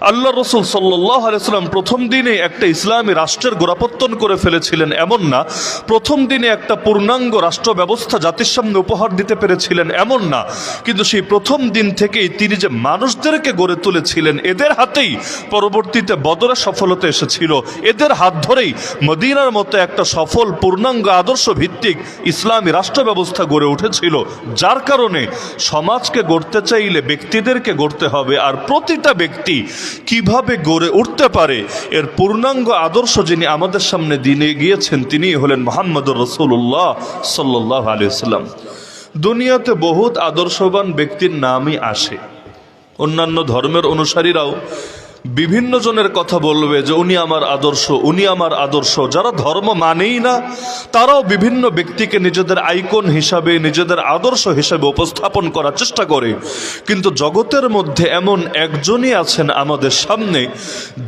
আল্লাহ রসুল সাল্লাল্লাহু আলাইহি ওয়াসাল্লাম প্রথম দিনে একটা ইসলামী রাষ্ট্রের গোড়াপত্তন করে ফেলেছিলেন এমন না, প্রথম দিনে একটা পূর্ণাঙ্গ রাষ্ট্র ব্যবস্থা জাতির সামনে উপহার দিতে পেরেছিলেন এমন না, কিন্তু সেই প্রথম দিন থেকেই তিনি যে মানুষদেরকে গড়ে তুলেছিলেন, এদের হাতেই পরবর্তীতে বদরের সফলতা এসেছিল, এদের হাত ধরেই মদিনার মতো একটা সফল পূর্ণাঙ্গ আদর্শ ভিত্তিক ইসলামী রাষ্ট্র ব্যবস্থা গড়ে উঠেছিল। যার কারণে সমাজকে গড়তে চাইলে ব্যক্তিদেরকে গড়তে হবে, আর প্রতিটা ব্যক্তি কিভাবে গড়ে উঠতে পারে এর পূর্ণাঙ্গ আদর্শ যিনি আমাদের সামনে দিয়ে গিয়েছেন তিনি হলেন মুহাম্মদুর রাসূলুল্লাহ সাল্লাল্লাহু আলাইহি ওয়াসাল্লাম। দুনিয়াতে বহুত আদর্শবান ব্যক্তির নামই আসে, অন্যান্য ধর্মের অনুসারীরাও বিভিন্ন জনের কথা বলবে যে উনি আমার আদর্শ, উনি আমার আদর্শ। যারা ধর্ম মানেই না তারাও বিভিন্ন ব্যক্তিকে নিজেদের আইকন হিসাবে, নিজেদের আদর্শ হিসাবে উপস্থাপন করার চেষ্টা করে। কিন্তু জগতের মধ্যে এমন একজনই আছেন আমাদের সামনে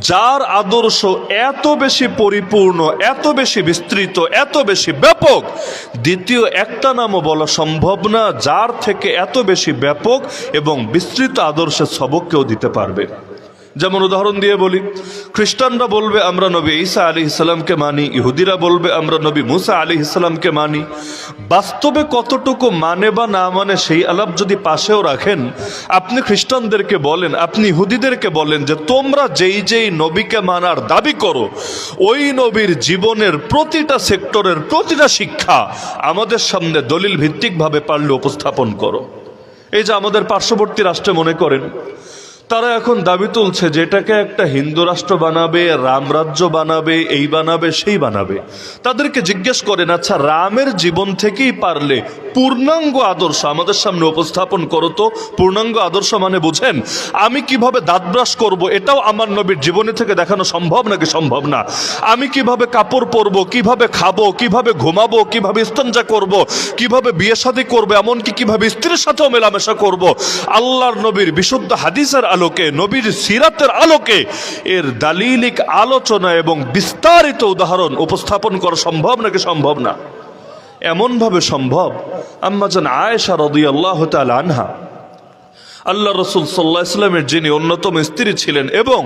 যার আদর্শ এত বেশি পরিপূর্ণ, এত বেশি বিস্তৃত, এত বেশি ব্যাপক, দ্বিতীয় একটা নামও বলা সম্ভব না যার থেকে এত বেশি ব্যাপক এবং বিস্তৃত আদর্শের সবক কেউ দিতে পারবে। যেমন উদাহরণ দিয়ে বলি, খ্রিস্টানরা বলবে আমরা নবী ঈসা আলাইহিস সালামকে মানি, ইহুদিরা বলবে আমরা নবী মুসা আলাইহিস সালামকে মানি। বাস্তবে কতটুকু মানে বা না মানে সেই আলাপ যদি পাশেও রাখেন, আপনি খ্রিস্টানদেরকে বলেন, আপনি ইহুদিদেরকে বলেন যে তোমরা যেই যেই নবীকে মানার দাবি করো, ওই নবীর জীবনের প্রতিটা সেক্টরের প্রতিটা শিক্ষা আমাদের সামনে দলিল ভিত্তিকভাবে পারলে উপস্থাপন করো। এই যে আমাদের পার্শ্ববর্তী রাষ্ট্রে মনে করেন তারা এখন দাবি তুলছে যে এটাকে একটা হিন্দু রাষ্ট্র বানাবে, রামরাজ্য বানাবে, এই বানাবে, সেই বানাবে। তাদেরকে জিজ্ঞেস করেন, আচ্ছা রামের জীবন থেকেই পারলে পূর্ণাঙ্গ আদর্শ আমাদের সামনে উপস্থাপন করো তো। পূর্ণাঙ্গ আদর্শ মানে বুঝেন, আমি কিভাবে দাঁত ব্রাশ করবো এটাও আমার নবীর জীবনী থেকে দেখানো সম্ভব নাকি সম্ভব না? আমি কিভাবে কাপড় পরবো, কিভাবে খাবো, কিভাবে ঘুমাবো, কিভাবে ইস্তেঞ্জা করব, কিভাবে বিয়ে শাদী করবো, এমনকি কিভাবে স্ত্রীর সাথেও মেলামেশা করব, আল্লাহর নবীর বিশুদ্ধ হাদিসের আলোকে, নবীর সিরাতের আলোকে এর দালিলিক আলোচনা এবং বিস্তারিত উদাহরণ উপস্থাপন করা সম্ভব নাকি সম্ভব না? এমন ভাবে সম্ভব, আম্মা জান আয়েশা রাদিয়াল্লাহু তাআলা আনহা আল্লাহ রসুল সাল্লাল্লাহু আলাইহি ওয়াসাল্লামের যিনি অন্যতম স্ত্রী ছিলেন এবং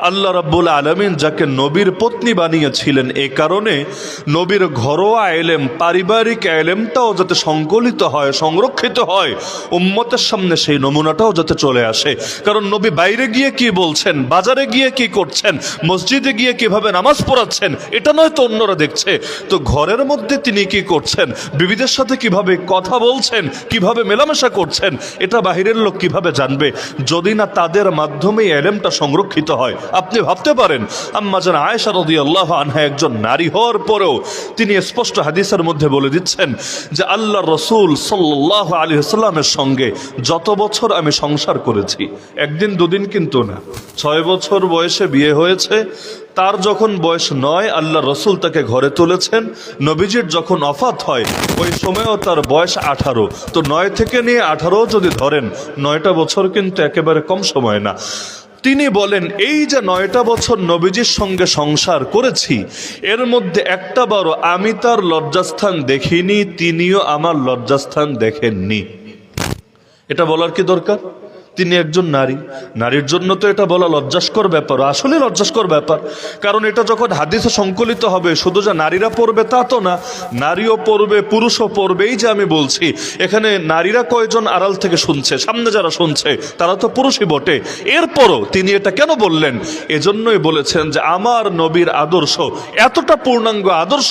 আল্লাহ রাব্বুল আলামিন যাকে নবীর পত্নী বানিয়েছিলেন, এই কারণে নবীর ঘরোয়া এলেম, পারিবারিক এলেমটাও যাতে সংকলিত হয়, সংরক্ষিত হয়, উম্মতের সামনে সেই নমুনাটাও যাতে চলে আসে। কারণ নবী বাইরে গিয়ে কি বলছেন, বাজারে গিয়ে কি করছেন, মসজিদে গিয়ে কিভাবে নামাজ পড়াচ্ছেন, এটা নয় তো অন্যরা দেখছে, তো ঘরের মধ্যে তিনি কি করছেন, বিবিদের সাথে কিভাবে কথা বলছেন, কিভাবে মেলামেশা করছেন, এটা বাহিরের লোক কিভাবে জানবে যদি না তাদের মাধ্যমে এলেমটা সংরক্ষিত হয়? আপনি ভাবতে পারেন আম্মা জান আয়েশা রাদিয়াল্লাহু আনহা একজন নারী হওয়ার পরেও তিনি স্পষ্ট হাদিসের মধ্যে বলে দিচ্ছেন যে আল্লাহ রসুল সাল্লাল্লাহু আলাইহি ওয়াসাল্লামের সঙ্গে যত বছর আমি সংসার করেছি, একদিন দুদিন কিন্তু না, 6 বছর বয়সে বিয়ে হয়েছে। তার যখন বয়স 9 আল্লাহ রসুল তাকে ঘরে তুলেছেন। নবীজির যখন ওফাত হয় ওই সময়ও তার বয়স 18। তো 9 থেকে নিয়ে 18 যদি ধরেন, 9টা বছর কিন্তু একেবারে কম সময় না। তিনি বলেন এই যে 9টা বছর নবীজির সঙ্গে সংসার করেছি, এর মধ্যে একটা বারও আমি তার লজ্জাস্থান দেখিনি, তিনিও আমার লজ্জাস্থান দেখেননি। এটা বলার কি দরকার? তিনি একজন নারী, নারীর জন্য তো এটা বলা লজ্জাস্কর ব্যাপার, আসলে লজ্জাস্কর ব্যাপার। কারণ এটা যখন হাদিসে সংকলিত হবে শুধু যে নারীরা পড়বে তা তো না, নারীও পড়বে, পুরুষও পড়বে। এই যে আমি বলছি এখানে নারীরা কয়জন আড়াল থেকে শুনছে, সামনে যারা শুনছে তারা তো পুরুষই বটে। এরপরও তিনি এটা কেন বললেন? এজন্যই বলেছেন যে আমার নবীর আদর্শ এতটা পূর্ণাঙ্গ আদর্শ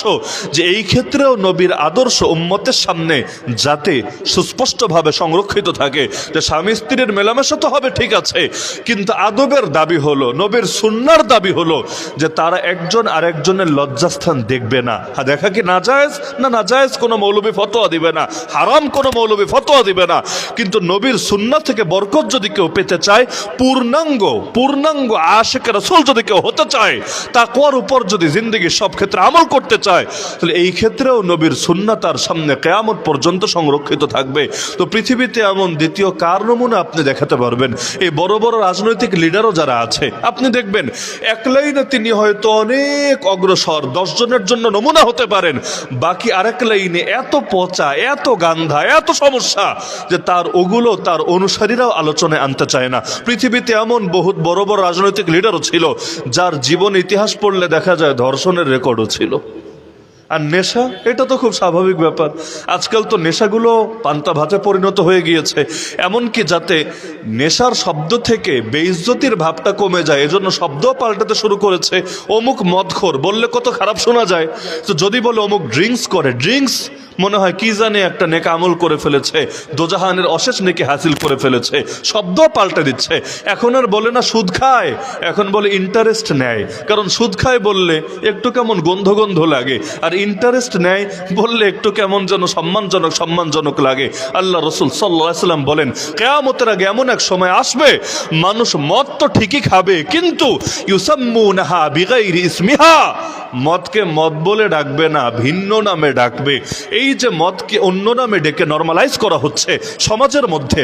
যে এই ক্ষেত্রেও নবীর আদর্শ উম্মতের সামনে যাতে সুস্পষ্টভাবে সংরক্ষিত থাকে। যে স্বামী স্ত্রীর মেলামেশা তো হবে ঠিক আছে, কিন্তু আদবের দাবি হলো, নবীর সুন্নাহর দাবি হলো যে তারা একজন আরেকজনের লজ্জাস্থান দেখবে না। দেখা কি নাজায়েজ? না, নাজায়েজ কোনো মৌলবী ফতোয়া দিবে না, হারাম কোনো মৌলবী ফতোয়া দিবে না। কিন্তু নবীর সুন্নাহ থেকে বরকত যদি কেউ পেতে চায়, পূর্ণাঙ্গ আশিকে রাসূল যদি কেউ হতে চায়, তাকওয়ার উপর যদি জিন্দেগি সব ক্ষেত্রে আমল করতে চায়, তাহলে এই ক্ষেত্রেও নবীর সুন্নাহ তার সামনে কিয়ামত পর্যন্ত সংরক্ষিত থাকবে। তো পৃথিবীতে এমন দ্বিতীয় কার নমুনা আপনি দেখাতে দেখাতে পারবেন। এই বড় বড় রাজনৈতিক লিডারও যারা আছে আপনি দেখবেন এক লাইনে তিনি হয়তো অনেক অগ্রসর, 10 জনের জন্য নমুনা হতে পারেন, বাকি আরেক লাইনে এত পচা, এত গান্ধা, এত সমস্যা যে ওগুলো তার অনুসারীরাও আলোচনায় আনতে চায় না। পৃথিবীতে এমন বহুত বড় বড় রাজনৈতিক লিডারও ছিল যার জীবন ইতিহাস পড়লে দেখা যায় ধর্ষণের রেকর্ডও ছিল। আর নেশা, এটা তো খুব স্বাভাবিক ব্যাপার। আজকাল তো নেশাগুলো পান্তা ভাতে পরিণত হয়ে গিয়েছে, এমনকি যাতে নেশার শব্দ থেকে বেইজ্জতির ভাবটা কমে যায় এজন্য শব্দও পাল্টাতে শুরু করেছে। অমুক মদখোর বললে কত খারাপ শোনা যায়, তো যদি বলে অমুক ড্রিঙ্কস করে, ড্রিঙ্কস মনে হয় কি জানে একটা নেকা আমল করে ফেলেছে, দোজাহানের অশেষ নেকি হাসিল করে ফেলেছে, শব্দ পাল্টে দিচ্ছে। এখন আর বলে না সুদ খায়, এখন বলে ইন্টারেস্ট নেয়। কারণ সুদ খায় বললে একটু কেমন গন্ধ গন্ধ লাগে, আর ইন্টারেস্ট নেয় বললে একটু কেমন যেন সম্মানজনক লাগে। আল্লাহ রসুল সাল্লাল্লাহু আলাইহি ওয়াসাল্লাম বলেন, কিয়ামতের আগে এমন এক সময় আসবে মানুষ মদ তো ঠিকই খাবে, কিন্তু ইউসাম্মুনাহা বিগাইরি ইসমিহা, মদকে মদ বলে ডাকবে না, ভিন্ন নামে ডাকবে। এই যে মদকে অন্য নামে ডেকে নরমালাইজ করা হচ্ছে সমাজের মধ্যে,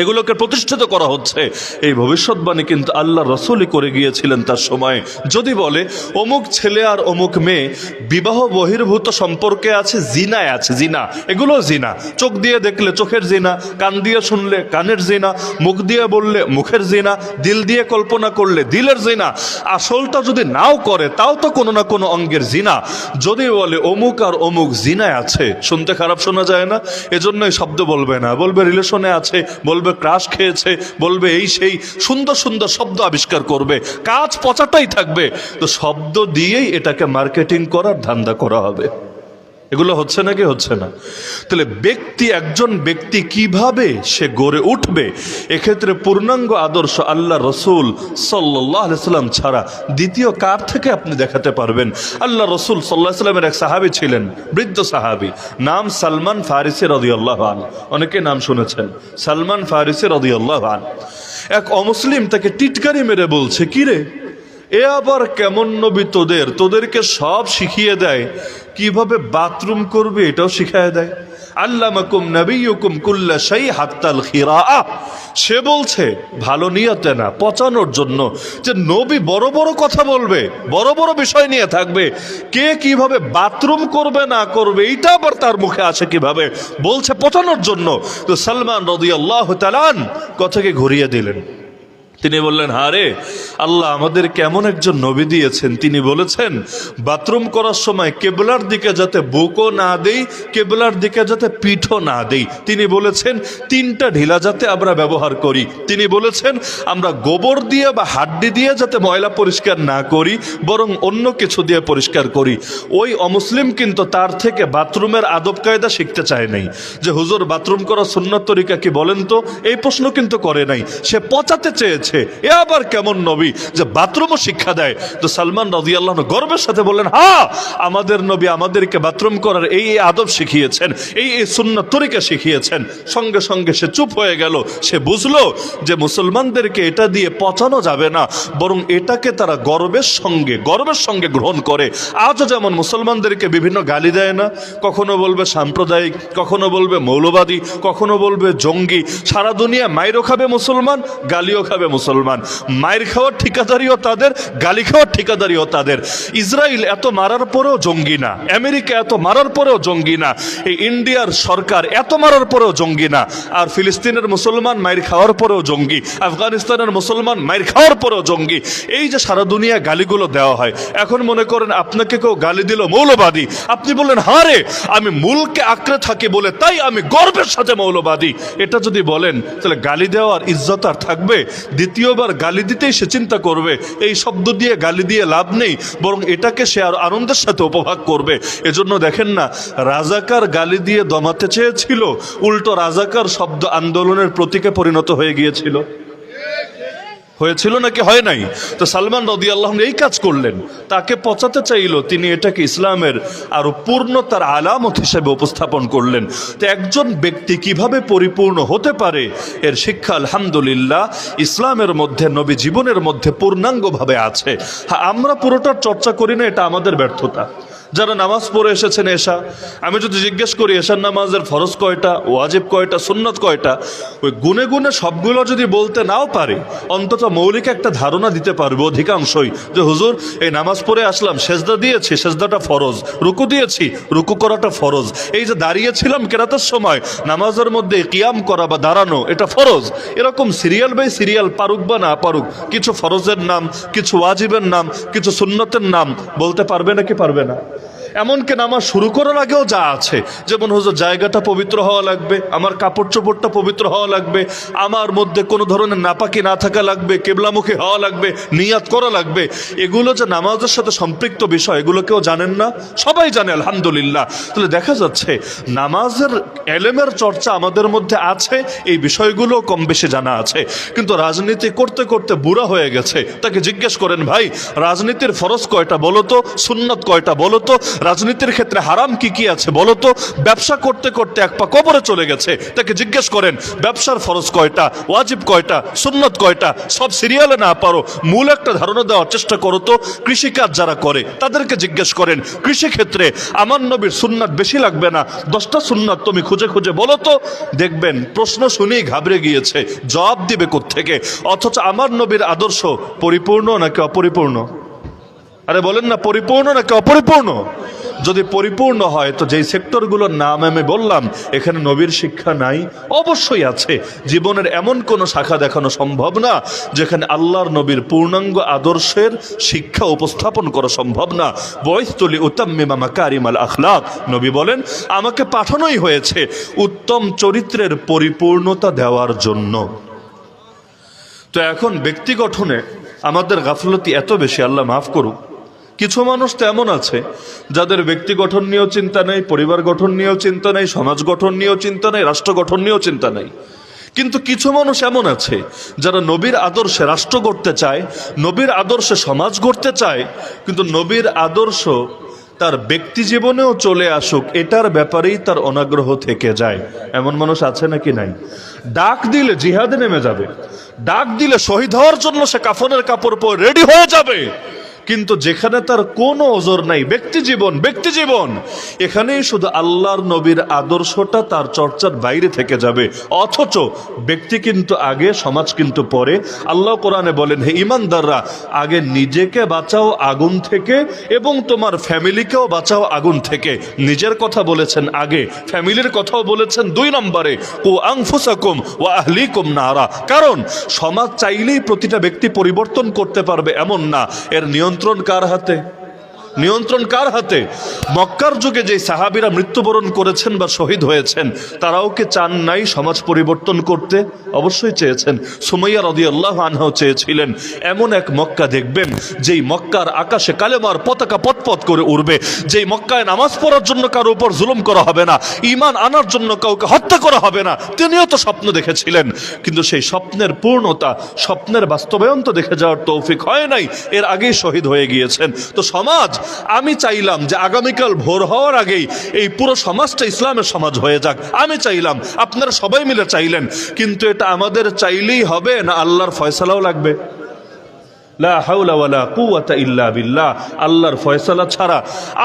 এগুলোকে প্রতিষ্ঠিত করা হচ্ছে, এই ভবিষ্যৎবাণী কিন্তু আল্লাহ রসুলই করে গিয়েছিলেন তার সময়। যদি বলে অমুক ছেলে আর অমুক মেয়ে বিবাহ বহির্ভূত সম্পর্কে আছে, জিনায় আছে, জিনা, এগুলো জিনা, চোখ দিয়ে দেখলে চোখের জিনা, কান দিয়ে শুনলে কানের জিনা, মুখ দিয়ে বললে মুখের জিনা, দিল দিয়ে কল্পনা করলে দিলের জিনা, আসলটা যদি নাও করে তাও তো কোনো না কোনো অঙ্গের জিনা। যদি বলে অমুক আর অমুক জিনায় আছে, শুনতে খারাপ শোনা যায় না? এজন্যই শব্দ বলবে না, বলবে রিলেশনে আছে, বলবে ক্রাশ খেয়েছে, বলবে এই সেই, সুন্দর সুন্দর শব্দ আবিষ্কার করবে, কাজ পচাটাই থাকবে। তো শব্দ দিয়েই এটাকে মার্কেটিং করার ধান্দা করা হবে। এগুলো হচ্ছে নাকি হচ্ছে না? তাহলে একজন ব্যক্তি কিভাবে সে গড়ে উঠবে, এক্ষেত্রে পূর্ণাঙ্গ আদর্শ আল্লাহ রসুল সাল্লাল্লাহু আলাইহি সাল্লাম ছাড়া দ্বিতীয় কার থেকে আপনি দেখাতে পারবেন? আল্লাহ রসুল সাল্লাল্লাহু আলাইহি সাল্লামের এক সাহাবী ছিলেন, বৃদ্ধ সাহাবী, নাম সালমান ফারিসি রাদিয়াল্লাহু আনহু। অনেকে নাম শুনেছেন, সালমান ফারিসি রাদিয়াল্লাহু আনহু। এক অমুসলিম তাকে টিটকারি মেরে বলছে, কিরে এ আবার কেমন নবী তোদেরকে সব শিখিয়ে দেয়, কিভাবে বাথরুম করবে এটাও শিখিয়ে দেয়। আল্লামাকুম নবিয়ুকুম কুল্লা শাই হাত্তাল খিরাআ। সে বলছে ভালো নিয়তে না, পচানোর জন্য, যে নবী বড় বড় কথা বলবে, বড় বড় বিষয় নিয়ে থাকবে, কে কিভাবে বাথরুম করবে না করবে এইটা আবার তার মুখে আসে কিভাবে, বলছে পচানোর জন্য। তো সালমান রাদিয়াল্লাহু তাআলা কথাকে ঘুরিয়ে দিলেন। তিনি বললেন, হারে আল্লাহ আমাদের কেমন একজন নবী দিয়েছেন, তিনি বলেছেন বাথরুম করার সময় কেবলার দিকে যাতে বুকও না দেই, কেবলার দিকে যাতে পিঠও না দেই। তিনি বলেছেন 3টা ঢিলা যাতে আমরা ব্যবহার করি। তিনি বলেছেন আমরা গোবর দিয়ে বা হাড্ডি দিয়ে যাতে ময়লা পরিষ্কার না করি, বরং অন্য কিছু দিয়ে পরিষ্কার করি। ওই অমুসলিম কিন্তু তার থেকে বাথরুমের আদব কায়দা শিখতে চায় নাই, যে হুজুর বাথরুম করার সুন্নাত তরিকা কি বলেন তো, এই প্রশ্ন কিন্তু করে নাই। সে পচাতে চেয়েছে এ আবার কেমন নবী যে বাথরুমও শিক্ষা দেয়। তো সালমান রাদিয়াল্লাহু আনহু গর্বের সাথে বললেন, হ্যাঁ আমাদের নবী আমাদেরকে বাথরুম করার এই আদব শিখিয়েছেন, এই সুন্নাত তরিকা শিখিয়েছেন। সঙ্গে সঙ্গে সে চুপ হয়ে গেল। সে বুঝলো যে মুসলমানদেরকে এটা দিয়ে পচানো যাবে না, বরং এটাকে তারা গর্বের সঙ্গে গ্রহণ করে। আজও যেমন মুসলমানদেরকে বিভিন্ন গালি দেয় না, কখনো বলবে সাম্প্রদায়িক, কখনো বলবে মৌলবাদী, কখনো বলবে জঙ্গি। সারা দুনিয়া মাইরও খাবে মুসলমান, গালিও খাবে মুসলমান। মায়ের খাওয়ার ঠিকাদারিও তাদের, গালি খাওয়ার ঠিকাদারিও তাদের। ইসরায়েল এত মারার পরেও জঙ্গি না, আমেরিকা এত মারার পরেও জঙ্গি না, এই ইন্ডিয়ার সরকার এত মারার পরেও জঙ্গি না। আর ফিলিস্তিনের মুসলমান মায়ের খাওয়ার পরেও জঙ্গি, আফগানিস্তানের মুসলমান মায়ের খাওয়ার পরেও জঙ্গি। এই যে সারা দুনিয়া গালিগুলো দেওয়া হয়, এখন মনে করেন আপনাকে কেউ গালি দিল মৌলবাদী, আপনি বললেন হারে আমি মূলকে আঁকড়ে থাকি বলে তাই আমি গর্বের সাথে মৌলবাদী। এটা যদি বলেন তাহলে গালি দেওয়ার ইজ্জত আর থাকবে? দ্বিতীয়বার গালি দিতেই সে চিন্তা করবে এই শব্দ দিয়ে গালি দিয়ে লাভ নেই, বরং এটাকে সে আর আনন্দের সাথে উপভোগ করবে। এজন্য দেখেন না, রাজাকার গালি দিয়ে দমাতে চেয়েছিল, উল্টো রাজাকার শব্দ আন্দোলনের প্রতীকে পরিণত হয়ে গিয়েছিল। হয়েছিল নাকি হয় নাই? তো সালমান রাদিয়াল্লাহু আনহু এই কাজ করলেন, তাকে পচাতে চাইল, তিনি এটাকে ইসলামের আরো পূর্ণতার আলামত হিসেবে উপস্থাপন করলেন। তো একজন ব্যক্তি কিভাবে পরিপূর্ণ হতে পারে এর শিক্ষা আলহামদুলিল্লাহ ইসলামের মধ্যে, নবী জীবনের মধ্যে পূর্ণাঙ্গভাবে আছে। হ্যাঁ, আমরা পুরোটার চর্চা করি না, এটা আমাদের ব্যর্থতা। যারা নামাজ পড়ে এসেছেন এশা, আমি যদি জিজ্ঞেস করি এশার নামাজের ফরজ কয়টা, ওয়াজিব কয়টা, সুন্নত কয়টা, ওই গুনে গুনে সবগুলো যদি বলতে নাও পারে, অন্তত মৌলিক একটা ধারণা দিতে পারবে অধিকাংশই, যে হুজুর এই নামাজ পড়ে আসলাম, সেজদা দিয়েছি, সেজদাটা ফরজ, রুকু দিয়েছি, রুকু করাটা ফরজ, এই যে দাঁড়িয়েছিলাম কেরাতের সময়, নামাজের মধ্যে কিয়াম করা বা দাঁড়ানো এটা ফরজ। এরকম সিরিয়াল বাই সিরিয়াল পারুক বা না পারুক, কিছু ফরজের নাম, কিছু ওয়াজিবের নাম, কিছু সুন্নতের নাম বলতে পারবে নাকি পারবে না? এমনকি নামাজ শুরু করার আগেও যা আছে, যেমন হুজুর জায়গাটা পবিত্র হওয়া লাগবে, আমার কাপড় চোপড়টা পবিত্র হওয়া লাগবে, আমার মধ্যে কোনো ধরনের নাপাকি না থাকা লাগবে, কেবলামুখী হওয়া লাগবে, নিয়াত করা লাগবে, এগুলো যে নামাজের সাথে সম্পৃক্ত বিষয়, এগুলো কেউ জানেন না? সবাই জানে আলহামদুলিল্লাহ। তাহলে দেখা যাচ্ছে নামাজের এলেমের চর্চা আমাদের মধ্যে আছে, এই বিষয়গুলো কম বেশি জানা আছে। কিন্তু রাজনীতি করতে করতে বুড়া হয়ে গেছে, তাকে জিজ্ঞেস করেন, ভাই রাজনীতির ফরজ কয়টা বলো তো, সুন্নত কয়টা বলো তো, রাজনীতির ক্ষেত্রে হারাম কি কি আছে বলো তো। ব্যবসা করতে করতে এক পা কবরে চলে গেছে, তাকে জিজ্ঞেস করেন ব্যবসার ফরজ কয়টা, ওয়াজিব কয়টা, সুন্নত কয়টা, সব সিরিয়ালে না পারো, মূল একটা ধারণা দেওয়ার চেষ্টা করো তো। কৃষিকাজ যারা করে তাদেরকে জিজ্ঞেস করেন, কৃষি ক্ষেত্রে আমার নবীর সুন্নাত বেশি লাগবে না, 10টা সুন্নাত তুমি খুঁজে খুঁজে বলো তো। দেখবেন প্রশ্ন শুনেই ঘাবড়ে গিয়েছে, জবাব দিবে কোত্থেকে। অথচ আমার নবীর আদর্শ পরিপূর্ণ নাকি অপরিপূর্ণ? আরে বলেন না, পরিপূর্ণ নাকি অপরিপূর্ণ? যদি পরিপূর্ণ হয় তো যেই সেক্টরগুলোর নাম আমি বললাম, এখানে নবীর শিক্ষা নাই? অবশ্যই আছে। জীবনের এমন কোন শাখা দেখানো সম্ভব না যেখানে আল্লাহর নবীর পূর্ণাঙ্গ আদর্শের শিক্ষা উপস্থাপন করা সম্ভব না। বয়স্তুলি উতাম্মিমা মাকারিমাল আখলাক, নবী বলেন আমাকে পাঠানোই হয়েছে উত্তম চরিত্রের পরিপূর্ণতা দেওয়ার জন্য। তো এখন ব্যক্তি গঠনে আমাদের গাফলতি এত বেশি, আল্লাহ মাফ করুক। কিছু মানুষ তো এমন আছে যাদের ব্যক্তি গঠন নিয়েও চিন্তা নেই, পরিবার গঠন নিয়েও চিন্তা নেই, সমাজ গঠন নিয়েও চিন্তা নেই, রাষ্ট্র গঠন নিয়েও চিন্তা নেই। কিন্তু কিছু মানুষ এমন আছে যারা নবীর আদর্শে রাষ্ট্র গড়তে চায়, নবীর আদর্শে সমাজ গড়তে চায়, কিন্তু নবীর আদর্শ তার ব্যক্তি জীবনেও চলে আসুক এটার ব্যাপারেই তার অনাগ্রহ থেকে যায়। এমন মানুষ আছে নাকি নাই? ডাক দিলে জিহাদে নেমে যাবে, ডাক দিলে শহীদ হওয়ার জন্য সে কাফনের কাপড় পরে রেডি হয়ে যাবে, কিন্তু যেখানে তার কোনো ওজর নাই, ব্যক্তি জীবন, এখানেই শুধু আল্লাহর নবীর আদর্শটা তার চর্চার বাইরে থেকে যাবে। অথচ ব্যক্তি কিন্তু আগে, সমাজ কিন্তু পরে। আল্লাহ কোরআনে বলেন, হে ঈমানদাররা, আগে নিজেকে বাঁচাও আগুন থেকে এবং তোমার ফ্যামিলিকেও বাঁচাও আগুন থেকে। নিজের কথা বলেছেন আগে, ফ্যামিলির কথাও বলেছেন 2 নম্বরে, ও আনফুসাকুম ওয়া আহলিকুম নারা। কারণ সমাজ চাইলেই প্রতিটা ব্যক্তি পরিবর্তন করতে পারবে এমন না, এর নিয়ন্ত্রণ কার হাতে? নিয়ন্ত্রণ কার হাতে? মক্কার যুগে যে সাহাবীরা মৃত্যুবরণ করেছেন বা শহীদ হয়েছেন, তারাও কি চান নাই সমাজ পরিবর্তন করতে? অবশ্যই চেয়েছেন। সুমাইয়া রাদিয়াল্লাহু আনহা চেয়েছিলেন এমন এক মক্কা দেখবেন যেই মক্কার আকাশে কালেমার পতাকা পতপত করে উড়বে, যেই মক্কায় নামাজ পড়ার জন্য কারো উপর জুলুম করা হবে না, ঈমান আনার জন্য কাউকে হত্যা করা হবে না। তিনিও তো স্বপ্ন দেখেছিলেন, কিন্তু সেই স্বপ্নের পূর্ণতা, স্বপ্নের বাস্তবায়ন তো দেখে যাওয়ার তৌফিক হয় নাই, এর আগেই শহীদ হয়ে গিয়েছেন। তো সমাজ, আমি চাইলাম যে আগামীকাল ভোর হওয়ার আগেই এই পুরো সমাজটা ইসলামের সমাজ হয়ে যাক, আমি চাইলাম, আপনারা সবাই মিলে চাইলেন, কিন্তু এটা আমাদের চাইলেই হবে না আল্লাহর ফয়সালাও লাগবে? লা হাওলা ওয়ালা কুওয়াতা ইল্লা বিল্লাহ। আল্লাহর ফয়সালা ছাড়া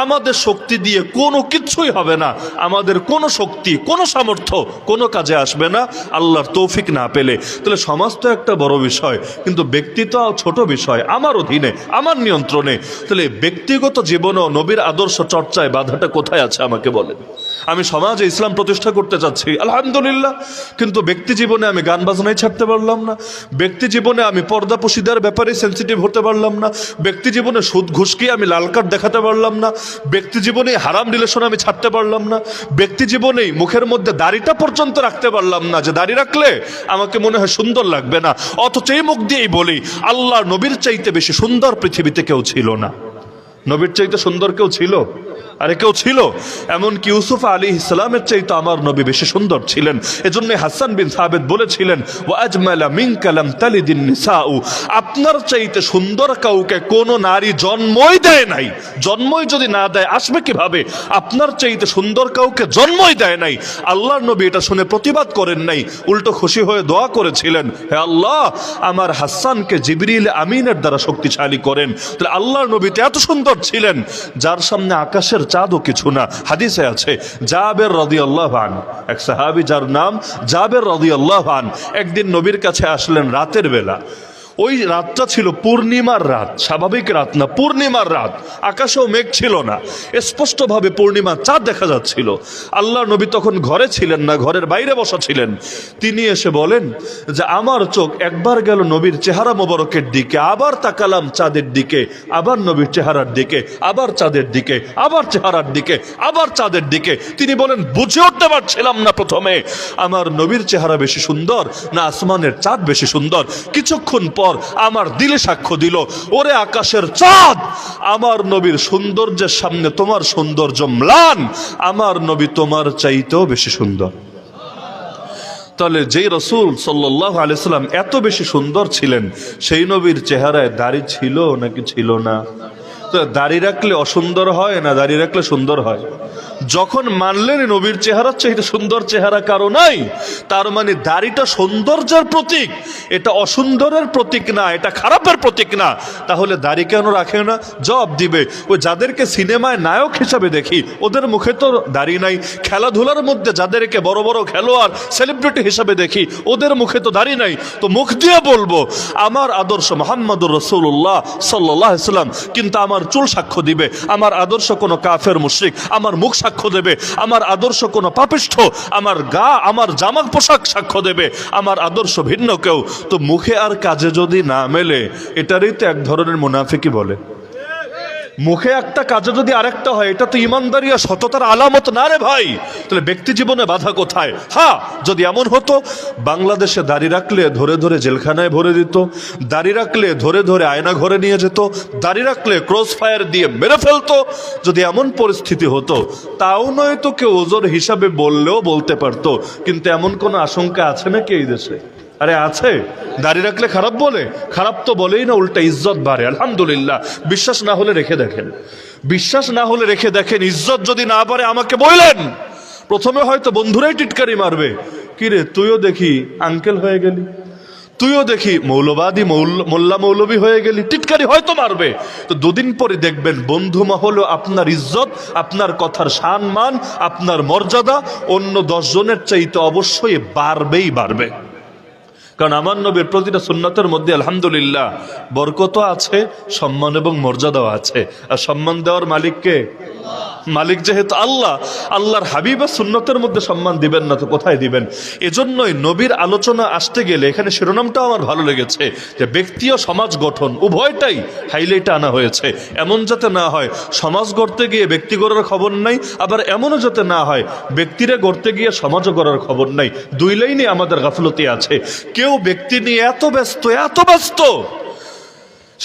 আমাদের শক্তি দিয়ে কোনো কিছুই হবে না। আমাদের কোনো শক্তি, কোনো সামর্থ্য কোনো কাজে আসবে না আল্লাহর তৌফিক না পেলে। তাহলে সমাজ তো একটা বড় বিষয়, কিন্তু ব্যক্তি তো ছোট বিষয়, আমার অধীনে, আমার নিয়ন্ত্রণে। তাহলে ব্যক্তিগত জীবনেও নবীর আদর্শ চর্চায় বাধাটা কোথায় আছে আমাকে বলেন? আমি সমাজে ইসলাম প্রতিষ্ঠা করতে চাচ্ছি, আলহামদুলিল্লাহ, কিন্তু ব্যক্তি জীবনে আমি গান বাজনাই ছাড়তে পারলাম না, ব্যক্তি জীবনে আমি পর্দাপোশিদার ব্যাপারে সেন্সিটিভ হতে পারলাম না, ব্যক্তি জীবনে সুদ ঘুষকে আমি লাল কার্ড দেখাতে পারলাম না, ব্যক্তি জীবনে হারাম রিলেশন আমি ছাড়তে পারলাম না, ব্যক্তি জীবনেই মুখের মধ্যে দাড়িটা পর্যন্ত রাখতে পারলাম না, যে দাড়ি রাখলে আমাকে মনে হয় সুন্দর লাগবে না। অথচ এই মুখ দিয়েই বলি, আল্লাহ নবীর চাইতে বেশি সুন্দর পৃথিবীতে কেউ ছিল না। নবীর চাইতে সুন্দর কেউ ছিল? আরে কেউ ছিল? এমনকি ইউসুফ আলাইহিস সালামের চাইতে আমার নবী বেশি সুন্দর ছিলেন। এজন্য হাসান বিন সাবিত বলেছিলেন, ওয়া আজমালা মিনকা লাম তালিদিন নিসাউ, আপনার চাইতে সুন্দর কাউকে কোন নারী জন্মই দেয় নাই। জন্মই যদি না দেয় আসবে কিভাবে? আপনার চাইতে সুন্দর কাউকে জন্মই দেয় নাই। আল্লাহর নবী এটা শুনে প্রতিবাদ করেন নাই, উল্টো খুশি হয়ে দোয়া করেছিলেন, হে আল্লাহ, আমার হাসানকে জিবরিল আমিনের দ্বারা শক্তিশালী করেন। তাহলে আল্লাহর নবী তো এত সুন্দর ছিলেন, যার সামনে আকাশের চাঁদও কিছু না। হাদিসে আছে, জাবের রাদিয়াল্লাহু আনহু, এক সাহাবী যার নাম জাবের রাদিয়াল্লাহু আনহু, একদিন নবীর কাছে আসলেন রাতের বেলা। ওই রাতটা ছিল পূর্ণিমার রাত, স্বাভাবিক রাত না, পূর্ণিমার রাত। আকাশেও মেঘ ছিল না, স্পষ্টভাবে পূর্ণিমার চাঁদ দেখা যাচ্ছিল। আল্লাহর নবী তখন ঘরে ছিলেন না, ঘরের বাইরে বসা ছিলেন। তিনি এসে বলেন যে আমার চোখ একবার গেল নবীর চেহারা মোবারকের দিকে, আবার তাকালাম চাঁদের দিকে, আবার নবীর চেহারার দিকে, আবার চাঁদের দিকে, আবার চেহারার দিকে, আবার চাঁদের দিকে। তিনি বলেন বুঝে উঠতে পারছিলাম না প্রথমে আমার নবীর চেহারা বেশি সুন্দর না আসমানের চাঁদ বেশি সুন্দর। কিছুক্ষণ পর আমার দিলে সাক্ষ্য দিল, ওরে আকাশের চাঁদ, আমার নবীর সৌন্দর্যের সামনে তোমার সৌন্দর্য ম্লান, আমার নবী তোমার চাইতেও বেশি সুন্দর। তাহলে যেই রাসূল সাল্লাল্লাহু আলাইহি সাল্লাম এত বেশি সুন্দর ছিলেন, সেই নবীর চেহারায় দাড়ি ছিল নাকি ছিল না? তো দাড়ি রাখলে অসুন্দর হয় না দাড়ি রাখলে সুন্দর হয়? যখন মানলেন নবীর চেহারার চাইতে সুন্দর চেহারা কারো নাই, তার মানে দাড়িটা সৌন্দর্যের প্রতীক, এটা অসুন্দরের প্রতীক না, এটা খারাপের প্রতীক না। তাহলে দাড়ি কেন রাখে না? জবাব দিবে, ওই যাদেরকে সিনেমায় নায়ক হিসাবে দেখি ওদের মুখে তো দাড়ি নাই। খেলাধুলার মধ্যে যাদেরকে বড় বড় খেলোয়াড় সেলিব্রিটি হিসাবে দেখি ওদের মুখে তো দাড়ি নাই। তো মুখ দিয়ে বলবো আমার আদর্শ মুহাম্মদুর রাসূলুল্লাহ সাল্লাল্লাহু আলাইহি ওয়াসাল্লাম, কিন্তু আমার চুল সাক্ষ্য দিবে, আমার আদর্শ কোনো কাফের মুশরিক আমার মুখ সাক্ষ্য দেবে, আমার আদর্শ কোনো পাপিষ্ঠ আমার গা আমার জামা পোশাক সাক্ষ্য দেবে, আমার আদর্শ ভিন্ন কেউ। তো মুখে আর কাজে যদি না মেলে, এটারই তো এক ধরনের মুনাফিকি বলে। মুখে একটা কাজে যদি আরেকটা হয়, এটা তো ইমানদারি আর সততার আলামত না রে ভাই। তাহলে ব্যক্তি জীবনে বাধা কোথায়? হ্যাঁ, যদি এমন হতো বাংলাদেশে দাড়ি রাখলে ধরে ধরে জেলখানায় ভরে দিত, দাড়ি রাখলে ধরে ধরে আয়না ঘরে নিয়ে যেত, দাড়ি রাখলে ক্রস ফায়ার দিয়ে মেরে ফেলতো, যদি এমন পরিস্থিতি হতো, তাও নয়তো কেউ ওজোর হিসাবে বললেও বলতে পারতো। কিন্তু এমন কোনো আশঙ্কা আছে নাকি এই দেশে? আরে আছে? দাড়ি রাখলে খারাপ বলে? খারাপ তো বলেই না, উল্টা ইজ্জত বাড়ে। আলহামদুলিল্লাহ। বিশ্বাস না হলে রেখে দেখেন, বিশ্বাস না হলে রেখে দেখেন, ইজ্জত যদি না বাড়ে আমাকে বললেন। প্রথমে হয়তো বন্ধুরাই টিটকারি মারবে, কিরে তুইও দেখি আঙ্কেল হয়ে গেলি, তুইও দেখি মৌলবাদী মোল্লা মৌলবী হয়ে গেলি, টিটকারি হয়তো মারবে। তো দুদিন পরে দেখবেন বন্ধু মহলে আপনার ইজ্জত, আপনার কথার সম্মান, আপনার মর্যাদা অন্য 10 জনের চাইতে অবশ্যই বাড়বেই বাড়বে। কারণ আমার নবীর প্রতিটা সুন্নতের মধ্যে আলহামদুলিল্লাহ বরকত আছে, সম্মান এবং মর্যাদাও আছে। আর সম্মান দেওয়ার মালিককে? মালিক যেহেতু আল্লাহ, আল্লাহর হাবিবের সুন্নতের মধ্যে সম্মান দিবেন না তো কোথায় দিবেন? এজন্যই নবীর আলোচনা আসতে গেলে এখানে শিরোনামটাও আমার ভালো লেগেছে, যে ব্যক্তি ও সমাজ গঠন উভয়টাই হাইলাইটে আনা হয়েছে। এমন যাতে না হয় সমাজ গড়তে গিয়ে ব্যক্তি গড়ার খবর নাই, আবার এমনও যাতে না হয় ব্যক্তিরা গড়তে গিয়ে সমাজও গড়ার খবর নাই। দুই লাইনই আমাদের গাফলতি আছে। কেউ ব্যক্তি নিয়ে এত ব্যস্ত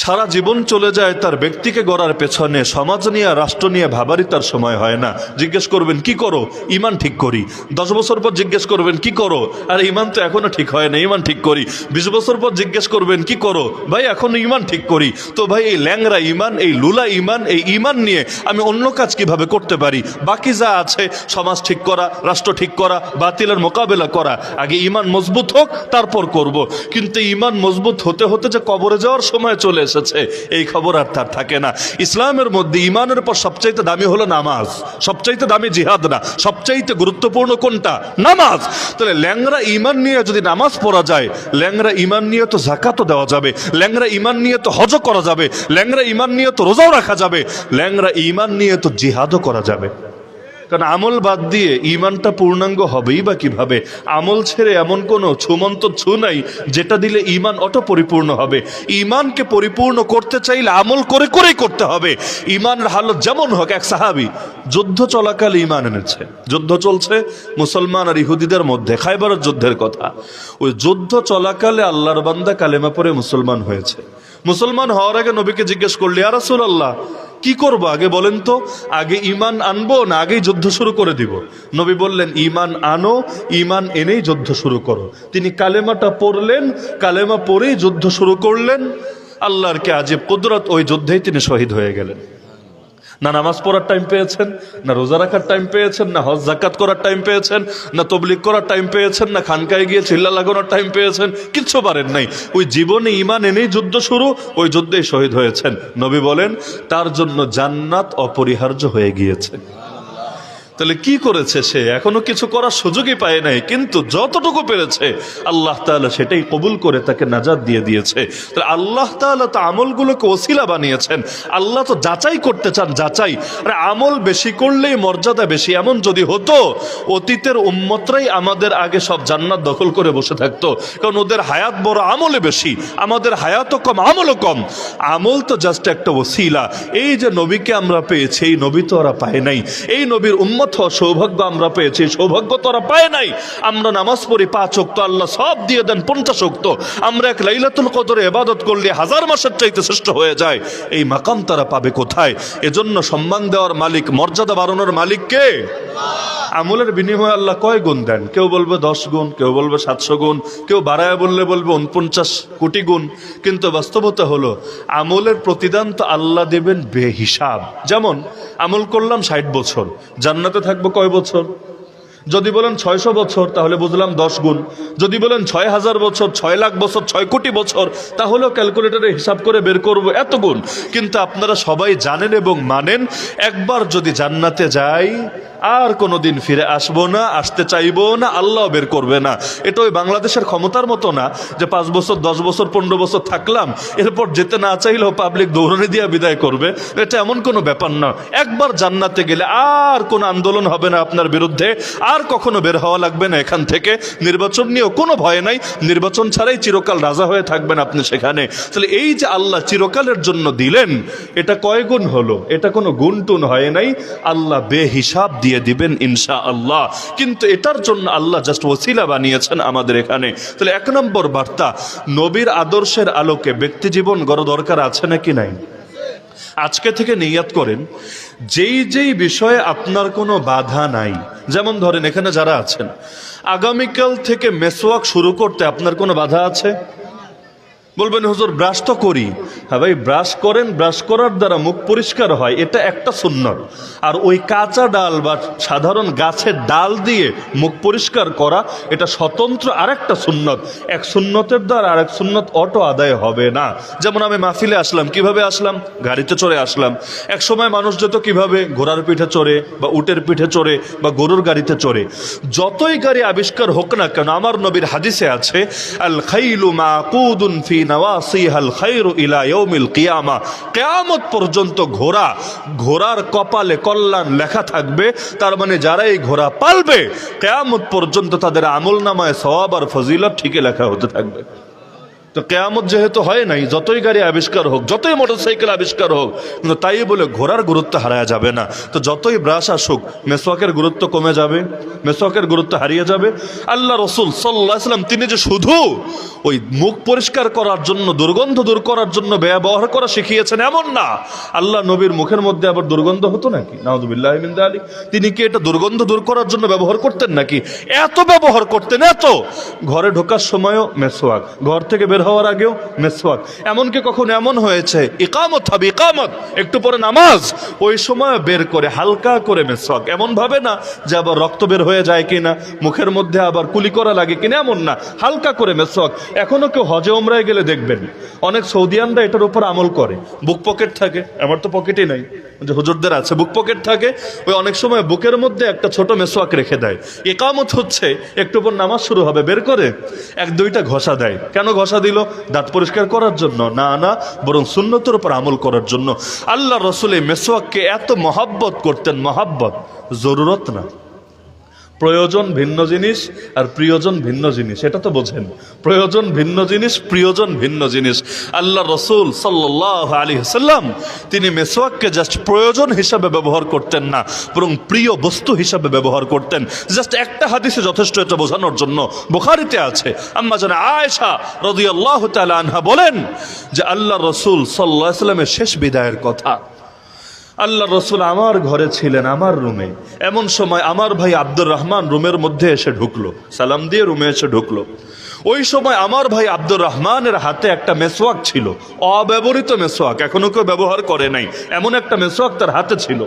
সারা জীবন চলে যায় তার ব্যক্তিকে গড়ার পেছনে, সমাজ নিয়ে রাষ্ট্র নিয়ে ভাবারই তার সময় হয় না। জিজ্ঞেস করবেন কি করো? ইমান ঠিক করি। 10 বছর পর জিজ্ঞেস করবেন কি করো? আর ইমান তো এখনো ঠিক হয় না, ইমান ঠিক করি। 20 বছর পর জিজ্ঞেস করবেন কি করো? ভাই এখনো ইমান ঠিক করি। তো ভাই এই ল্যাংরা ইমান, এই লুলা ইমান, এই ইমান নিয়ে আমি অন্য কাজ কিভাবে করতে পারি? বাকি যা আছে সমাজ ঠিক করা, রাষ্ট্র ঠিক করা, বাতিলের মোকাবেলা করা, আগে ইমান মজবুত হোক তারপর করব। কিন্তু ইমান মজবুত হতে হতে যে কবরে যাওয়ার সময় চলে এসেছে এই খবর আর তার থাকে না। ইসলামের মধ্যে ইমানের পর সবচাইতে দামি হলো নামাজ, সবচাইতে দামি জিহাদ না, সবচাইতে গুরুত্বপূর্ণ কোনটা? নামাজ। তাহলে ল্যাংরা ইমান নিয়ে যদি নামাজ পড়া যায়, ল্যাংরা ইমান নিয়ে তো যাকাতও দেওয়া যাবে, ল্যাংরা ইমান নিয়ে তো হজও করা যাবে, ল্যাংরা ইমান নিয়ে তো রোজাও রাখা যাবে, ল্যাংরা ইমান নিয়ে তো জিহাদও করা যাবে। কারণ আমল বাদ দিয়ে ইমানটা পূর্ণাঙ্গ হবেই বা কিভাবে? আমল ছেড়ে এমন কোনো ছুমন্ত ছু নাই যেটা দিলে ইমান অটো পরিপূর্ণ হবে। ইমানকে পরিপূর্ণ করতে চাইলে আমল করে করেই করতে হবে। ইমানের হালত যেমন হোক, এক সাহাবী যুদ্ধ চলাকালে ইমান এনেছে, যুদ্ধ চলছে মুসলমান আর ইহুদিদের মধ্যে, খায়বারের যুদ্ধের কথা। ওই যুদ্ধ চলাকালে আল্লাহর বান্দা কালেমা পড়ে মুসলমান হয়েছে। মুসলমান হওয়ার আগে নবীকে জিজ্ঞেস করলি, ইয়া রাসূলুল্লাহ কি করবো আগে বলেন তো, আগে ঈমান আনবো না আগেই যুদ্ধ শুরু করে দিব? নবী বললেন, ঈমান আনো, ঈমান এনেই যুদ্ধ শুরু করো। তিনি কালেমাটা পড়লেন, কালেমা পড়েই যুদ্ধ শুরু করলেন। আল্লাহর কে আজীব কুদরত, ওই যুদ্ধেই তিনি শহীদ হয়ে গেলেন। না নামাজ পড়ার টাইম পেয়েছেন, না রোজা রাখার টাইম পেয়েছেন, না হজ জাকাত করার টাইম পেয়েছেন, না তবলিগ করার টাইম পেয়েছেন, না খানকায় গিয়ে চিল্লা লাগানোর টাইম পেয়েছেন, কিচ্ছু পারেন নাই। ওই জীবনে ঈমান এনেই যুদ্ধ শুরু, ওই যুদ্ধেই শহীদ হয়েছেন। নবী বলেন তার জন্য জান্নাত অপরিহার্য হয়ে গিয়েছে। তাহলে কি করেছে সে? এখনো কিছু করার সুযোগই পায় নাই, কিন্তু যতটুকু পেরেছে আল্লাহ তাআলা সেটাই কবুল করে তাকে নাজাত দিয়ে দিয়েছে। তাহলে আল্লাহ তাআলা তো আমলগুলোকে ওসিলা বানিয়েছেন। আল্লাহ তো যাচাই করতে চান, যাচাই। আরে আমল বেশি করলেই মর্যাদা বেশি, এমন যদি হতো অতীতের উম্মতরাই আমাদের আগে সব জান্নাত দখল করে বসে থাকতো, কারণ ওদের হায়াত বড়, আমলে বেশি। আমাদের হায়াতও কম, আমলও কম। আমল তো জাস্ট একটা ওসিলা। এই যে নবীকে আমরা পেয়েছি, এই নবী তো ওরা পায় নাই। এই নবীর উম্মত সৌভাগ্য আমরা পেয়েছি, সৌভাগ্য তো ওরা পায় নাই। আমরা নামাজ পড়ি 5 ওয়াক্ত, আল্লাহ সব দিয়ে দেন 50 ওয়াক্ত। আমরা এক লাইলাতুল কদরে ইবাদত করলে 1000 মাসের চাইতে শ্রেষ্ঠ হয়ে যায়। এই মাকাম তারা পাবে কোথায়? এজন্য সম্মান দেওয়ার মালিক, মর্যাদা বাড়ানোর মালিক কে? আমলের বিনিময়ে আল্লাহ কয় গুণ দেন? কেউ বলবে 10 গুণ, কেউ বলবে 700 গুণ, কেউ বাড়ায় বললে বলবে 49 কোটি গুণ। কিন্তু বাস্তবতা হলো আমলের প্রতিদান তো আল্লাহ দেবেন বেহিসাব। যেমন আমল করলাম 60 বছর, জান্নাতে থাকবো কয় বছর? যদি বলেন 600 বছর তাহলে বুঝলাম 10 গুণ। যদি বলেন 6000 বছর, 6 লাখ বছর, 6 কোটি বছর, তাহলেও ক্যালকুলেটরে হিসাব করে বের করবো এত গুণ। কিন্তু আপনারা সবাই জানেন এবং মানেন, একবার যদি জান্নাতে যাই আর কোনোদিন ফিরে আসবো না, আসতে চাইবো না, আল্লাহ বের করবে না। এটা ওই বাংলাদেশের ক্ষমতার মতো না যে 5 বছর, 10 বছর, 15 বছর থাকলাম, এরপর যেতে না চাইলেও পাবলিক দৌড়ানি দিয়ে বিদায় করবে। এটা এমন কোনো ব্যাপার না। একবার জান্নাতে গেলে আর কোনো আন্দোলন হবে না আপনার বিরুদ্ধে, আর কখনো বের হওয়া লাগবে না এখান থেকে। নির্বাচন নিয়েও কোনো ভয় নাই, নির্বাচন ছাড়াই চিরকাল রাজা হয়ে থাকবেন আপনি সেখানে। তাহলে এই যে আল্লাহ চিরকালের জন্য দিলেন, এটা কয় গুণ হলো? এটা কোনো গুণ টুন হয় নাই, আল্লাহ বেহিসাব দিয়ে দিবেন ইনশাআল্লাহ। কিন্তু এটার জন্য আল্লাহ জাস্ট ওসিলা বানিয়েছেন আমাদের এখানে। তাহলে 1 নম্বর বার্তা, নবীর আদর্শের আলোকে ব্যক্তি জীবন গড়া দরকার আছে নাকি নাই? আজকে থেকে নিয়াত করেন, যেই যেই বিষয়ে আপনার কোনো বাধা নাই, যেমন ধরেন এখানে যারা আছেন, আগামীকাল থেকে মেসওয়াক শুরু করতে আপনার কোনো বাধা আছে? বলবেন হুজুর ব্রাশ তো করি। হ্যাঁ ভাই, ব্রাশ করেন, ব্রাশ করার দ্বারা মুখ পরিষ্কার হয়, এটা একটা সুন্নত। আর ওই কাঁচা ডাল বা সাধারণ গাছের ডাল দিয়ে মুখ পরিষ্কার করা, এটা স্বতন্ত্র আরেকটা সুন্নত। এক সুন্নতের দ্বারা আরেক সুন্নত অটো আদায় হবে না। যেমন আমি মাহফিলে আসলাম, কিভাবে আসলাম? গাড়িতে চড়ে আসলাম। এক সময় মানুষ যেত কিভাবে? ঘোড়ার পিঠে চড়ে, বা উটের পিঠে চড়ে, বা গরুর গাড়িতে চড়ে। যতই গাড়ি আবিষ্কার হোক না কেন, আমার নবীর হাদিসে আছে, আল খাইলু মাকুদুন ফি নওয়াসিহাল খায়রু ইলা ইয়াউমিল কিয়ামা। কিয়ামত পর্যন্ত ঘোড়ার কপালে কল্যাণ লেখা থাকবে। তার মানে যারা এই ঘোড়া পালবে, কিয়ামত পর্যন্ত তাদের আমলনামায় সওয়াব আর ফজিলত ঠিকই লেখা হতে থাকবে। তো কিয়ামত যেহেতু হয় নাই, যতই গাড়ি আবিষ্কার হোক, যতই মোটরসাইকেল আবিষ্কার হোক, কিন্তু তাই বলে ঘোড়ার গুরুত্ব হারায় যাবে না। তো যতই ব্রাশ আসুক, মেসওয়াকের গুরুত্ব কমে যাবে, মেসওয়াকের গুরুত্ব হারিয়ে যাবে। আল্লাহ রসুল সাল্লাল্লাহু আলাইহি ওয়াসাল্লাম তিনি যে শুধু ওই মুখ পরিষ্কার করার জন্য, দুর্গন্ধ দূর করার জন্য ব্যবহার করা শিখিয়েছেন এমন না। আল্লাহ নবীর মুখের মধ্যে আবার দুর্গন্ধ হতো নাকি? নাউযুবিল্লাহি মিন যালিক। তিনি কি এটা দুর্গন্ধ দূর করার জন্য ব্যবহার করতেন নাকি? এত ব্যবহার করতেন, এত। ঘরে ঢোকার সময়ও মেসওয়াক, ঘর থেকে বের হওয়ার আগেও মেসওয়াক। এমনকি কখন এমন হয়েছে ইকামত হবে, ইকামত একটু পরে নামাজ, ওই সময় বের করে হালকা করে মেসওয়াক। এমন ভাবে না যে আবার রক্ত বের হয়ে যায় কিনা, মুখের মধ্যে আবার কুলি করা লাগে কিনা, এমন না, হালকা করে মেসওয়াক। এখনো কেউ হজে ওমরায় গেলে দেখবেন অনেক সৌদিয়ানরা এটার উপর আমল করে। বুক পকেট থাকে, আমার তো পকেটই নাই, যে হুজুরদের আছে বুক পকেট থাকে, ওই অনেক সময় বুকের মধ্যে একটা ছোট মেসওয়াক রেখে দেয়। ইকামত হচ্ছে, একটু পর নামাজ শুরু হবে, বের করে 1-2টা ঘষা দেয়। কেন ঘষা দিল? দাঁত পরিষ্কার করার জন্য না, না, বরং সুন্নতের উপর আমল করার জন্য। আল্লাহ রসুল এই মেসওয়াককে এত মহাব্বত করতেন, মহাব্বত, জরুরত না। প্রয়োজন ভিন্ন জিনিস আর প্রিয়জন ভিন্ন জিনিস, এটা তো বোঝেন। প্রয়োজন ভিন্ন জিনিস, প্রিয়জন ভিন্ন জিনিস। আল্লাহ রসুল সাল্লাল্লাহু আলাইহি ওয়াসাল্লাম তিনি মেসওয়াককে জাস্ট প্রয়োজন হিসাবে ব্যবহার করতেন না, বরং প্রিয় বস্তু হিসাবে ব্যবহার করতেন। জাস্ট একটা হাদিসে যথেষ্ট এটা বোঝানোর জন্য। বুখারীতে আছে, আম্মা জানা আয়েশা রাদিয়াল্লাহু তাআলা আনহা বলেন যে আল্লাহ রসুল সাল্লাল্লাহু আলাইহি ওয়াসাল্লামের শেষ বিদায়ের কথা। আল্লাহ রসুল আমার ঘরে ছিলেন, আমার রুমে। এমন সময় আমার ভাই আব্দুর রহমান রুমের মধ্যে এসে ঢুকলো, সালাম দিয়ে রুমে এসে ঢুকলো। ওই সময় আমার ভাই আব্দুর রহমানের হাতে একটা মেসওয়াক ছিল, অব্যবহৃত মেসওয়াক, এখনো কেউ ব্যবহার করে নাই, এমন একটা মেসওয়াক তার হাতে ছিল।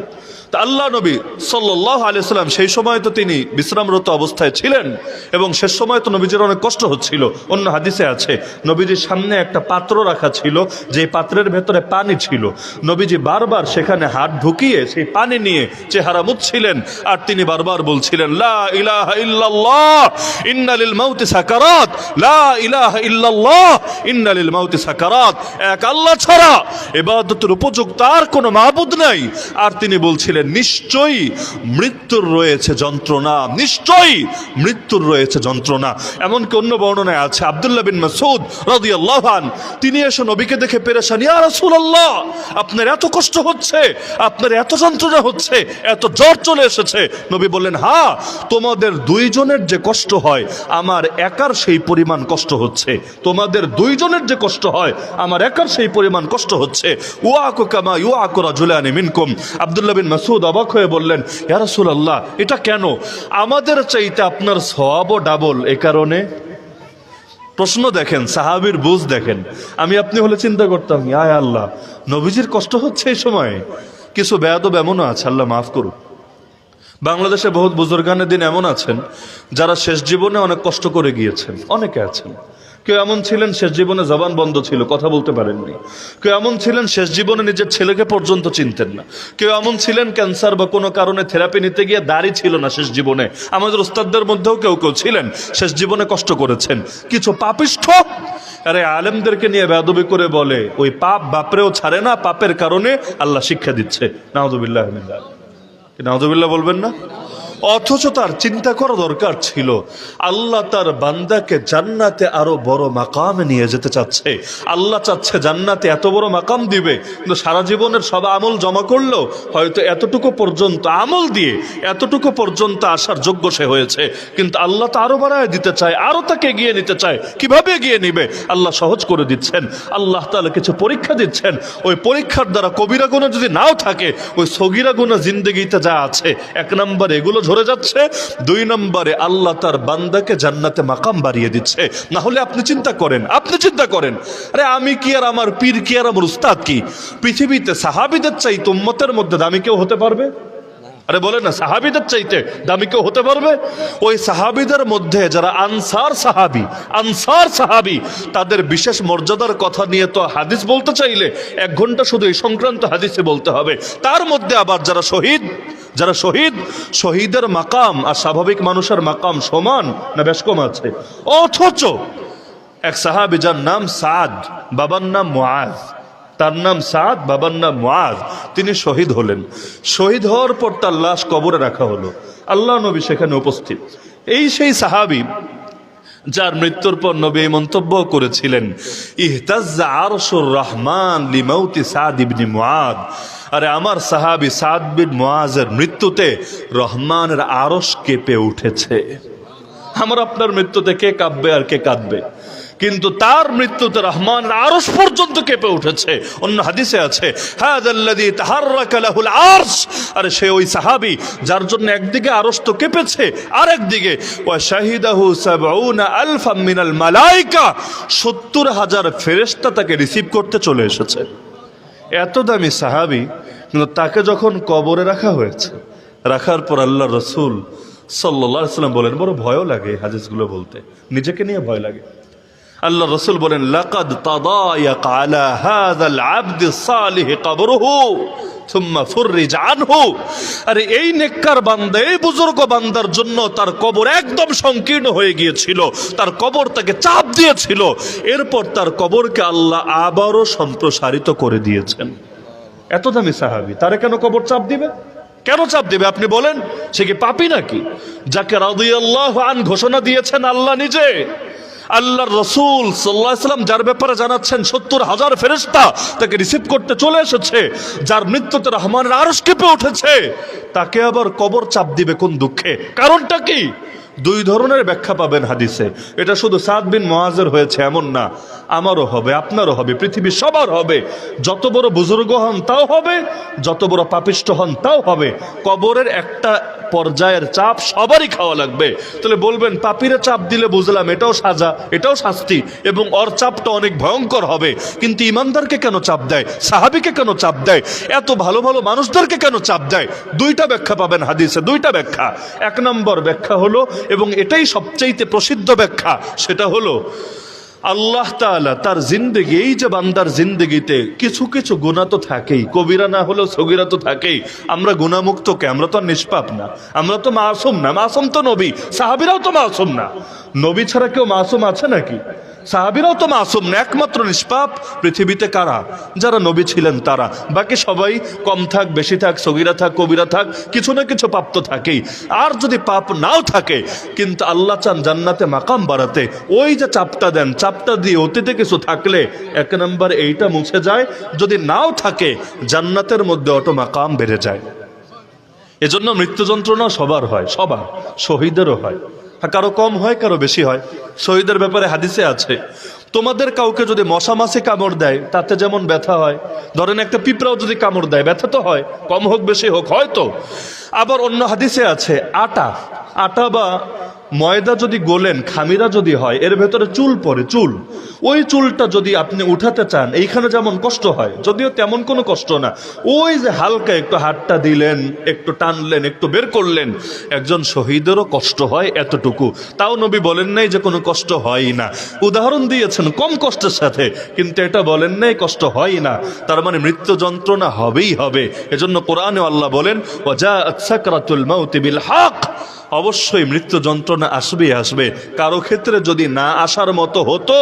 তা আল্লাহ নবী সাল্লাল্লাহু আলাইহি ওয়াসাল্লাম সেই সময় তো তিনি বিশ্রামরত অবস্থায় ছিলেন এবং শেষ সময় তো নবীজির অনেক কষ্ট হচ্ছিল। অন্য হাদিসে আছে নবীজির সামনে একটা পাত্র রাখা ছিল, যে পাত্রের ভেতরে পানি ছিল। নবীজি বারবার সেখানে হাত ঢুকিয়ে সেই পানি নিয়ে চেহারা মুছছিলেন আর তিনি বারবার বলছিলেন, লা ইলাহা ইল্লাল্লাহ ইন্না লিল মাউতি সাকারাত, লা ইলাহা ইল্লাল্লাহ ইন্না লিল মাউতি সাকারাত। এক আল্লাহ ছাড়া ইবাদতের উপযুক্ত আর কোনো মাবুদ নাই। আর তিনি বলছিলেন, নিশ্চয়ই মৃত্যুর রয়েছে যন্ত্রণা, নিশ্চয়ই মৃত্যুর রয়েছে যন্ত্রণা। এমনকি অন্য বর্ণনায় আছে আব্দুল্লাহ বিন মাসউদ রাদিয়াল্লাহু আনহু তিনি এসে নবীকে দেখে পেরেশান, ইয়া রাসূলুল্লাহ আপনার এত কষ্ট হচ্ছে, আপনার এত যন্ত্রণা হচ্ছে, এত জ্বর চলে এসেছে। নবী বললেন, হ্যাঁ তোমাদের দুইজনের যে কষ্ট হয় আমার একার সেই পরিমাণ কষ্ট হচ্ছে, তোমাদের দুইজনের যে কষ্ট হয় আমার একার সেই পরিমাণ কষ্ট হচ্ছে। ওয়াকু কামা ইউআকু রাজুলানি মিনকুম। আব্দুল্লাহ বিন মাসউদ অবাক হয়ে বললেন, ইয়া রাসূলুল্লাহ এটা কেন? আমাদের চাইতে আপনার সওয়াবও ডাবল। এ কারণে প্রশ্ন দেখেন, সাহাবীর বুঝ দেখেন। আমি আপনি হলে চিন্তা করতাম, ইয়া আল্লাহ নবীজির কষ্ট হচ্ছে এই সময়। কিছু বেয়াদব এমনও আছে, আল্লাহ মাফ করুক। বাংলাদেশে বহুত বুজুর্গানের দিন এমন আছেন যারা শেষ জীবনে অনেক কষ্ট করে গিয়েছেন, অনেকে আছেন। কেউ এমন ছিলেন শেষ জীবনে জবান বন্ধ ছিল, কথা বলতে পারেননি। কেউ এমন ছিলেন শেষ জীবনে নিজের ছেলেকে পর্যন্ত চিনতেন না। কেউ এমন ছিলেন ক্যান্সার বা কোনো কারণে থেরাপি নিতে গিয়ে দাড়ি ছিল না শেষ জীবনে। আমাদের উস্তাদদের মধ্যেও কেউ কেউ ছিলেন শেষ জীবনে কষ্ট করেছেন। কিছু পাপিষ্ঠ আরে আলেমদেরকে নিয়ে বেয়াদবি করে বলে, ওই পাপ বাপরেও ছাড়ে না, পাপের কারণে আল্লাহ শিক্ষা দিচ্ছে। নাউযুবিল্লাহ মিন যালিক। নাউযুবিল্লাহ বলবেন না? অথচ তার চিন্তা করা দরকার ছিল, আল্লাহ তার বান্দাকে জান্নাতে আরো বড় মাকামে নিয়ে যেতে চাচ্ছে। আল্লাহ চাচ্ছে জান্নাতে এত বড় মাকাম দিবে, কিন্তু সারা জীবনের সব আমল জমা করলেও হয়তো এতটুকু পর্যন্ত আমল দিয়ে এতটুকু পর্যন্ত আসার যোগ্য সে হয়েছে। কিন্তু আল্লাহ তো আরো বাড়ায় দিতে চায়, আরো তাকে এগিয়ে নিতে চায়। কিভাবে এগিয়ে নিবে? আল্লাহ সহজ করে দিচ্ছেন। আল্লাহ তাআলা কিছু পরীক্ষা দিচ্ছেন। ওই পরীক্ষার দ্বারা কবিরা গুনাহ যদি নাও থাকে, ওই সগীরা গুনাহ জিন্দেগিতে যা আছে, এক নম্বর এগুলো ঝরে যাচ্ছে, দুই নম্বরে আল্লাহ তার বান্দাকে জান্নাতে মাকাম বাড়িয়ে দিচ্ছে। না হলে আপনি চিন্তা করেন, আরে আমি কি আর আমার পীর কি আর আমার উস্তাদ কি পৃথিবীতে সাহাবীদের চাইতে উম্মতের মধ্যে দামি কেউ হতে পারবে? আরে বলে না, সাহাবীদের চাইতে দামি কেউ হতে পারবে? ওই সাহাবীদের মধ্যে যারা আনসার সাহাবী তাদের বিশেষ মর্যাদার কথা নিয়ে তো হাদিস বলতে চাইলে 1 ঘন্টা শুধু এই সংক্রান্ত হাদিসে বলতে হবে। তার মধ্যে আবার যারা শহীদের মাকাম আর স্বাভাবিক মানুষের মাকাম সমান না বেশ কম আছে। অথচ এক সাহাবী যার নাম সাদ, বাবার নাম মুআজ, তার নাম সাদ, বাবার নাম মুআজ, তিনি শহীদ হলেন। শহীদ হওয়ার পর তার লাশ কবরে রাখা হলো। আল্লাহ নবী সেখানে উপস্থিত। এই সেই সাহাবী যার মৃত্যুর পর নবী এই মন্তব্য করেছিলেন, ইহতাজ্জা আরশুর রহমান লিমাউতি সাদ ইবনে মুআজ। আরে আমার সাহাবী সাদ বিন মুআজের মৃত্যুতে রহমানের আরশ কেঁপে উঠেছে। আমার আপনার মৃত্যুতে কে কাঁদবে আর কে কাঁদবে, কিন্তু তার মৃত্যুতে রহমানের আরশ পর্যন্ত কেঁপে উঠেছে। অন্য হাদিসে আছে, হাযাল্লাযী তাহাররাকা লাহুল আরশ। আরে সে ওই সাহাবী যার জন্য একদিকে আরশ তো কেঁপেছে, আর একদিকে ওয়া শাহিদাহু ৭০,০০০ মিনাল মালায়েকা, ৭০,০০০ ফেরেশতা তাকে রিসিভ করতে চলে এসেছে। এত দামি সাহাবী, কিন্তু তাকে যখন কবরে রাখা হয়েছে, রাখার পর আল্লাহ রাসূল সাল্লাল্লাহু আলাইহি ওয়াসাল্লাম বলেন, বড় ভয়ও লাগে এই হাদিসগুলো বলতে, নিজেকে নিয়ে ভয় লাগে। আল্লাহ রাসূল বলেন, লাকাদ তাদায়াক আলা হাযাল আবদি সালিহ কবরুহু সুম্মা ফুররিজ আনহু। আরে এই নেককার বান্দা, এই বুজুর্গ বান্দার জন্য তার কবর একদম সংকীর্ণ হয়ে গিয়েছিল, তার কবর তাকে চাপ দিয়েছিল। এরপর তার কবরকে আল্লাহ আবারও সম্প্রসারিত করে দিয়েছেন। এত দামি সাহাবী, তারে কেন কবর চাপ দিবে? কেন চাপ দেবে আপনি বলেন? সে কি পাপী নাকি? যাকে রাদিয়াল্লাহু আন ঘোষণা দিয়েছেন আল্লাহ নিজে, আল্লাহর রাসূল সাল্লাল্লাহু আলাইহি ওয়াসাল্লাম যার ব্যাপারে জানাচ্ছেন 70,000 ফেরেশতা তাকে রিসিভ করতে চলে এসেছে, যার মৃত্যুতে রহমানের আরশ কেঁপে উঠেছে, তাকে আবার কবর চাপ দিবে কোন দুঃখে? কারণটা কি? দুই ধরনের ব্যাখ্যা পাবেন হাদিসে। এটা শুধু সাদ বিন মুআজের হয়েছে এমন না, আমারও হবে, আপনারও হবে, পৃথিবীর সবার হবে। যত বড় বুজুর্গ হন তাও হবে, যত বড় পাপিষ্ঠ হন তাও হবে। কবরের একটা পর্যায়ের চাপ সবারই খাওয়া লাগবে। তাহলে বলবেন পাপীরে চাপ দিলে বুঝলাম এটাও সাজা, এটাও শাস্তি, এবং ওর চাপটা অনেক ভয়ঙ্কর হবে, কিন্তু ইমানদারকে কেন চাপ দেয়? সাহাবীকে কেন চাপ দেয়? এত ভালো ভালো মানুষদেরকে কেন চাপ দেয়? দুইটা ব্যাখ্যা পাবেন হাদিসে, দুইটা ব্যাখ্যা। এক নম্বর ব্যাখ্যা হলো, এবং এটাই সবচাইতে প্রসিদ্ধ ব্যাখ্যা, সেটা হলো আল্লাহ তাআলা তার জিন্দেগি, এই যে বান্দার জিন্দেগিতে কিছু কিছু গুনাহ তো থাকেই, কবিরা না হলেও সগীরা তো থাকেই। আমরা গুনাহমুক্ত কে? আমরা তো নিষ্পাপ না, আমরা তো মাসুম না। মাসুম তো নবী, সাহাবীরাও তো মাসুম না। নবী ছাড়া কেউ মাসুম আছে নাকি? সাহাবীরাও তো মাসুম না। একমাত্র নিষ্পাপ পৃথিবীতে কারা? যারা নবী ছিলেন তারা। বাকি সবাই কম থাক বেশি থাক, সগীরা থাক কবিরা থাক, কিছু না কিছু পাপ তো থাকেই। আর যদি পাপ নাও থাকে, কিন্তু আল্লাহ চান জান্নাতে মাকাম বাড়াতে, ওই যে চাপটা দেন, চাপটা দিয়ে অতীতে কিছু থাকলে এক নম্বর এইটা মুছে যায়, যদি নাও থাকে জান্নাতের মধ্যে অটো মাকাম বেড়ে যায়। এজন্য মৃত্যু যন্ত্রণা সবার হয়, সবার, শহীদেরও হয়। কারো কম হয়, কারো বেশি হয়। শহীদের ব্যাপারে হাদিসে আছে, তোমাদের কাউকে যদি মশা মাছি কামড় দেয় তাতে যেমন ব্যথা হয়, ধরেন একটা পিঁপড়াও যদি কামড় দেয় ব্যথা তো হয়, কম হোক বেশি হোক হয়তো। আবার অন্য হাদিসে আছে, আটা বা ময়দা যদি গোলেন, খামিরা যদি হয়, এর ভেতরে চুল পড়ে, চুল, ওই চুলটা যদি আপনি উঠাতে চান, এইখানে যেমন কষ্ট হয়, যদিও তেমন কোনো কষ্ট না, ওই যে হালকা একটু হাতটা দিলেন, একটু টানলেন, একটু বের করলেন, একজন শহীদেরও কষ্ট হয় এতটুকু। তাও নবী বলেন নাই যে কোনো কষ্ট হয় না, উদাহরণ দিয়েছেন কম কষ্টের সাথে, কিন্তু এটা বলেন নাই কষ্ট হয় না। তার মানে মৃত্যু যন্ত্রণা হবেই হবে। এজন্য কোরআনে আল্লাহ বলেন, ওয়াজাআত সাকরাতুল মাউতি বিল হক, অবশ্যই মৃত্যু যন্ত্রণা আসবে। কারো ক্ষেত্রে যদি না আসার মতো হতো,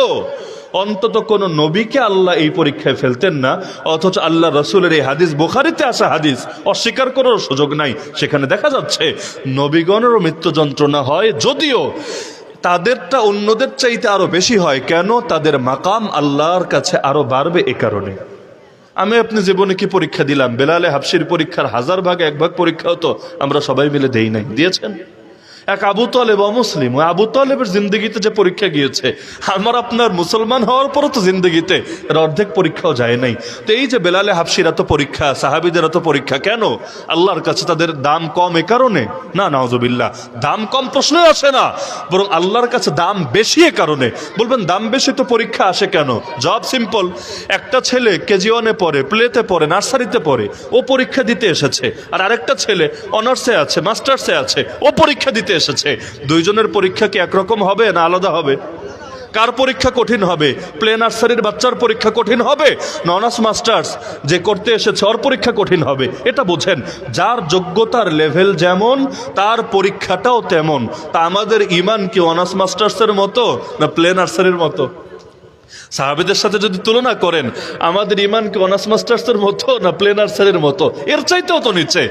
অন্তত কোন নবীকে আল্লাহ এই পরীক্ষায় ফেলতেন না। অথচ আল্লাহ রসুলের এই হাদিস, বুখারীতে আসা হাদিস, অস্বীকার করার সুযোগ নাই। সেখানে দেখা যাচ্ছে নবীগণেরও মৃত্যু যন্ত্রণা হয়, যদিও তাদেরটা অন্যদের চাইতে আরো বেশি হয়। কেন? তাদের মাকাম আল্লাহর কাছে আরো বাড়বে এ কারণে। আমি আপনি জীবনে কি পরীক্ষা দিলাম? বেলালে হাবশির পরীক্ষার 1000 ভাগে 1 ভাগ পরীক্ষাও তো আমরা সবাই মিলে দেই নাই, দিয়েছেন? এক আবু তালেব অমুসলিম, ওই আবু তালেবের জিন্দগিতে যে পরীক্ষা গিয়েছে, আমার আপনার মুসলমান হওয়ার পরও তো জিন্দগিতে অর্ধেক পরীক্ষাও যায় নাই। তো এই যে বেলালে হাবশির এত পরীক্ষা, সাহাবীদের এত পরীক্ষা, কেন? আল্লাহর কাছে তাদের দাম কম এ কারণে না? নাউজুবিল্লাহ, দাম কম প্রশ্নই আসে না, বরং আল্লাহর কাছে দাম বেশি এ কারণে। বলবেন দাম বেশি তো পরীক্ষা আসে কেন? জবাব সিম্পল। একটা ছেলে কেজি 1-এ পড়ে, প্লেতে পড়ে, নার্সারিতে পড়ে, ও পরীক্ষা দিতে এসেছে। আর আরেকটা ছেলে অনার্সে আছে, মাস্টার্সে আছে, ও পরীক্ষা দিতে এসেছে। দুইজনের পরীক্ষা কি একরকম হবে না আলাদা হবে? কার পরীক্ষা কঠিন হবে? প্লে নার্সারির বাচ্চার পরীক্ষা কঠিন হবে না অনার্স মাস্টার্স যে করতে এসেছে ওর পরীক্ষা কঠিন হবে? এটা বোঝেন, যার যোগ্যতার লেভেল যেমন তার পরীক্ষাটাও তেমন। তা আমাদের ইমান কি অনার্স মাস্টার্সের মতো না প্লে নার্সারির মতো? সাহাবীদের সাথে যদি তুলনা করেন, আমাদের ইমান কি অনার্স মাস্টার্সের মতো না প্লে নার্সারির মতো? এর চাইতেও তো নিচে।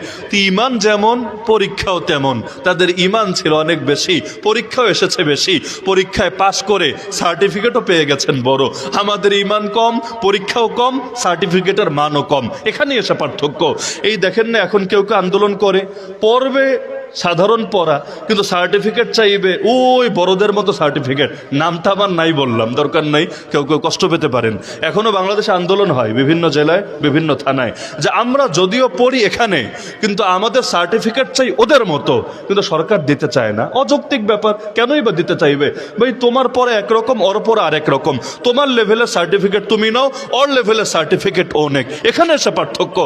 ইমান যেমন পরীক্ষাও তেমন। তাদের ইমান ছিল অনেক বেশি, পরীক্ষাও এসেছে বেশি, পরীক্ষায় পাশ করে সার্টিফিকেটও পেয়ে গেছেন বড়। আমাদের ইমান কম, পরীক্ষাও কম, সার্টিফিকেটের মানও কম। এখানেই এসে পার্থক্য। এই দেখেন না, এখন কেউ কেউ আন্দোলন করে, পড়বে সাধারণ পড়া, কিন্তু সার্টিফিকেট চাইবে ওই বড়দের মতো সার্টিফিকেট। নামটা আমার নাই বললাম, দরকার নাই, কেউ কেউ কষ্ট পেতে পারেন। এখনো বাংলাদেশে আন্দোলন হয় বিভিন্ন জেলায়, বিভিন্ন থানায়, যে আমরা যদিও পড়ি এখানে, কিন্তু আমাদের সার্টিফিকেট চাই ওদের মতো, কিন্তু সরকার দিতে চায় না। অযৌক্তিক ব্যাপার, কেনই বা দিতে চাইবে? ভাই তোমার পরে একরকম, ওর পরে আরেক রকম। তোমার লেভেলের সার্টিফিকেট তুমি নাও, ওর লেভেলের সার্টিফিকেট ও নেক। এখানে এসে পার্থক্য।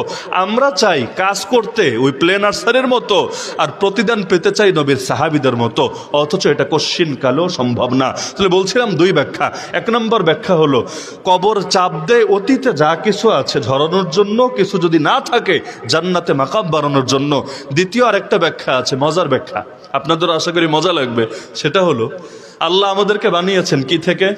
আমরা চাই কাজ করতে ওই প্লে নার্সারির মতো, আর প্রতিদান পেতে চাই নবীর সাহাবীদের মতো, অথচ এটা কোশ্চিন কালেও সম্ভব না। তাহলে বলছিলাম দুই ব্যাখ্যা। এক নম্বর ব্যাখ্যা হলো কবর চাপ দেয় অতীতে যা কিছু আছে ঝরানোর জন্য, কিছু যদি না থাকে জান্নাতে মাকাম বাড়ানোর জন্য। দ্বিতীয় আরেকটা ব্যাখ্যা আছে, মজার ব্যাখ্যা, আপনাদের আশা করি মজা লাগবে। সেটা হলো আল্লাহ আমাদেরকে বানিয়েছেন কি থেকে?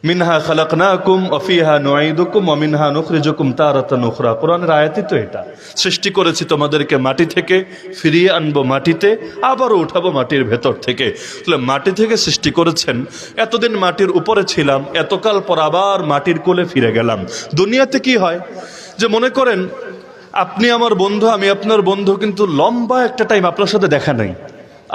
মিনহা খালাকনাকুম ওয়া ফিহা নুঈদুকুম ওয়া মিনহা নুখরিজুকুম তারাতান উখরা। কোরআনের আয়াতই তো এটা। সৃষ্টি করেছি তোমাদেরকে মাটি থেকে, ফিরিয়ে আনবো মাটিতে, আবারও উঠাবো মাটির ভেতর থেকে। তাহলে মাটি থেকে সৃষ্টি করেছেন, এতদিন মাটির উপরে ছিলাম, এতকাল পর আবার মাটির কোলে ফিরে গেলাম। দুনিয়াতে কি হয় যে মনে করেন আপনি আমার বন্ধু, আমি আপনার বন্ধু, কিন্তু লম্বা একটা টাইম আপনার সাথে দেখা নাই।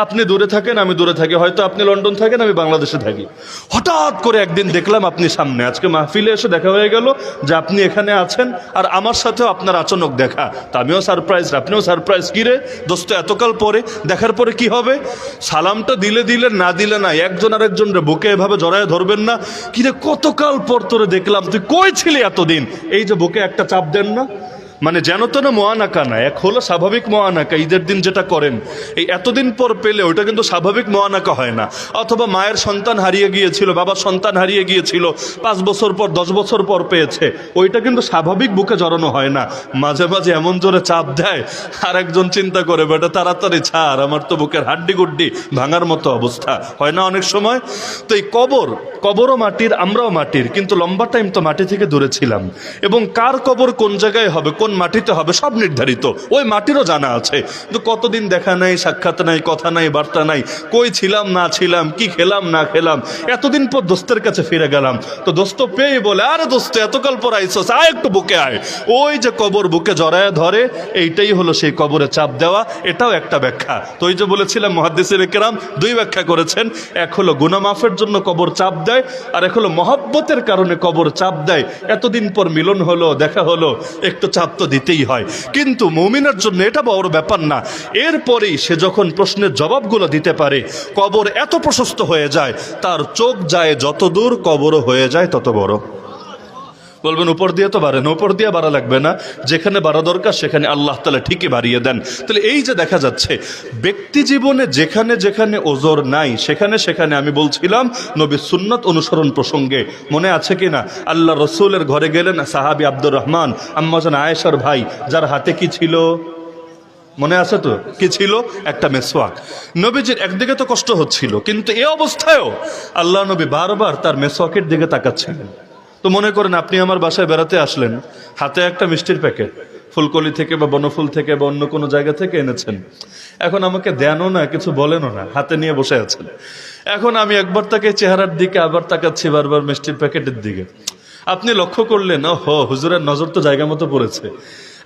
আপনি দূরে থাকেন, আমি দূরে থাকি, হয়তো আপনি লন্ডন থাকেন, আমি বাংলাদেশে থাকি। হঠাৎ করে একদিন দেখলাম আপনি সামনে, আজকে মাহফিলে এসে দেখা হয়ে গেল যে আপনি এখানে আছেন, আর আমার সাথেও আপনার আচানক দেখা। তা আমিও সারপ্রাইজ, আপনিও সারপ্রাইজ। কিরে দোস্ত, এতকাল পরে দেখার পরে কি হবে? সালামটা দিলে দিলেন, না দিলে না। একজন আরেকজনের বুকে এভাবে জড়ায় ধরবেন না, কিরে কতকাল পর তোরে দেখলাম, তুই কই ছিলি এতদিন? এই যে বুকে একটা চাপ দেন না, মানে যেন তো না মোয়ানাকা না। এক হলো স্বাভাবিক মোয়ানাকা, ঈদের দিন যেটা করেন, এই এতদিন পর পেলে ওইটা কিন্তু স্বাভাবিক মোয়ানাকা হয় না। অথবা মায়ের সন্তান হারিয়ে গিয়েছিল, বাবার সন্তান হারিয়ে গিয়েছিল, 5 বছর পর 10 বছর পর পেয়েছে, ওইটা কিন্তু স্বাভাবিক বুকে জড়ানো হয় না। মাঝে মাঝে এমন জোরে চাপ দেয়, আর একজন চিন্তা করে বেটা তাড়াতাড়ি ছাড়, আমার তো বুকের হাড্ডি গুড্ডি ভাঙার মতো অবস্থা হয় না অনেক সময়। তো এই কবরও মাটির, আমরাও মাটির, কিন্তু লম্বা টাইম তো মাটি থেকে দূরে ছিলাম। এবং কার কবর কোন জায়গায় হবে, কোন মাটিতে হবে, সব নির্ধারিত, ওই মাটিরও জানা আছে। কিন্তু কতদিন দেখা নাই, সাক্ষাৎ নাই, কথা নাই, বার্তা নাই, কই ছিলাম না ছিলাম, কি খেলাম না খেলাম। এতদিন পর দোস্তের কাছে ফিরে গেলাম, তো দোস্ত পেয়ে বলে, আরে দোস্ত এতকাল পর আইসস, আয় একটু বুকে আয়। ওই যে কবর বুকে জড়ায় ধরে, এইটাই হলো সেই কবরে চাপ দেওয়া। এটাও একটা ব্যাখ্যা। তো ওই যে বলেছিলাম মুহাদ্দিসিনে কেরাম 2 ব্যাখ্যা করেছেন। এক হলো গুনাহ মাফের জন্য কবর চাপ দেয়, আর এক হলো মহব্বতের কারণে কবর চাপ দেয়। এতদিন পর মিলন হলো, দেখা হলো, একটু চাপ তো দিতেই হয়। কিন্তু মুমিনের জন্য এটা বড় ব্যাপার না। এরপরেই সে যখন প্রশ্নের জবাবগুলো দিতে পারে, কবর এত প্রশস্ত হয়ে যায়, তার চোখ যায় যত দূর, কবরও হয়ে যায় তত বড়। বলবেন উপর দিয়ে তো বাড়ে না, উপর দিয়ে বাড়া লাগবে না, যেখানে বাড়া দরকার সেখানে আল্লাহ তাআলা ঠিকই বাড়িয়ে দেন। তাহলে এই যে দেখা যাচ্ছে ব্যক্তি জীবনে যেখানে যেখানে ওজর নাই, সেখানে সেখানে আমি বলছিলাম নবীর সুন্নাত অনুসরণ প্রসঙ্গে, মনে আছে কিনা? আল্লাহ রসুলের ঘরে গেলেন সাহাবী আব্দুর রহমান, আম্মাজান আয়েশার ভাই, যার হাতে কি ছিল মনে আছে তো? কি ছিল? একটা মেসওয়াক। নবীজির একদিকে তো কষ্ট হচ্ছিল, কিন্তু এই অবস্থায়ও আল্লাহ নবী বারবার তার মেসওয়াকের দিকে তাকাচ্ছিলেন। তো মনে করেন আপনি আমার বাসায় বেড়াতে আসলেন, হাতে একটা মিষ্টির প্যাকেট, ফুলকলি থেকে বা বনফুল থেকে বা অন্য কোনো জায়গা থেকে এনেছেন। এখন আমাকে দেনও না, কিছু বলেনও না, হাতে নিয়ে বসে আছেন। এখন আমি একবার তাকে চেহারার দিকে, আবার তাকাচ্ছি বারবার মিষ্টির প্যাকেটের দিকে। আপনি লক্ষ্য করলেন, ও হুজুরের নজর তো জায়গা মতো পড়েছে।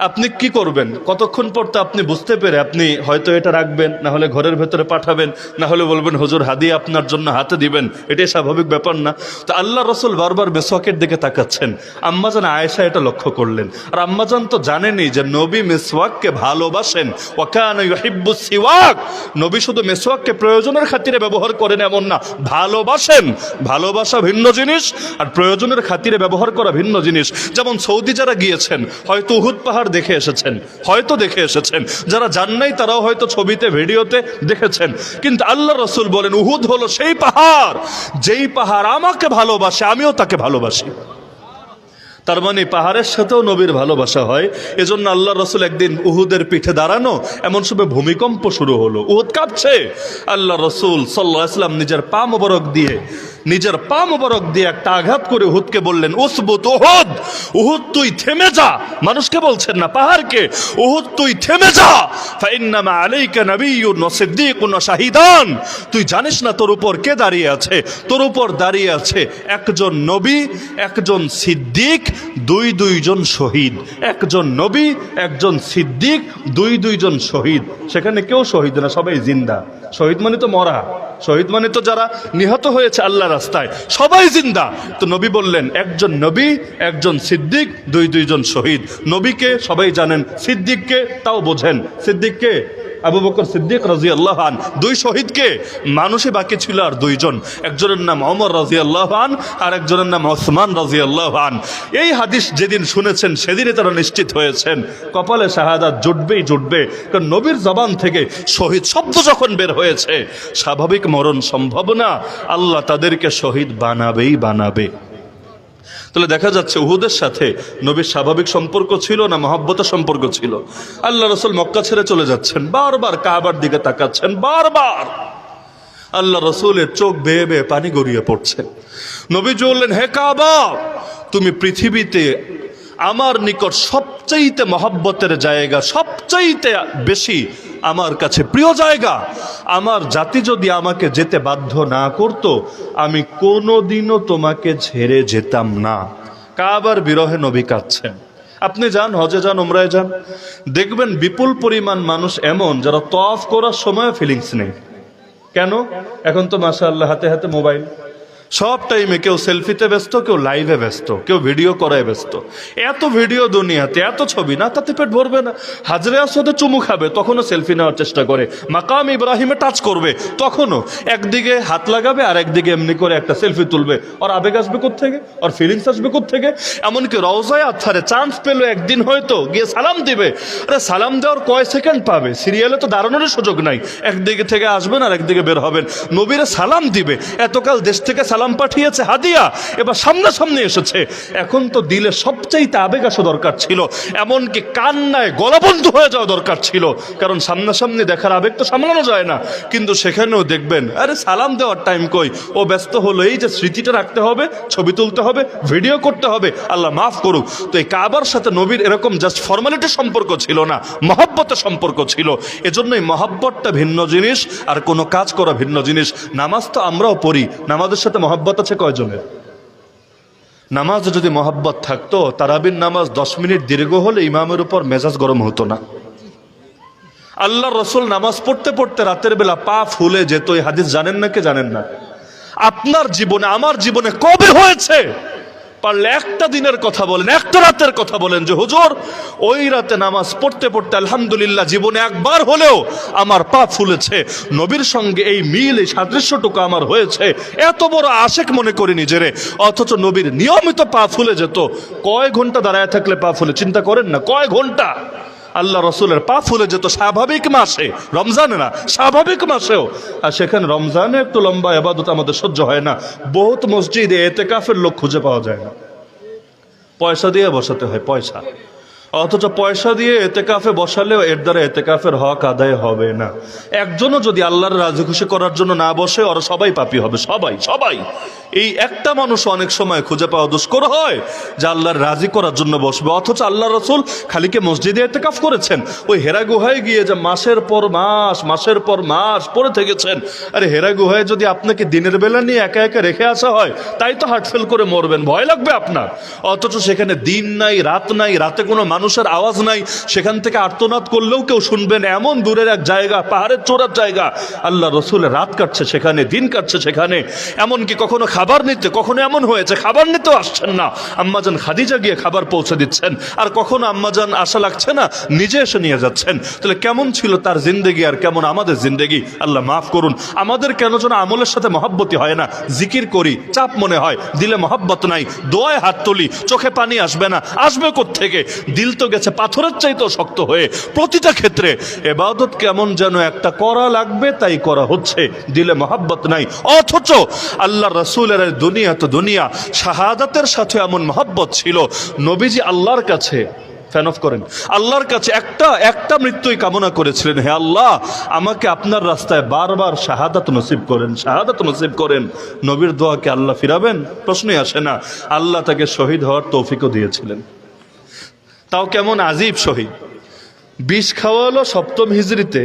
আপনি কি করবেন? কতক্ষণ পর তো আপনি বুঝতে পেরে আপনি হয়তো এটা রাখবেন, না হলে ঘরের ভেতরে পাঠাবেন, না হলে বলবেন হুজুর হাদিয়া আপনার জন্য হাতে দিবেন। এটাই স্বাভাবিক ব্যাপার না? তো আল্লাহ রসুল বারবার মেসওয়াকের দিকে তাকাচ্ছেন। আম্মাজান আয়েশা এটা লক্ষ্য করলেন। আর আম্মাজান তো জানেনই যে নবী মেসওয়াককে ভালোবাসেন। ওয়া কানা ইউহিব্বুস সিওয়াক। নবী শুধু মেসওয়াককে প্রয়োজনের খাতিরে ব্যবহার করেন এমন না, ভালোবাসেন। ভালোবাসা ভিন্ন জিনিস, আর প্রয়োজনের খাতিরে ব্যবহার করা ভিন্ন জিনিস। যেমন সৌদি যারা গিয়েছেন, হয়তো উহুদ পাহাড় দেখে এসেছেন, হয়তো দেখে এসেছেন। যারা যান নাই তারাও হয়তো ছবিতে, ভিডিওতে দেখেছেন। কিন্তু আল্লাহ রসুল বলেন উহুদ হলো সেই পাহাড়, যেই পাহাড় আমাকে ভালোবাসে, আমিও তাকে ভালোবাসি। তার মানে পাহাড়ের সাথেও নবীর ভালোবাসা হয়। এজন্য আল্লাহ রসুল একদিন উহুদের পিঠে দাঁড়ানো, এমন সময় ভূমিকম্প শুরু হলো, উহুদ কাঁপছে। আল্লাহ রসুল সাল্লাল্লাহু আলাইহি ওয়াসাল্লাম নিজের পা মোবারক দিয়ে একটা আঘাত করে উহুদকে বললেন, উসবুত উহুদ, উহুদ তুই থেমে যা। মানুষকে বলছেন না, পাহাড়কে, উহুদ তুই থেমে যা। ফাইন্নামা আলাইকা নাবিয়্যুন ওয়া সিদ্দীকুন ওয়া শাহিদান। তুই জানিস না তোর উপর কে দাঁড়িয়ে আছে? তোর উপর দাঁড়িয়ে আছে একজন নবী, একজন সিদ্দিক, দুইজন শহীদ। একজন নবী, একজন সিদ্দিক, দুইজন শহীদ। সেখানে কেউ শহীদ না, সবাই জিন্দা। শহীদ মানে তো মরা, শহীদ মানে তো যারা নিহত হয়েছে আল্লাহ রাস্তায়, সবাই জিন্দা। তো নবী বললেন একজন নবী, একজন সিদ্দিক, দুইজন শহীদ। নবীকে সবাই জানেন, সিদ্দিককে তাও বোঝেন। সিদ্দিককে আবু বকর সিদ্দিক রাদিয়াল্লাহু আনহু। 2 শহীদকে মানুষে বাকি ছিল আর 2 জন। একজনের নাম ওমর রাদিয়াল্লাহু আনহু, আর একজনের নাম ওসমান রাদিয়াল্লাহু আনহু। এই হাদিস যেদিন শুনেছেন সেদিনই তারা নিশ্চিত হয়েছেন কপালে শাহাদাত জুটবে। কারণ নবীর জবান থেকে শহীদ শব্দ যখন বের হয়েছে, স্বাভাবিক মরণ সম্ভব না, আল্লাহ তাদেরকে শহীদ বানাবে। তাহলে দেখা যাচ্ছে উহুদের সাথে নবীর স্বাভাবিক সম্পর্ক ছিল না মহব্বতের সম্পর্ক ছিল। আল্লাহ রসুল মক্কা ছেড়ে চলে যাচ্ছেন, বারবার কাবার দিকে তাকাচ্ছেন, বারবার আল্লাহ রসুলের চোখ বেয়ে বেয়ে পানি গড়িয়ে পড়ছে। নবীজি বললেন, হে কাবা, তুমি পৃথিবীতে আমার নিকট সবচাইতে মহব্বতের জায়গা, সবচাইতে বেশি আমার কাছে প্রিয় জায়গা। আমার জাতি যদি আমাকে যেতে বাধ্য না করত, আমি কোনোদিনও তোমাকে ছেড়ে যেতাম না। কাবার বিরহে নবী কাঁদছেন। আপনি যান, হজে যান, উমরায় যান, দেখবেন বিপুল পরিমাণ মানুষ এমন যারা তওয়াফ করার সময় ফিলিংস নেই। কেন? এখন তো মাশাআল্লাহ হাতে হাতে মোবাইল, সব টাইমে কেউ সেলফিতে ব্যস্ত, কেউ লাইভে ব্যস্ত, কেউ ভিডিও করায় ব্যস্ত। এত ভিডিও দুনিয়াতে, এত ছবি, না তাতে পেট ভরবে না। হাজরে আসওয়াদে চুমু খাবে, তখনও সেলফি নেওয়ার চেষ্টা করে। মাকাম ইব্রাহিমে টাচ করবে, তখনও একদিকে হাত লাগাবে আর একদিকে এমনি করে একটা সেলফি তুলবে। ওর আবেগ আসবে কোত্থেকে? ওর ফিলিংস আসবে কোত্থেকে? এমনকি রওজায় আথারে চান্স পেলো একদিন হয়তো, গিয়ে সালাম দিবে। আরে সালাম দেওয়ার কয় সেকেন্ড পাবে? সিরিয়ালে তো দাঁড়ানোর সুযোগ নাই। একদিকে থেকে আসবেন আর একদিকে বের হবেন। নবীরে সালাম দিবে, এতকাল দেশ থেকে সালাম পাঠিয়েছে হাদিয়া, এবার সামনাসামনি এসেছে। এখন তো দিলে সবচাইতে আবেগ আসা দরকার ছিল, এমনকি কান্নায় গলা বন্ধ হয়ে যাওয়া দরকার ছিল, কারণ সামনাসামনি দেখার আবেগ তো সামলানো যায় না। কিন্তু সেখানেও দেখবেন, আরে সালাম দেওয়ার টাইম কই? ও ব্যস্ত হলো এই যে স্মৃতিটা রাখতে হবে, ছবি তুলতে হবে, ভিডিও করতে হবে। আল্লাহ মাফ করুক। তো এই কাবার সাথে নবীর এরকম জাস্ট ফর্মালিটির সম্পর্ক ছিল না, মহব্বতের সম্পর্ক ছিল। এজন্যই মহব্বতটা ভিন্ন জিনিস, আর কোনো কাজ করা ভিন্ন জিনিস। নামাজ তো আমরাও পড়ি, নামাজের সাথে মহব্বত আছে কয়জনের? নামাজে যদি মহব্বত থাকতো, তারাবির নামাজ 10 মিনিট দীর্ঘ হলে ইমামের উপর মেজাজ গরম হতো না। আল্লাহ রসুল নামাজ পড়তে পড়তে রাতের বেলা পা ফুলে যেত। এই হাদিস জানেন না কে জানেন না? আপনার জীবনে, আমার জীবনে কবে হয়েছে? পারলে একটা দিনের কথা বলেন, একটা রাতের কথা বলেন যে হুজুর ওই রাতে নামাজ পড়তে পড়তে আলহামদুলিল্লাহ জীবনে একবার হলেও আমার পা ফুলেছে, নবীর সঙ্গে এই মিল, এই সাদৃশ্যটুকু আমার হয়েছে। এত বড় আশেক মনে করি নিজেরে, অথচ নবীর নিয়মিত পা ফুলে যেত। কয় ঘন্টা দাঁড়ায় থাকলে পা ফুলে? চিন্তা করেন না, কয় ঘন্টা আল্লাহ রসুলের পা ফুলে যেত স্বাভাবিক মাসে, রমজানে না, স্বাভাবিক মাসেও। আর সেখানে রমজানে একটু লম্বা ইবাদত আমাদের সহ্য হয় না। বহুত মসজিদে এতেকাফের লোক খুঁজে পাওয়া যায় না, পয়সা দিয়ে বসাতে হয়, পয়সা। অথচ পয়সা দিয়ে এতেকাফে বসালেও এর দ্বারা এতেকাফের হক আদায় হবে না। একজনও যদি আল্লাহর রাজি খুশি করার জন্য না বসে, ওরা সবাই পাপী হবে, সবাই সবাই। এই একটা মানুষ অনেক সময় খুঁজে পাওয়া দুষ্কর হয় যে আল্লাহর রাজি করার জন্য বসবে। অথচ আল্লাহ রসুল খালিকে মসজিদে এতেকাফ করেছেন, ওই হেরা গুহায় গিয়ে যে মাসের পর মাস, মাসের পর মাস পড়ে থেকেছেন। আরে হেরা গুহায় যদি আপনাকে দিনের বেলা নিয়ে একা একা রেখে আসা হয়, তাই তো হার্ট ফেল করে মরবেন, ভয় লাগবে আপনার। অথচ সেখানে দিন নাই, রাত নাই, রাতে কোনো মানুষের আওয়াজ নাই, সেখান থেকে আর্তনাদ করলেও কেউ শুনবেন, এমন দূরের এক জায়গা, পাহাড়ের চূড়ার জায়গা। আল্লাহ রসুলের রাত কাটছে সেখানে, দিন কাটছে সেখানে। এমনকি কখনো খাবার নিতে, কখনো এমন হয়েছে খাবার নিতেও আসছেন না, আম্মাজান খাদিজা গিয়ে খাবার পৌঁছে দিচ্ছেন। আর কখনো আম্মাজান আশা লাগছে না, নিজে এসে নিয়ে যাচ্ছেন। তাহলে কেমন ছিল তার জিন্দেগি আর কেমন আমাদের জিন্দেগি? আল্লাহ মাফ করুন। আমাদের কেন যেন আমলের সাথে মহব্বতি হয় না। জিকির করি, চাপ মনে হয়, দিলে মহব্বত নাই। দোয়ায় হাত তুলি, চোখে পানি আসবে না, আসবে কোত্থেকে? দিল তো গেছে পাথরের চাইতেও শক্ত হয়ে। প্রতিটা ক্ষেত্রে ইবাদত কেমন যেন একটা করা লাগবে, তাই করা হচ্ছে, দিলে মহব্বত নাই। অথচ আল্লাহ রাসূলের দুনিয়া তো দুনিয়া, শাহাদাতের সাথে এমন মহব্বত ছিল। নবীজি আল্লাহর কাছে ফ্যান অফ করেন, আল্লাহর কাছে একটা মৃত্যুই কামনা করেছিলেন, হে আল্লাহ আমাকে আপনার রাস্তায় বারবার শাহাদাত নসিব করেন, শাহাদাত নসিব করেন। নবীর দোয়াকে আল্লাহ ফিরাবেন? প্রশ্নই আসে না। আল্লাহ তাকে শহীদ হওয়ার তৌফিকও দিয়েছিলেন। তাও কেমন আজীব শহীদ! বিষ খাওয়ালো 7ম হিজরিতে,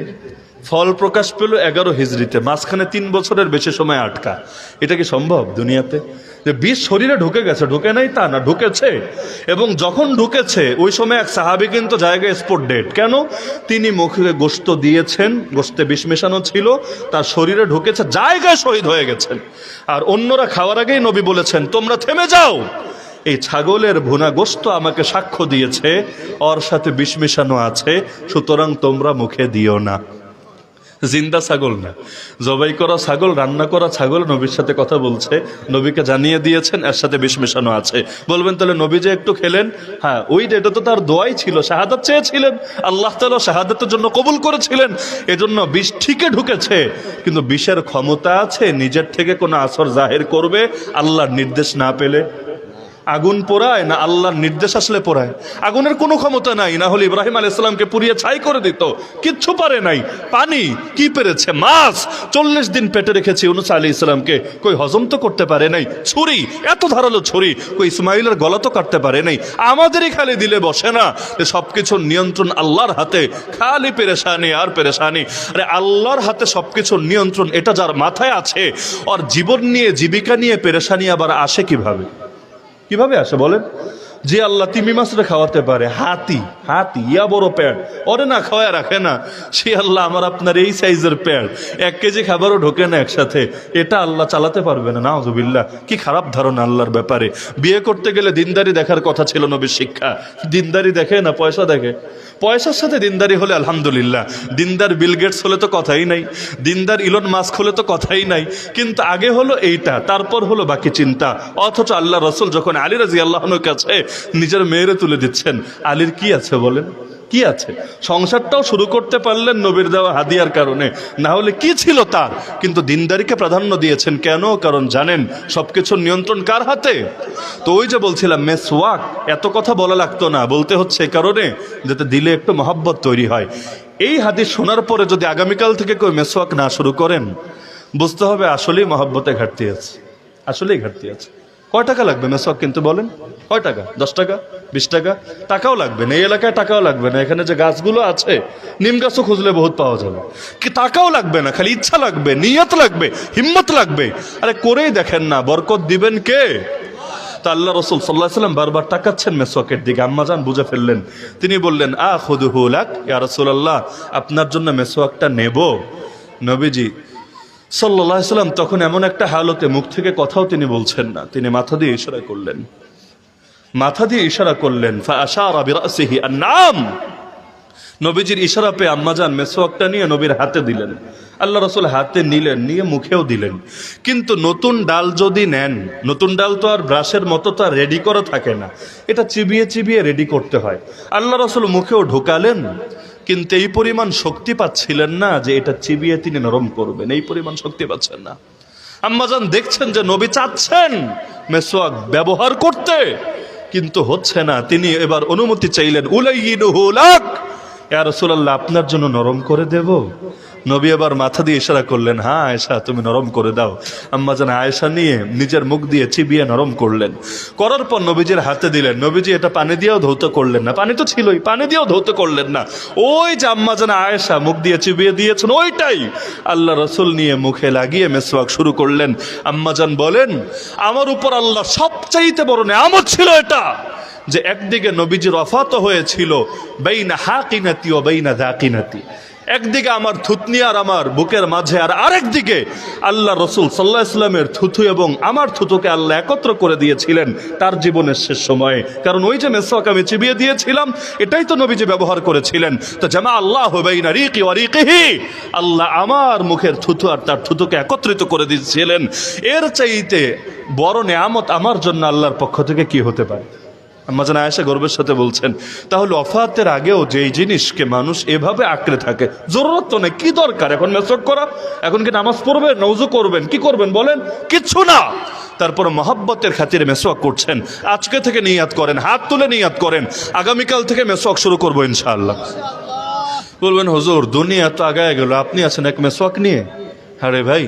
ফল প্রকাশ পেল 11 হিজরিতে, মাঝখানে 3 বছরের বেশি সময় আটকা। এটা কি সম্ভব দুনিয়াতে? যে বিষ শরীরে ঢুকে গেছে, ঢুকে নাই তা না, ঢুকেছে। এবং যখন ঢুকেছে ওই সময় এক সাহাবী কিন্তু জায়গায় স্পট ডেড। কেন? তিনি মুখে গোশত দিয়েছেন, গোশতে বিষ মেশানো ছিল, তার শরীরে ঢুকেছে, জায়গায় শহীদ হয়ে গেছেন। আর অন্যরা খাওয়ার আগেই নবী বলেছেন, তোমরা থেমে যাও, এই ছাগলের ভুনা গোশত আমাকে সাক্ষ্য দিয়েছে ওর সাথে বিষ মেশানো আছে, সুতরাং তোমরা মুখে দিও না। জিন্দা ছাগল না, জবাই করা ছাগল, রান্না করা ছাগল নবীর সাথে কথা বলছে, নবীকে জানিয়ে দিয়েছেন এর সাথে বিষ মেশানো আছে। বলবেন তাহলে নবী যে একটু খেলেন? হ্যাঁ, এটা তো তার দোয়াই ছিল, শাহাদাত চেয়েছিলেন, আল্লাহ তাআলা শাহাদাতের জন্য কবুল করেছিলেন। এজন্য বিষ ঠিকই ঢুকেছে, কিন্তু বিষের ক্ষমতা আছে নিজের থেকে কোনো আসর জাহির করবে আল্লাহর নির্দেশ না পেলে। আগুন পোড়ায় না আল্লাহর নির্দেশ আসলে পোড়ায়? আগুনের কোনো ক্ষমতা নাই, না হলে ইব্রাহিম আলাইহিস সালামকে পুড়িয়ে ছাই করে দিত। কিচ্ছু পারে নাই। পানি কি পেরেছে? মাছ 40 দিন পেটে রেখেছে ইউনূস আলাইহিস সালামকে, কই হজম তো করতে পারে নাই। ছুরি, এত ধারালো ছুরি, কই ইসমাইলের গলা তো কাটতে পারে নাই। আমাদেরই খালি দিলে বসে না যে সবকিছুর নিয়ন্ত্রণ আল্লাহর হাতে, খালি পেরেশানি আর পেরেশানি। আরে আল্লাহর হাতে সবকিছুর নিয়ন্ত্রণ, এটা যার মাথায় আছে, আর জীবন নিয়ে জীবিকা নিয়ে পেরেশানি আবার আসে কিভাবে? কিভাবে আসে বলেন? যে আল্লাহ তিমি মাছটা খাওয়াতে পারে, হাতি ইয়া বড় প্যাড ওরে না খাওয়ায় রাখে না, সে আল্লাহ আমার আপনার এই সাইজের প্যাড 1 কেজি খাবারও ঢোকে না একসাথে, এটা আল্লাহ চালাতে পারবে না? নাউজুবিল্লাহ। কি খারাপ ধারণা আল্লাহর ব্যাপারে। বিয়ে করতে গেলে দিনদারি দেখার কথা ছিল নবীর শিক্ষা। দিনদারি দেখে না, পয়সা দেখে। পয়সার সাথে দিনদারি হলে আলহামদুলিল্লাহ, দিনদার বিল গেটস হলে তো কথাই নাই, দিনদার ইলন মাস্ক হলে তো কথাই নাই, কিন্তু আগে হলো এইটা, তারপর হলো বাকি চিন্তা। অথচ আল্লাহ রাসূল যখন আলী রাদিয়াল্লাহু আনহুর কাছে নিজের মেয়েরে তুলে দিচ্ছেন, আলীর কি আছে বলেন? কি আছে? সংসারটাও শুরু করতে পারলেন নবীর দেওয়া হাদিয়ার কারণে, না হলে কি ছিল তার? কিন্তু দিনদারিকে প্রাধান্য দিয়েছেন কেন? কারণ জানেন সবকিছুর নিয়ন্ত্রণ কার হাতে। তো ওই যে বলছিলাম মেসওয়াক, এত কথা বলা লাগতো না, বলতে হচ্ছে এই কারণে যাতে দিলে একটু মহব্বত তৈরি হয়। এই হাদিস শোনার পরে যদি আগামীকাল থেকে কেউ মেসওয়াক না শুরু করেন, বুঝতে হবে আসলেই মহব্বতে ঘাটতি আছে, আসলেই ঘাটতি আছে। কয় টাকা লাগবে মেসওয়াক কিনতে বলেন? কয় টাকা? 10 টাকা, 20 টাকা? টাকাও লাগবে না, এই এলাকায় টাকাও লাগবে না। এখানে যে গাছগুলো আছে, নিম গাছও খুঁজলে বহুত পাওয়া যাবে। কি টাকাও লাগবে না, খালি ইচ্ছা লাগবে, নিয়ত লাগবে, হিম্মত লাগবে। আরে করেই দেখেন না, বরকত দিবেন কে? তা আল্লাহ রাসূল সাল্লাল্লাহু আলাইহি ওয়াসাল্লাম বারবার তাকাচ্ছেন মেসওয়াকের দিকে। আম্মাজান বুঝে ফেললেন, তিনি বললেন আখুযুহু লাক ইয়া রাসূলুল্লাহ, আপনার জন্য মেসওয়াকটা নেব। নবীজি সাল্লাল্লাহু আলাইহি ওয়াসাল্লাম তখন এমন একটা হালতে, মুখ থেকে কথাও তিনি বলছেন না, তিনি মাথা দিয়ে ইশারা করলেন, মাথা দিয়ে ইশারা করলেন। ফাআশারা বিরাসিহি আন-নাম। নবীজির ইশারা পেয়ে আম্মাজান মেসওয়াকটা নিয়ে নবীর হাতে দিলেন। আল্লাহ রাসূল হাতে নিলেন, নিয়ে মুখেও দিলেন। কিন্তু নতুন ডাল যদি নেন, নতুন ডাল তো আর ব্রাশের মতো তো আর রেডি করা থাকে না, এটা চিবিয়ে চিবিয়ে রেডি করতে হয়। আল্লাহ রাসূল মুখেও ঢোকালেন, কিন্তু এই পরিমাণ শক্তি পাচ্ছিলেন না যে এটা চিবিয়ে তিনি নরম করবেন, এই পরিমাণ শক্তি পাচ্ছেন না। আম্মাজান দেখছেন যে নবী চাচ্ছেন মেসওয়াক ব্যবহার করতে, কিন্তু হচ্ছে না। তিনি এবার অনুমতি চাইলেন, উলাইয়িনুহু লাক, ইয়া রাসূলুল্লাহ আপনার জন্য নরম করে দেব। নবী এবার মাথা দিয়ে ইশারা করলেন, হ্যাঁ আয়েশা তুমি নরম করে দাও। আম্মাজান আয়েশা নিয়ে নিজের মুখ দিয়ে চিবিয়ে নরম করলেন। করার পর নবীজির হাতে দিলেন। নবীজি এটা পানি দিয়েও ধৌত করলেন না, পানি তো ছিলই, পানি দিয়েও ধৌত করলেন না। ওই যে আম্মাজান আয়েশা মুখ দিয়ে চিবিয়ে দিয়েছেন, ওইটাই আল্লাহ রাসূল নিয়ে মুখে লাগিয়ে মেসওয়াক শুরু করলেন। আম্মাজান বলেন, আমার উপর আল্লাহ সবচাইতে বড় নেয়ামত ছিল এটা, যে একদিকে নবীজির ওফাত হয়েছিল বাইনা হাকিনাতি ও বাইনা যাকিনাতি, একদিকে আমার থুতনি আর আমার বুকের মাঝে, আর আরেকদিকে আল্লাহ রাসূল সাল্লাল্লাহু আলাইহি ওয়াসাল্লামের থুতু এবং আমার থুতুকে আল্লাহ একত্র করে দিয়েছিলেন তার জীবনের শেষ সময়ে। কারণ ওই যে মেসওয়াক আমি চিবিয়ে দিয়েছিলাম, এটাই তো নবীজি ব্যবহার করেছিলেন। তো জামা আল্লাহু বাইনা রিকি ওয়া রিকিহি, আল্লাহ আমার মুখের থুতু আর তার থুতুকে একত্রিত করে দিয়েছিলেন। এর চাইতে বড় নেয়ামত আমার জন্য আল্লাহর পক্ষ থেকে কি হতে পারে? আম্মাজান আয়েশা গর্বের সাথে বলছেন, তাহলে ওফাতের আগেও যেই জিনিসকে মানুষ এভাবে আঁকড়ে থাকে, জরুরত তো নেই, কি দরকার এখন মেসওয়াক করা? এখন কি নামাজ পড়বেন, নওযু করবেন, কি করবেন বলেন? কিচ্ছু না। তারপর মহব্বতের খাতিরে মেসওয়াক করছেন। আজকে থেকে নিয়াত করেন, হাত তুলে নিয়াত করেন, আগামীকাল থেকে মেসওয়াক শুরু করবো ইনশাআল্লাহ। বলবেন হুজুর দুনিয়া তো আগায় গেল, আপনি আছেন এক মেসওয়াক নিয়ে। আরে ভাই,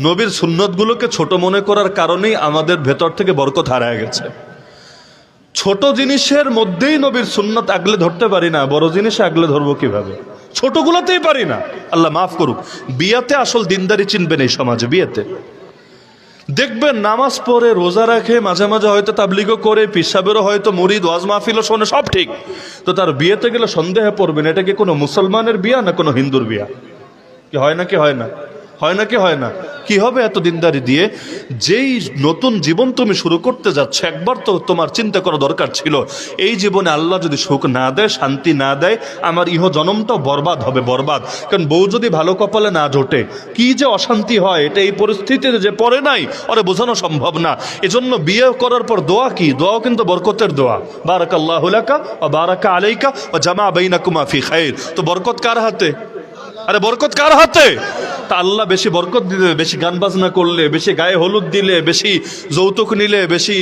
নবীর সুন্নতগুলোকে ছোট মনে করার কারণেই আমাদের ভেতর থেকে বরকত হারায় গেছে। ছোট জিনিসের মধ্যেই নবীর সুন্নত আগলে ধরতে পারি না, বড় জিনিস আগলে ধরবো কিভাবে? ছোটগুলোতেই পারি না। আল্লাহ মাফ করুক। বিয়াতে আসল দিনদারি চিনবেন এই সমাজে। বিয়েতে দেখবেন নামাজ পড়ে, রোজা রাখে, মাঝে মাঝে হয়তো তাবলিগও করে, পিসাবেরও হয়তো মুরিদ, ওয়াজ মাহফিলও শোনে, সব ঠিক। তো তার বিয়েতে গেলে সন্দেহে পড়বেন এটা কি কোনো মুসলমানের বিয়া না কোনো হিন্দুর বিয়া? কি হয় না? কি হয় না? হয় না? কি হয় না? কি হবে এত দিনদারি দিয়ে? যেই নতুন জীবন তুমি শুরু করতে যাচ্ছ, একবার তো তোমার চিন্তা করা দরকার ছিল, এই জীবনে আল্লাহ যদি সুখ না দেয়, শান্তি না দেয়, আমার ইহ জনমটাও বরবাদ হবে, বরবাদ। কারণ বউ যদি ভালো কপালে না জোটে, কি যে অশান্তি হয়, এটা এই পরিস্থিতিতে যে পড়ে নাই ওরে বোঝানো সম্ভব না। এজন্য বিয়ে করার পর দোয়া কি? দোয়াও কিন্তু বরকতের দোয়া, বারাকাল্লাহু লাকা ওয়া বারাকা আলাইকা ওয়া জামা বাইনাকুমা ফি খাইর। তো বরকত কার হাতে? আরে বরকত কার হাতে? তা আল্লাহ বেশি বরকত দিলে, বেশি গান বাজনা করলে, বেশি গায়ে হলুদ দিলে, বেশি যৌতুক নিলে, বেশি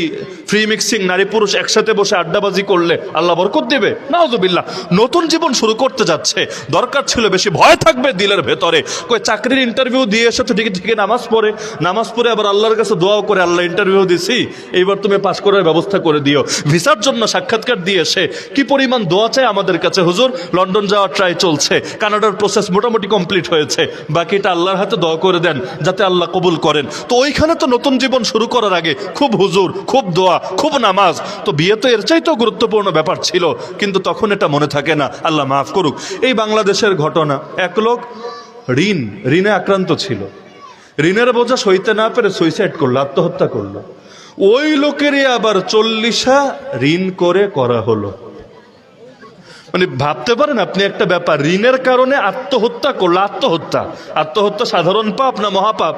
ফ্রি মিক্সিং নারী পুরুষ একসাথে বসে আড্ডাবাজি করলে আল্লাহ বরকত দেবে? নাউযুবিল্লাহ। নতুন জীবন শুরু করতে যাচ্ছে, দরকার ছিল বেশি ভয় থাকবে দিলের ভেতরে। কই চাকরির ইন্টারভিউ দিয়ে এসে তো ঠিকই ঠিকই নামাজ পড়ে আবার আল্লাহর কাছে দোয়াও করে, আল্লাহ ইন্টারভিউ দিছি, এইবার তুমি পাশ করার ব্যবস্থা করে দিও। ভিসার জন্য সাক্ষাৎকার দিয়ে এসে কি পরিমাণ দোয়া চাই আমাদের কাছে, হুজুর লন্ডন যাওয়ার ট্রাই চলছে, কানাডার প্রসেস মোটামুটি কমপ্লিট হয়েছে, বাকিটা আল্লাহর হাতে দোয়া করে দেন যাতে আল্লাহ কবুল করেন। তো ওইখানে তো নতুন জীবন শুরু করার আগে খুব হুজুর, খুব দোয়া, খুব নামাজ। তো বিয়ে তো এর চাইতেও গুরুত্বপূর্ণ ব্যাপার ছিল, কিন্তু তখন এটা মনে থাকে না। আল্লাহ মাফ করুক। এই বাংলাদেশের ঘটনা, এক লোক ঋণে আক্রান্ত ছিল, ঋণের বোঝা সইতে না পেরে সুইসাইড করলো, আত্মহত্যা করলো। ওই লোকেরই আবার 40 ঋণ করে করা হলো। মানে ভাবতে পারেন আপনি একটা ব্যাপার, ঋণের কারণে আত্মহত্যা করলো। আত্মহত্যা সাধারণ পাপ না মহাপাপ?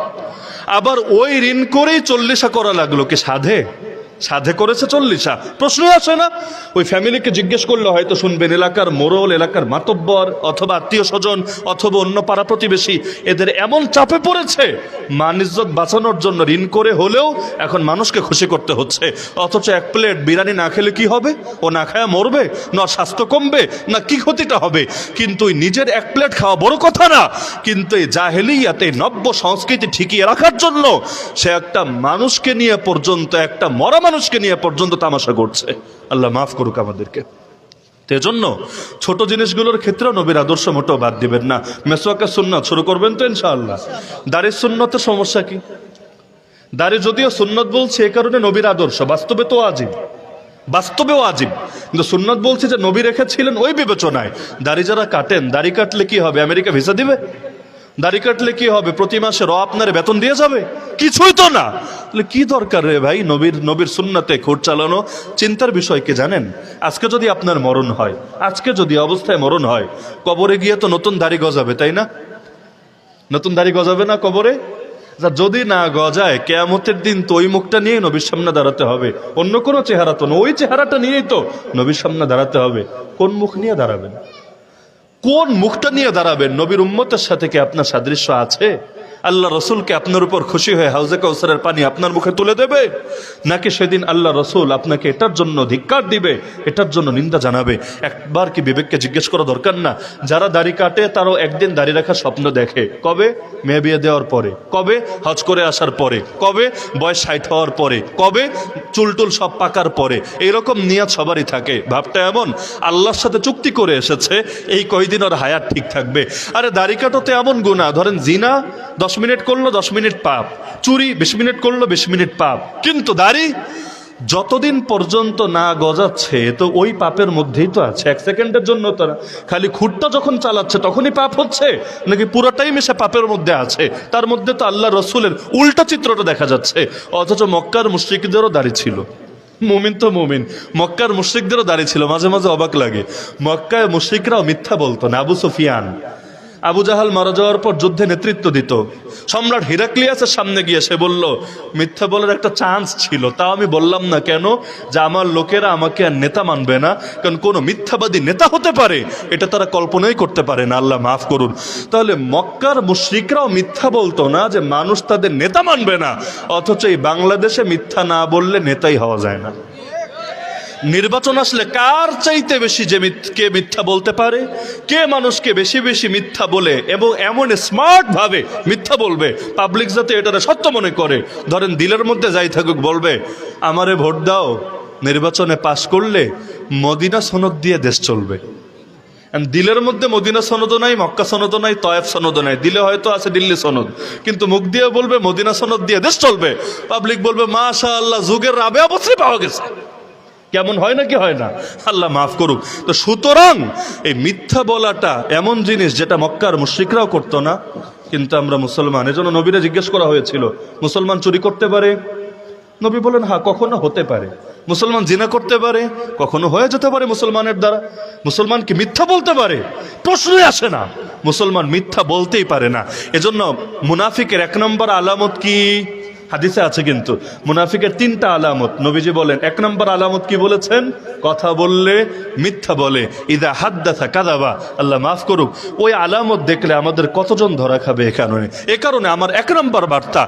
আবার ওই ঋণ করেই 40 করা লাগলো। কি সাধে করেছে 40? প্রশ্নই আসে না। ওই ফ্যামিলিকে জিজ্ঞেস করলে হয়তো শুনবেন, এলাকার মোড়ল, এলাকার মাতব্বর, অথবা আত্মীয় স্বজন, অথবা অন্য পাড়া প্রতিবেশী, এদের এমন চাপে পড়েছে মান ইজ্জত বাঁচানোর জন্য ঋণ করে হলেও এখন মানুষকে খুশি করতে হচ্ছে। অথচ এক প্লেট বিরিয়ানি না খেলে কি হবে? ও না খায়া মরবে, না স্বাস্থ্য কমবে, না কি ক্ষতিটা হবে? কিন্তু ওই নিজের এক প্লেট খাওয়া বড় কথা না, কিন্তু এই জাহেলিয়াতে নব্য সংস্কৃতি ঠিকিয়ে রাখার জন্য সে একটা মানুষকে নিয়ে পর্যন্ত, একটা মরা মানুষকে নিয়ে পর্যন্ত তামাশা করছে। আল্লাহ মাফ করুক আমাদেরকে। এজন্য ছোট জিনিসগুলোর ক্ষেত্রেও নবীর আদর্শ মোটেও বাদ দিবেন না। মেসওয়াকের সুন্নাত শুরু করবেন তো ইনশাআল্লাহ। দাড়ির সুন্নতের সমস্যা কি? দাড়ি যদিও সুন্নত বলছে, এ কারণে নবীর আদর্শ, বাস্তবেও আজীব, কিন্তু সুন্নত বলছে যে নবী রেখেছিলেন ওই বিবেচনায়। দাড়ি যারা কাটেন, দাড়ি কাটলে কি হবে? আমেরিকা ভিসা দিবে? দাড়ি কাটলে কি হবে? প্রতি মাসে আপনার বেতন দিয়ে যাবে? কিছুই তো না। তাহলে কি দরকার রে ভাই নবীর সুন্নাতে খুঁট চালানো? চিন্তার বিষয় কি জানেন? আজকে যদি আপনার মরণ হয়, আজকে যদি অবস্থায় মরণ হয়, কবরে গিয়ে তো নতুন দাড়ি গজাবে, তাই না? নতুন দাড়ি গজাবে না কবরে? যদি না গজায়, কিয়ামতের দিন তো ওই মুখটা নিয়ে নবীর সামনে দাঁড়াতে হবে, অন্য কোনো চেহারা তো না, ওই চেহারাটা নিয়েই তো নবীর সামনে দাঁড়াতে হবে। কোন মুখ নিয়ে দাঁড়াবেন? কোন মুখটা নিয়ে দাঁড়াবেন? নবীর উম্মতের সাথে কি আপনার সাদৃশ্য আছে? আল্লাহ রসুলকে আপনার উপর খুশি হয়ে হাউজে কাউসারের পানি আপনার মুখে তুলে দেবে, নাকি সেদিন আল্লাহ রসুল আপনাকে এটার জন্য ধিক্কার দিবে, এটার জন্য নিন্দা জানাবে? একবার কি বিবেককে জিজ্ঞেস করা দরকার না? যারা দাড়ি কাটে তারাও একদিন দাড়ি রাখার স্বপ্ন দেখে। কবে? মেয়ে বিয়ে দেওয়ার পরে, কবে হজ করে আসার পরে, কবে বয়স 60 হওয়ার পরে, কবে চুলটুল সব পাকার পরে। এইরকম নিয়াত সবারই থাকে। ভাবটা এমন, আল্লাহর সাথে চুক্তি করে এসেছে এই কয়দিন ওর হায়াত ঠিক থাকবে। আরে দাড়ি কাটোতে এমন গুনাহ, ধরেন জিনা 10 মিনিট করলো 10 মিনিট পাপ, চুরি 20 মিনিট করলো 20 মিনিট পাপ, কিন্তু দাড়ি যতদিন পর্যন্ত না গজাচ্ছে তো ওই পাপের মধ্যেই তো আছে। 1 সেকেন্ডের জন্য তারা খালি খুঁটটা যখন চালাচ্ছে তখনই পাপ হচ্ছে, নাকি পুরোটাই মিশে পাপের মধ্যে আছে? তার মধ্যে তো আল্লাহ রসুলের উল্টা চিত্রটা দেখা যাচ্ছে। অথচ মক্কার মুশরিকদেরও দাড়ি ছিল। মুমিন তো মুমিন, মক্কার মুশরিকদেরও দাড়ি ছিল। মাঝে মাঝে অবাক লাগে, মক্কায় মুশরিকরাও মিথ্যা বলতো না। আবু জাহাল মারা যাওয়ার পর যুদ্ধে নেতৃত্ব দিত। সম্রাট হিরাক্লিয়াসের সামনে গিয়ে সে বলল, মিথ্যা বলার একটা চান্স ছিল, তাও আমি বললাম না। কেন? যে আমার লোকেরা আমাকে আর নেতা মানবে না, কারণ কোনো মিথ্যাবাদী নেতা হতে পারে এটা তারা কল্পনাই করতে পারে না। আল্লাহ মাফ করুন। তাহলে মক্কার মুশরিকরাও মিথ্যা বলতো না যে মানুষ তাদের নেতা মানবে না, অথচ এই বাংলাদেশে মিথ্যা না বললে নেতাই হওয়া যায় না। নির্বাচন আসলে কার চাইতে বেশি যে কে মিথ্যা বলতে পারে, কে মানুষকে বেশি বেশি মিথ্যা বলে এবং এমন স্মার্ট ভাবে মিথ্যা বলবে পাবলিক যাতে এটা সত্য মনে করে। ধরেন দিলের মধ্যে যাই থাকুক, বলবে আমারে ভোট দাও, নির্বাচনে পাশ করলে মদিনা সনদ দিয়ে দেশ চলবে। দিলের মধ্যে মদিনা সনদও নাই, মক্কা সনদও নাই, তয়েফ সনদও নাই। দিলে হয়তো আছে দিল্লি সনদ, কিন্তু মুখ দিয়ে বলবে মদিনা সনদ দিয়ে দেশ চলবে। পাবলিক বলবে মাশাআল্লাহ, যুগের রাবেয়া বছরে পাওয়া গেছে। কেমন হয় নাকি হয় না? আল্লাহ মাফ করুক। তো সুতরাং এই মিথ্যা বলাটা এমন জিনিস যেটা মক্কার মুশরিকরাও করতো না, কিন্তু আমরা মুসলমান। এজন্য নবীরে জিজ্ঞেস করা হয়েছিল, মুসলমান চুরি করতে পারে? নবী বলেন হ্যাঁ, কখনো হতে পারে। মুসলমান জিনা করতে পারে, কখনো হয়ে যেতে পারে মুসলমানের দ্বারা। মুসলমান কি মিথ্যা বলতে পারে? প্রশ্নই আসে না। মুসলমান মিথ্যা বলতেই পারে না। এজন্য মুনাফিকের 1 নম্বর আলামত কি? হাদিসে আছে কিন্তু মুনাফিকের 3টা আলামত। নবীজি বলেন 1 নম্বর আলামত কি বলেছেন? কথা বললে মিথ্যা বলে, ইদা হাদ্দাসা কাযাবা। আল্লাহ মাফ করুক, ওই আলামত দেখলে আমাদের কতজন ধরা খাবে এ কারণে আমার 1 নম্বর বার্তা,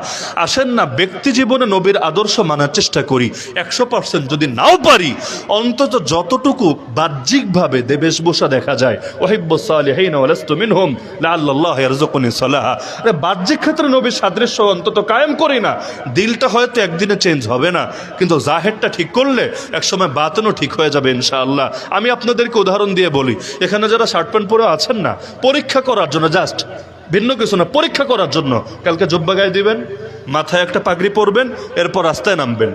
আসেন না ব্যক্তি জীবনে নবীর আদর্শ মানার চেষ্টা করি। 100% যদি নাও পারি, অন্তত যতটুকু বাহ্যিকভাবে বেশভূষা দেখা যায়, ওয়াহিব্বুস সালিহিন ওয়া লাস্তু মিনহুম লাআল্লাল্লাহু ইয়ারযুকুনি সালাহা, বাহ্যিক ক্ষেত্রে নবীর সাদৃশ্য অন্তত কায়েম করি না। দিলটা হয়তো একদিনে চেঞ্জ হবে না, কিন্তু জাহেরটা ঠিক করলে একসময় বাতনও ঠিক হয়ে যাবে ইনশাআল্লাহ। আমি আপনাদেরকে উদাহরণ দিয়ে বলি, এখানে যারা শার্ট প্যান্ট পরে আছেন না, পরীক্ষা করার জন্য, জাস্ট ভিন্ন কিছু না, পরীক্ষা করার জন্য কালকে জুব্বা গায়ে দিবেন, মাথায় একটা পাগড়ি পরবেন, এরপর রাস্তায় নামবেন,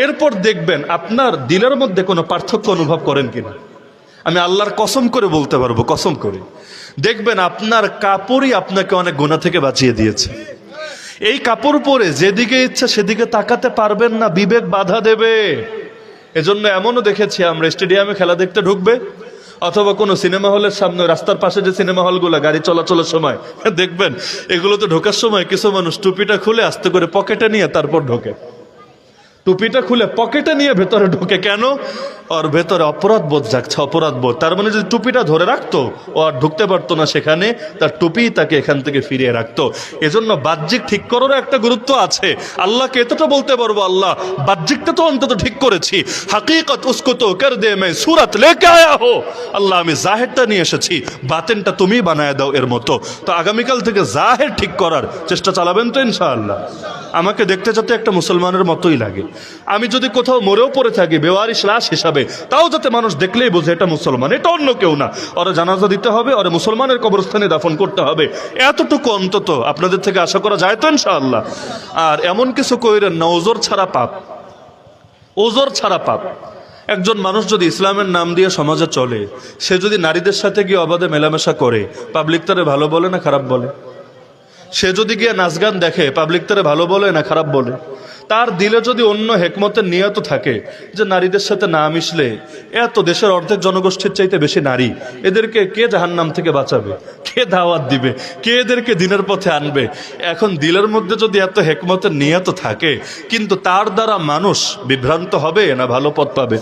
এরপর দেখবেন আপনার দিলের মধ্যে কোনো পার্থক্য অনুভব করেন কিনা। আমি আল্লাহর কসম করে বলতে পারবো, কসম করে দেখবেন আপনার কাপড়ই আপনাকে অনেক গুনাহ থেকে বাঁচিয়ে দিয়েছে। এই কাপড় পরে যেদিকে ইচ্ছা সেদিকে তাকাতে পারবেন না, বিবেক বাধা দেবে। এজন্য এমনও দেখেছি আমরা, স্টেডিয়ামে খেলা দেখতে ঢুকবে অথবা কোনো সিনেমা হলের সামনে, রাস্তার পাশে যে সিনেমা হলগুলো গাড়ি চলাচলের সময় দেখবেন, এগুলোতে ঢোকার সময় কিছু মানুষ টুপিটা খুলে আস্তে করে পকেটে নিয়ে তারপর ঢোকে। টুপিটা খুলে পকেটে নিয়ে ভেতরে ঢোকে কেন? ওর ভেতরে অপরাধ বোধ জাগছে, অপরাধ বোধ। তার মানে যদি টুপিটা ধরে রাখতো, ও আর ঢুকতে পারতো না সেখানে, তার টুপি তাকে এখান থেকে ফিরিয়ে রাখতো। এজন্য বাহ্যিক ঠিক করারও একটা গুরুত্ব আছে। আল্লাহকে এতটা বলতে পারবো, আল্লাহ বাহ্যিকটা তো অন্তত ঠিক করেছি, হাকিকত উসকো তো কর দে মে সুরত লেকে আয়া হো। আল্লাহ আমি জাহেরটা নিয়ে এসেছি, বাতেনটা তুমি বানায় দাও এর মতো। তো আগামীকাল থেকে জাহের ঠিক করার চেষ্টা চালাবেন তো ইনশাআল্লাহ। আমাকে দেখতে যাতে একটা মুসলমানের মতোই লাগে। আমি যদি কোথাও মরেও পড়ে থাকি বেওয়ারিশ লাশ হিসাবে, তাও যাতে মানুষ দেখলেই বোঝে এটা মুসলমান, এটা অন্য কেউ না। ওরা জানাজা দিতে হবে, ওরা মুসলমানের কবরস্থানে দাফন করতে হবে, এতটুকু অন্তত আপনাদের থেকে আশা করা যায় তো ইনশাআল্লাহ। আর এমন কিছু কইরেন না ওজর ছাড়া পাপ, ওজর ছাড়া পাপ। একজন মানুষ যদি ইসলামের নাম দিয়ে সমাজে চলে, সে যদি নারীদের সাথে গিয়ে অবাধে মেলামেশা করে, পাবলিক তারে ভালো বলে না খারাপ বলে? সে যদি গিয়ে নাচ গান দেখে, পাবলিক তারে ভালো বলে না খারাপ বলে? তার দিলে যদি অন্য হেকমতের নিয়ত থাকে যে নারীদের সাথে না মিশলে এত দেশের অর্ধেক জনগোষ্ঠীর চাইতে বেশি নারী, এদেরকে কে জাহান্নাম থেকে বাঁচাবে, কে দাওয়াত দিবে, কে এদেরকে দিনের পথে আনবে? এখন দিলের মধ্যে যদি এত হেকমতের নিয়ত থাকে, কিন্তু তার দ্বারা মানুষ বিভ্রান্ত হবে না ভালো পথ পাবে?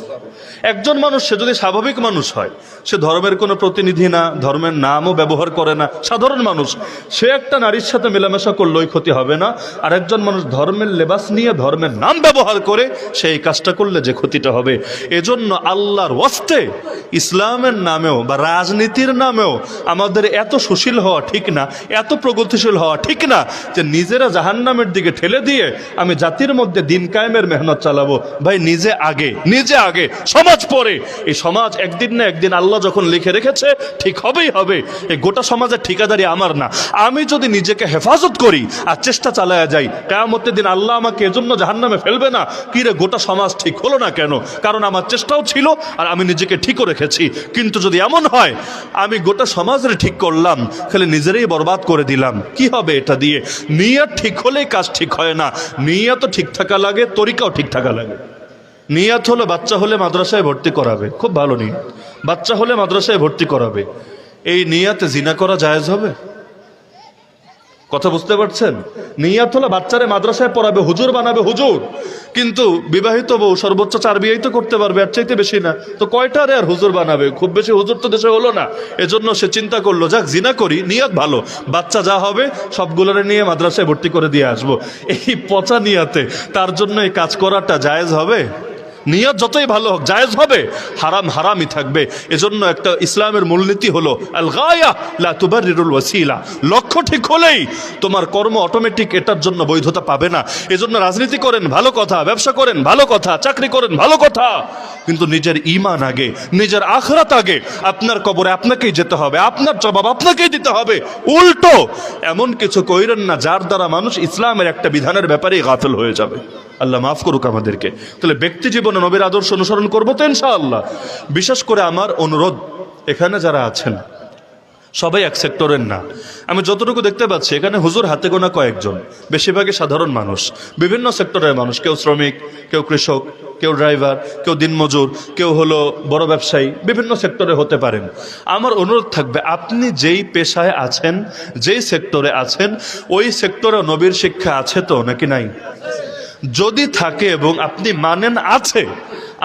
একজন মানুষ সে যদি স্বাভাবিক মানুষ হয়, সে ধর্মের কোনো প্রতিনিধি না, ধর্মের নামও ব্যবহার করে না, সাধারণ মানুষ, সে একটা নারীর সাথে মেলামেশা করলেই ক্ষতি হবে না। আর একজন মানুষ ধর্মের লেবাস নিয়ে ধর্মের নাম ব্যবহার করে সেই কাজটা করলে যে ক্ষতিটা হবে। এজন্য আল্লাহর ওয়াস্তে ইসলামের নামেও বা রাজনীতির নামেও আমাদের এত সুশীল হওয়া ঠিক না, এত প্রগতিশীল হওয়া ঠিক না যে নিজেরা জাহান্নামের দিকে ঠেলে দিয়ে আমি জাতির মধ্যে দিন কায়েমের মেহনত চালাবো। ভাই নিজে আগে, নিজে আগে, সমাজ পরে। এই সমাজ একদিন না একদিন আল্লাহ যখন লিখে রেখেছে ঠিক হবেই হবে। এই গোটা সমাজের ঠিকাদারি আমার না। আমি যদি নিজেকে হেফাজত করি আর চেষ্টা চালায়া যাই, কিয়ামতের দিন আল্লাহ আমাকে এজন্য জাহান্নামে ফেলবে না। কি রে গোটা সমাজ ঠিক হলো না কেন? কারণ আমার চেষ্টাও ছিল আর আমি নিজেকে ঠিকও রেখেছি। কিন্তু যদি এমন হয় আমি গোটা সমাজের ঠিক করলাম, খালি নিজেরই বরবাদ করে দিলাম, কি হবে এটা দিয়ে? নিয়ত ঠিক হলেই কাজ ঠিক হয় না। নিয়ত ঠিক থাকা লাগে, তরিকাও ঠিক থাকা লাগে। নিয়াত হলো বাচ্চা হলে মাদ্রাসায় ভর্তি করাবে, খুব ভালো নিয়ত। বাচ্চা হলে মাদ্রাসায় ভর্তি করাবে, এই নিয়াতে জিনা করা জায়েজ হবে? কথা বুঝতে পারছেন? নিয়াত হলো বাচ্চারে মাদ্রাসায় পড়াবে, হুজুর বানাবে, হুজুর। কিন্তু বিবাহিত বউ সর্বোচ্চ 4 বিয়েই তো করতে পারবে, আর চাইতে বেশি না। তো কয়টা রে আর হুজুর বানাবে? খুব বেশি হুজুর তো দেশে হলো না। এজন্য সে চিন্তা করলো, যাক জিনা করি, নিয়াত ভালো, বাচ্চা যা হবে সবগুলোরে নিয়ে মাদ্রাসায় ভর্তি করে দিয়ে আসবো। এই পচা নিয়াতে তার জন্য এই কাজ করাটা জায়েজ হবে? নিয়ত যতই ভালো হোক জায়েজ হবে, হারাম হারামই থাকবে। এজন্য একটা ইসলামের মূলনীতি হলো আল গায়া লা তুবাররিরুল ওয়াসিলা। লক্ষ্য ঠিক হলেই তোমার কর্ম অটোমেটিক এটার জন্য বৈধতা পাবে না। এজন্য রাজনীতি করেন ভালো কথা, ব্যবসা করেন ভালো কথা, চাকরি করেন ভালো কথা, কিন্তু নিজের ঈমান আগে, নিজের আখিরাত আগে। আপনার কবরে আপনাকেই যেতে হবে, আপনার জবাব আপনাকেই দিতে হবে। উল্টো এমন কিছু কইরেন না যার দ্বারা মানুষ ইসলামের একটা বিধানের ব্যাপারেই গাফেল হয়ে যাবে। আল্লাহ মাফ করুক আমাদেরকে। তাহলে ব্যক্তি জীবনে নবীর আদর্শ অনুসরণ করবো তো ইনশাআল্লাহ। বিশেষ করে আমার অনুরোধ, এখানে যারা আছেন সবাই এক সেক্টরের না। আমি যতটুকু দেখতে পাচ্ছি এখানে হুজুর হাতে গোনা কয়েকজন, বেশিরভাগই সাধারণ মানুষ, বিভিন্ন সেক্টরের মানুষ। কেউ শ্রমিক, কেউ কৃষক, কেউ ড্রাইভার, কেউ দিনমজুর, কেউ হলো বড় ব্যবসায়ী, বিভিন্ন সেক্টরে হতে পারেন। আমার অনুরোধ থাকবে, আপনি যেই পেশায় আছেন, যেই সেক্টরে আছেন, ওই সেক্টরে নবীর শিক্ষা আছে তো নাকি নাই? যদি থাকে এবং আপনি মানেন আছে,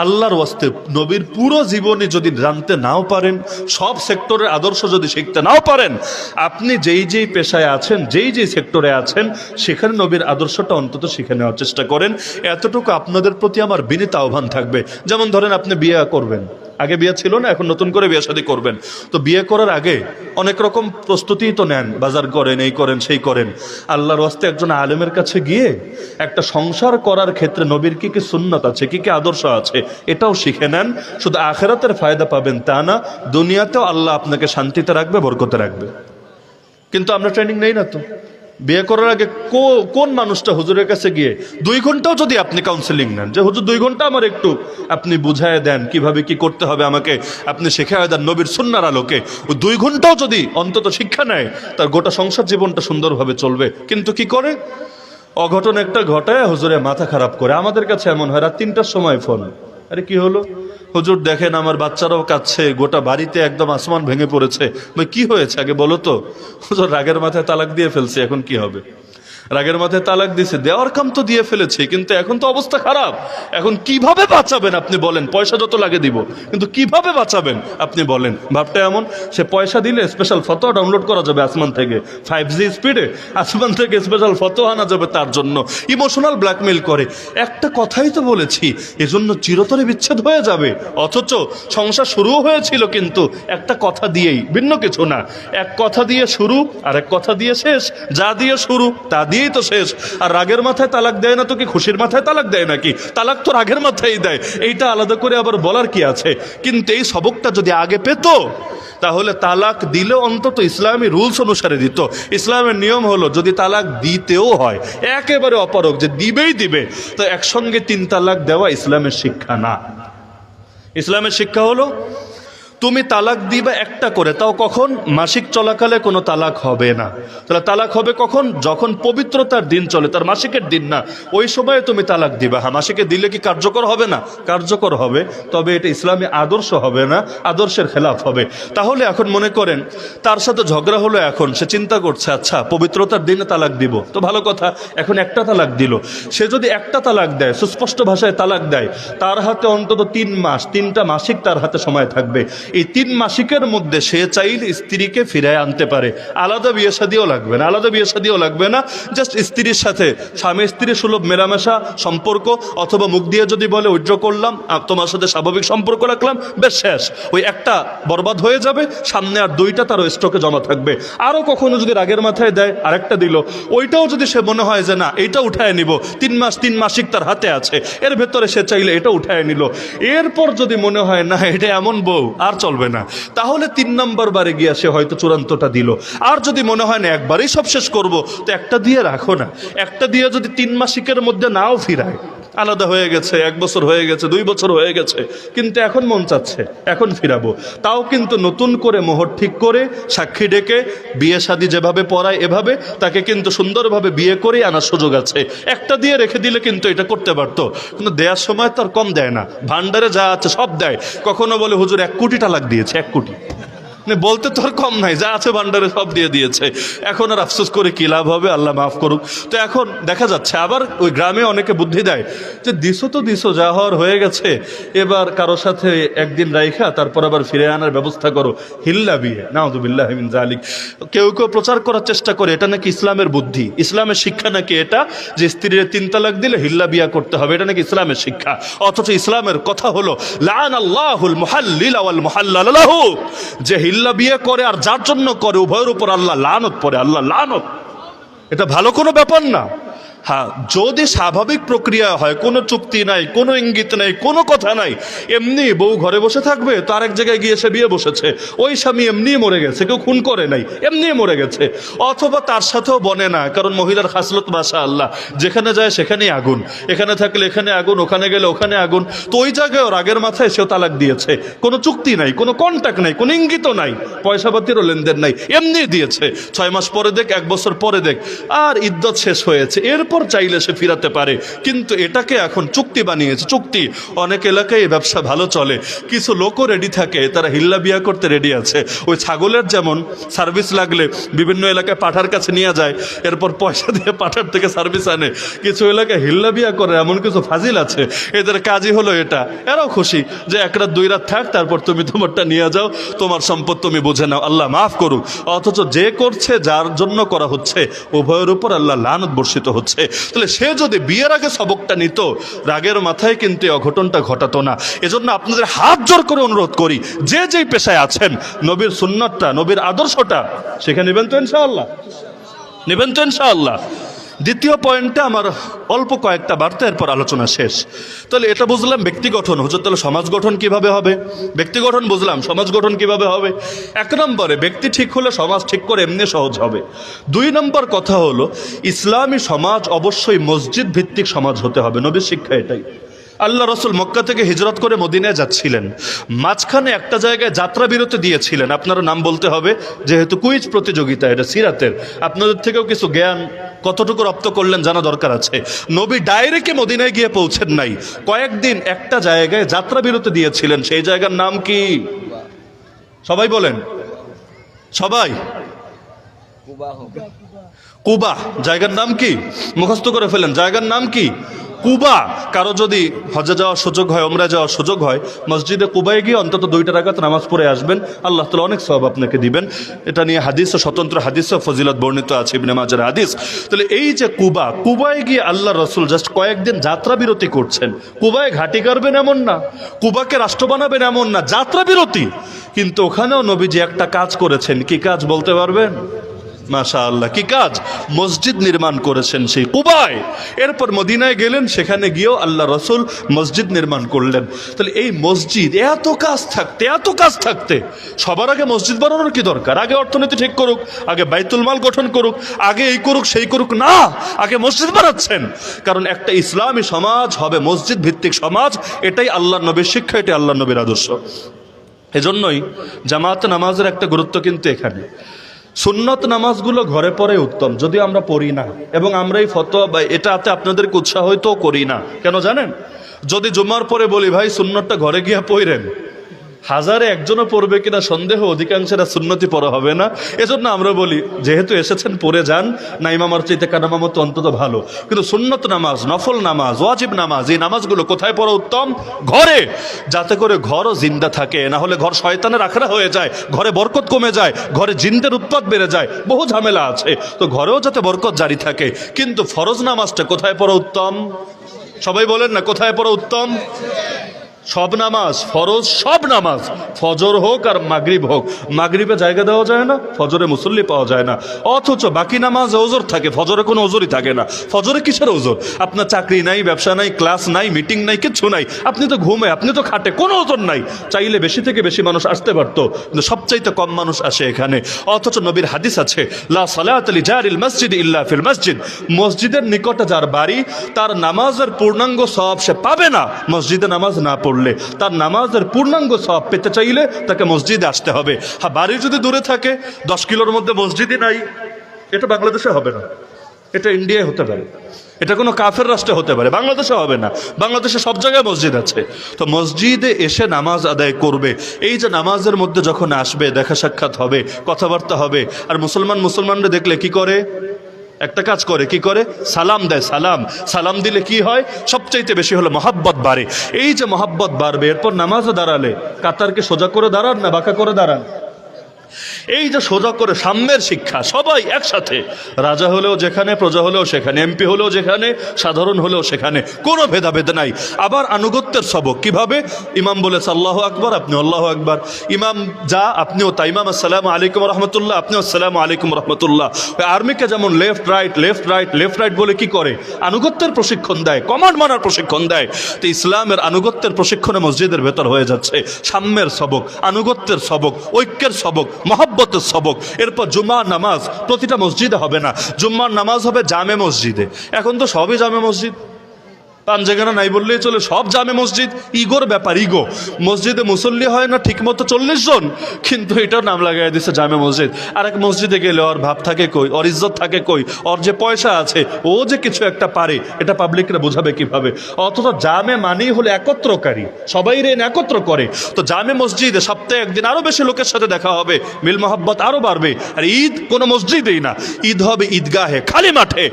আল্লাহর ওয়াস্তে নবীর পুরো জীবনী যদি জানতে নাও পারেন, সব সেক্টরের আদর্শ যদি শিখতে নাও পারেন, আপনি যেই যেই পেশায় আছেন, যেই যেই সেক্টরে আছেন, সেখানে নবীর আদর্শটা অন্তত শিখে নেওয়ার চেষ্টা করেন। এতটুকু আপনাদের প্রতি আমার বিনীত আহ্বান থাকবে। যেমন ধরেন আপনি বিয়ে করবেন, আগে বিয়ে ছিল না, এখন নতুন করে বিয়ে শাদী করবেন, তো বিয়ে করার আগে অনেক রকম প্রস্তুতি তো নেন, বাজার করেন, এই করেন, সেই করেন। আল্লাহর ওয়াস্তে একজন আলেমের কাছে গিয়ে একটা সংসার করার ক্ষেত্রে নবীর কি কি সুন্নত আছে, কি কি আদর্শ আছে, এটাও শিখে নেন। শুধু আখিরাতের ফায়দা পাবেন তা না, দুনিয়াতেও আল্লাহ আপনাকে শান্তিতে রাখবে, বরকতে রাখবে। কিন্তু আমরা ট্রেনিং নেই না তো। বিয়ে করার আগে কোন মানুষটা হুজুরের কাছে গিয়ে 2 ঘন্টাও যদি আপনি কাউন্সেলিং নেন, যে হুজুর 2 ঘন্টা আমার একটু আপনি বুঝায় দেন কিভাবে কি করতে হবে, আমাকে আপনি শেখায় দেন নবীর সুন্নাহর আলোকে, ওই 2 ঘন্টাও যদি অন্তত শিক্ষা নেয়, তার গোটা সংসার জীবনটা সুন্দরভাবে চলবে। কিন্তু কি করে, অঘটন একটা ঘটায় হুজুরে মাথা খারাপ করে। আমাদের কাছে এমন হয় রাত 3টার সময় ফোন, আরে কি হলো হুজুর, দেখেন আমার বাচ্চারাও কাঁদছে, গোটা বাড়িতে একদম আসমান ভেঙে পড়েছে। ভাই কি হয়েছে আগে বলো তো। হুজুর রাগের মাথায় তালাক দিয়ে ফেলছে, এখন কি হবে। রাগের মাথায় তালাক দিছে, দেওয়ার কাম তো দিয়ে ফেলেছে, কিন্তু এখন তো অবস্থা খারাপ। এখন কিভাবে বাঁচাবেন আপনি বলেন, পয়সা যত লাগে দিব, কিন্তু কিভাবে বাঁচাবেন আপনি বলেন। ভাবটা এমন, সে পয়সা দিলে স্পেশাল ফটো ডাউনলোড করা যাবে আসমান থেকে, 5G স্পিডে আসমান থেকে স্পেশাল ফটো আনা যাবে তার জন্য। ইমোশনাল ব্ল্যাকমেইল করে। একটা কথাই তো বলেছি, এজন্য চিরতরে বিচ্ছেদ হয়ে যাবে। অথচ সংসার শুরুও হয়েছিল কিন্তু একটা কথা দিয়েই, ভিন্ন কিছু না। এক কথা দিয়ে শুরু আর এক কথা দিয়ে শেষ। যা দিয়ে শুরু তা দিয়েই তো শেষ। আর রাগের মাথায় তালাক দেয় না তো কি খুশির মাথায় তালাক দেয় নাকি? তালাক তো রাগের মাথায় দেয়, এইটা আলাদা করে আবার বলার কি আছে। কিন্তু এই সবকটা যদি আগে পেত, তাহলে তালাক দিলে অন্তত ইসলামী রুলস অনুসারে দিত। ইসলামের নিয়ম হলো যদি তালাক দিতেও হয়, একেবারে অপারগ যে দিবেই দিবে, তো একসঙ্গে 3 তালাক দেওয়া ইসলামের শিক্ষা না। ইসলামের শিক্ষা হলো তুমি তালাক দিবা একটা করে, তাও কখন? মাসিক চলাকালে কোনো তালাক হবে না। তাহলে তালাক হবে কখন? যখন পবিত্রতার দিন চলে, তার মাসিকের দিন না, ওই সময়ে তুমি তালাক দিবা। হ্যাঁ, মাসিকে দিলে কি কার্যকর হবে না? কার্যকর হবে, তবে এটা ইসলামী আদর্শ হবে না, আদর্শের খেলাফ হবে। তাহলে এখন মনে করেন তার সাথে ঝগড়া হলো, এখন সে চিন্তা করছে আচ্ছা পবিত্রতার দিনে তালাক দিব, তো ভালো কথা, এখন একটা তালাক দিল। সে যদি একটা তালাক দেয়, সুস্পষ্ট ভাষায় তালাক দেয়, তার হাতে অন্তত 3 মাস, 3টা মাসিক তার হাতে সময় থাকবে। এই 3 মাসিকের মধ্যে সে চাইলে স্ত্রীকে ফিরায় আনতে পারে। আলাদা বিয়ে শাদিও লাগবে না, আলাদা বিয়ে শাদিও লাগবে না। জাস্ট স্ত্রীর সাথে স্বামী স্ত্রী সুলভ মেলামেশা সম্পর্ক, অথবা মুখ দিয়ে যদি বলে উইথড্র করলাম, তোমার সাথে স্বাভাবিক সম্পর্ক রাখলাম, বেশ শেষ। ওই একটা বরবাদ হয়ে যাবে, সামনে আর 2টা তার স্টকে জমা থাকবে। আরও কখনো যদি রাগের মাথায় দেয় আরেকটা দিল, ওইটাও যদি সে মনে হয় যে না এইটা উঠায় নিব, 3 মাস 3 মাসিক তার হাতে আছে, এর ভেতরে সে চাইলে এটা উঠায় নিল। এরপর যদি মনে হয় না এটা এমন বউ আর চলবে না, তাহলে 3 নম্বর বারে গিয়া সে হয়তো চূড়ান্তটা দিল। আর যদি মনে হয় না একবারই সব শেষ করব, তো একটা দিয়ে রাখো না। একটা দিয়ে যদি 3 মাসিকের মধ্যে নাও ফিরায়, আলাদা হয়ে গেছে, 1 বছর হয়ে গেছে, 2 বছর হয়ে গেছে, কিন্তু এখন মন চাচ্ছে এখন ফিরাবো, তাও কিন্তু নতুন করে মোহর ঠিক করে সাক্ষী ডেকে বিয়ে শাদী যেভাবে পড়ায় এভাবে তাকে কিন্তু সুন্দরভাবে বিয়ে করেই আনার সুযোগ আছে। একটা দিয়ে রেখে দিলে কিন্তু এটা করতে পারতো, কিন্তু দেওয়ার সময় তো আর কম দেয় না, ভান্ডারে যা আছে সব দেয়। কখনো বলে হুজুর 1 কোটি তালাক দিয়েছে, 1 কোটি, বলতে তো আর কম নাই, যা আছে ভান্ডারে সব দিয়ে দিয়েছে। এখন আর আফসোস করে কি লাভ হবে, আল্লাহ মাফ করুক। তো এখন দেখা যাচ্ছে আবার ওই গ্রামে অনেকে বুদ্ধি দেয় যে দিছো তো দিছো, যা হওয়ার হয়ে গেছে, এবার কারোর সাথে একদিন রাইখা তারপর আবার ফিরে আনার ব্যবস্থা করো, হিল্লা বিয়ে, নাউযুবিল্লাহি মিন যালিক। কেউ কেউ প্রচার করার চেষ্টা করে এটা নাকি ইসলামের বুদ্ধি, ইসলামের শিক্ষা নাকি এটা, যে স্ত্রীর 3 তালাক দিলে হিল্লা বিয়া করতে হবে, এটা নাকি ইসলামের শিক্ষা। অথচ ইসলামের কথা হলো লাআনাল্লাহুল মুহাল্লিল ওয়াল মুহাল্লাল লাহু, যে হিল্লা বিয়ে করে আর যার জন্য করে, উভয়ের উপর আল্লাহ লানত পড়ে, আল্লাহ লানত। এটা ভালো কোনো ব্যাপার না। হ্যাঁ, যদি স্বাভাবিক প্রক্রিয়া হয়, কোনো চুক্তি নাই, কোনো ইঙ্গিত নাই, কোনো কথা নাই, এমনি বউ ঘরে বসে থাকবে, তো আরেক জায়গায় গিয়ে সে বিয়ে বসেছে, ওই স্বামী এমনি মরে গেছে, কেউ খুন করে নাই, এমনি মরে গেছে, অথবা তার সাথেও বনে না, কারণ মহিলার খাসলত মাশাআল্লাহ, যেখানে যায় সেখানেই আগুন, এখানে থাকলে এখানে আগুন, ওখানে গেলে ওখানে আগুন। তো ওই জায়গায় রাগের মাথায় সেও তালাক দিয়েছে, কোনো চুক্তি নাই, কোনো কন্ট্যাক্ট নাই, কোনো ইঙ্গিত নাই, পয়সাপাতিরও লেনদেন নাই, এমনি দিয়েছে। 6 মাস পরে দেখ, 1 বছর পরে দেখ, আর ইদ্যত শেষ হয়েছে, এরপর এরপর চাইলে সে ফিরাতে পারে। কিন্তু এটাকে এখন চুক্তি বানিয়েছে, চুক্তি। অনেক এলাকায় এই ব্যবসা ভালো চলে, কিছু লোকও রেডি থাকে, তারা হিল্লা বিয়া করতে রেডি আছে। ওই ছাগলের যেমন সার্ভিস লাগলে বিভিন্ন এলাকায় পাঠার কাছে নিয়ে যায়, এরপর পয়সা দিয়ে পাঠার থেকে সার্ভিস আনে, কিছু এলাকায় হিল্লা বিয়া করে এমন কিছু ফাজিল আছে, এদের কাজই হলো এটা। এরাও খুশি যে এক রাত দুই রাত থাক, তারপর তুমি তোমারটা নিয়ে যাও, তোমার সম্পদ তুমি বুঝে নাও, আল্লাহ মাফ করুক। অথচ যে করছে, যার জন্য করা হচ্ছে, উভয়ের উপর আল্লাহ লানত বর্ষিত হচ্ছে। তাহলে সে যদি বিয়ের আগে সবকটা নিত, রাগের মাথায় কিন্তু এই অঘটনটা ঘটাতো না। এজন্য আপনাদের হাত জোর করে অনুরোধ করি, যে যেই পেশায় আছেন, নবীর সুন্নাতটা, নবীর আদর্শটা সেখানে নেবেন তো ইনশাআল্লাহ, নেবেন তো ইনশাআল্লাহ। দ্বিতীয় পয়েন্টে আমার অল্প কয়েকটা বার্তা, এরপর আলোচনা শেষ। তাহলে এটা বুঝলাম ব্যক্তি গঠন। হুজুর, তাহলে সমাজ গঠন কিভাবে হবে? ব্যক্তি গঠন বুঝলাম, সমাজ গঠন কিভাবে হবে? এক নম্বরে, ব্যক্তি ঠিক হলে সমাজ ঠিক করে এমনি সহজ হবে। দুই নম্বর কথা হলো, ইসলামী সমাজ অবশ্যই মসজিদ ভিত্তিক সমাজ হতে হবে। নবীর শিক্ষা এটাই। আল্লাহ রসুল মক্কা থেকে হিজরত করে মদিনায় যাচ্ছিলেন, মাঝখানে একটা জায়গায় যাত্রা বিরতি দিয়েছিলেন। আপনারা নাম বলতে হবে, যেহেতু কুইজ প্রতিযোগিতা, এটা সিরাতের, আপনাদের থেকেও কিছু জ্ঞান কতটুকু রপ্ত করলেন জানা দরকার আছে। নবী ডাইরেক্টে মদিনায় গিয়ে পৌঁছেন নাই, কয়েকদিন একটা জায়গায় যাত্রা বিরতি দিয়েছিলেন। সেই জায়গার নাম কি? সবাই বলেন, সবাই। কুবা। জায়গার নাম কি? মুখস্থ করে ফেলেন, জায়গার নাম কি? কুবা। কারো যদি হজে যাওয়ার সুযোগ হয়, ওমরা যাওয়ার সুযোগ হয়, মসজিদে কুবায় গিয়ে অন্তত 2 রাকাত নামাজ পড়ে আসবেন, আল্লাহ তাআলা অনেক সওয়াব আপনাকে দিবেন। এটা নিয়ে হাদিস ও স্বতন্ত্র হাদিস ও ফজিলত বর্ণিত আছে, ইবনে মাজার হাদিস। তাহলে এই যে কুবা, কুবায় গিয়ে আল্লাহ রসুল জাস্ট কয়েকদিন যাত্রা বিরতি করছেন। কুবায় ঘাঁটি করবেন এমন না, কুবাকে রাষ্ট্র বানাবেন এমন না, যাত্রা বিরতি। কিন্তু ওখানেও নবীজি একটা কাজ করেছেন। কি কাজ বলতে পারবেন? মাশাআল্লাহ, কি কাজ? মসজিদ নির্মাণ করেছেন সেই কুবায়। এরপর মদিনায় গেলেন, সেখানে গিয়েও আল্লাহ রসুল মসজিদ নির্মাণ করলেন। তাহলে এই মসজিদ, এত কাজ থাকতে সবার আগে মসজিদ বানানোর কি দরকার? আগে অর্থনীতি ঠিক করুক, আগে বাইতুল মাল গঠন করুক, আগে এই করুক সেই করুক, না, আগে মসজিদ বানাচ্ছেন। কারণ একটা ইসলামী সমাজ হবে মসজিদ ভিত্তিক সমাজ। এটাই আল্লাহ নবীর শিক্ষা, এটাই আল্লাহ নবীর আদর্শ। এজন্যই জামাত নামাজের একটা গুরুত্ব কিন্তু এখানে। সুন্নত নামাজগুলো ঘরে পড়ে উত্তম, যদি আমরা পড়ি না, এবং আমরা এই ফতোয়া বা এটাতে আপনাদেরকে উৎসাহিত করি না। কেন জানেন? যদি জুমার পরে বলি ভাই সুন্নতটা ঘরে গিয়া পড়েন, হাজারে একজনও পড়বে কিনা সন্দেহ, অধিকাংশেরা সুন্নতি পড়া হবে না। এজন্য আমরা বলি, যেহেতু এসেছেন পড়ে যান, না ইমামার চাইতে কানামামত অন্তত ভালো। কিন্তু সুন্নত নামাজ, নফল নামাজ, ওয়াজিব নামাজ, এই নামাজগুলো কোথায় পড়া উত্তম? ঘরে, যাতে করে ঘরও জিন্দা থাকে। না হলে ঘর শয়তানের আখড়া হয়ে যায়, ঘরে বরকত কমে যায়, ঘরে জিনদের উৎপাত বেড়ে যায়, বহু ঝামেলা আছে। তো ঘরেও যাতে বরকত জারি থাকে। কিন্তু ফরজ নামাজটা কোথায় পড়া উত্তম? সবাই বলেন না, কোথায় পড়া উত্তম? সব নামাজ ফরজ, সব নামাজ, ফজর হোক আর মাগরিব হোক। মাগরিবে জায়গা দেওয়া যায় না, ফজরে মুসল্লি পাওয়া যায় না। অথচ বাকি নামাজ ওজর থাকে, ফজরে কোনো ওজরই থাকে না। ফজরে কিসের ওজর? আপনার চাকরি নাই, ব্যবসা নাই, ক্লাস নাই, মিটিং নাই, কিচ্ছু নাই, আপনি তো ঘুমে, আপনি তো খাটে, কোনো ওজর নাই। চাইলে বেশি থেকে বেশি মানুষ আসতে পারতো, কিন্তু সবচাইতে কম মানুষ আসে এখানে। অথচ নবীর হাদিস আছে, লা সালাত লিজারিল মসজিদ ইল্লা ফিল মসজিদ। মসজিদের নিকটে যার বাড়ি, তার নামাজের পূর্ণাঙ্গ সওয়াব সে পাবে না মসজিদে নামাজ না পড়লে। তার নামাজের পূর্ণাঙ্গ সওয়াব পেতে চাইলে তাকে মসজিদে আসতে হবে। হ্যাঁ, বাড়ি যদি দূরে থাকে, 10 কিলোর মধ্যে মসজিদই নাই, এটা বাংলাদেশে হবে না, এটা ইন্ডিয়ায় হতে পারে, এটা কোনো কাফের রাষ্ট্রে হতে পারে, বাংলাদেশে হবে না। বাংলাদেশে সব জায়গায় মসজিদ আছে। তো মসজিদে এসে নামাজ আদায় করবে। এই যে নামাজের মধ্যে যখন আসবে, দেখা সাক্ষাৎ হবে, কথাবার্তা হবে। আর মুসলমানরা দেখলে কি করে? একটা কাজ করে, কি করে? সালাম দেয়। সালাম দিলে কি হয়? সবচাইতে বেশি হলো মহাব্বত বাড়ে। এই যে মহাব্বত বাড়বে, এরপর নামাজে দাঁড়ালে কাতারকে সোজা করে দাঁড়ান না বাঁকা করে দাঁড়ান? এই যে সোজা করে, সাম্যের শিক্ষা, সবাই একসাথে, রাজা হলেও যেখানে, প্রজা হলেও সেখানে, এমপি হলেও যেখানে, সাধারণ হলেও সেখানে, কোনো ভেদাভেদ নাই। আবার আনুগত্যের সবক কিভাবে? ইমাম বলেছে আল্লাহু আকবার, আপনি আল্লাহু আকবার। ইমাম যা, আপনিও তাই। ইমাম আসসালামু আলাইকুম রহমতুল্লাহ, আপনিও আসসালামু আলাইকুম রহমতুল্লাহ। আর্মিকে যেমন লেফট রাইট বলে কি করে? আনুগত্যের প্রশিক্ষণ দেয়, কমান্ড মানার প্রশিক্ষণ দেয়। তো ইসলামের আনুগত্যের প্রশিক্ষণে মসজিদের ভেতর হয়ে যাচ্ছে। সাম্যের সবক, আনুগত্যের সবক, ঐক্যের সবক, মহব্বতের সবক। এরপর জুম্মার নামাজ প্রতিটা মসজিদে হবে না, জুম্মার নামাজ হবে জামে মসজিদে। এখন তো সবই জামে মসজিদ, পাঞ্জাগানা নাই বললেই চলে, সব জামে মসজিদ। ইগোর ব্যাপার, ইগো। মসজিদে মুসল্লি হয় না ঠিক মতো 40 জন, কিন্তু এটাও নাম লাগাই দিচ্ছে জামে মসজিদ। আর এক মসজিদে গেলে ওর ভাব থাকে কই, ওর ইজ্জত থাকে কই, ওর যে পয়সা আছে, ও যে কিছু একটা পারে, এটা পাবলিকরা বোঝাবে কিভাবে? অথচ জামে মানেই হলো একত্রকারী, সবাই রেন একত্র করে। তো জামে মসজিদে সপ্তাহে একদিন আরো বেশি লোকের সাথে দেখা হবে, মিল মহব্বত আরো বাড়বে। আর ঈদ কোনো মসজিদেই না, ঈদ হবে ঈদগাহে, খালি মাঠে।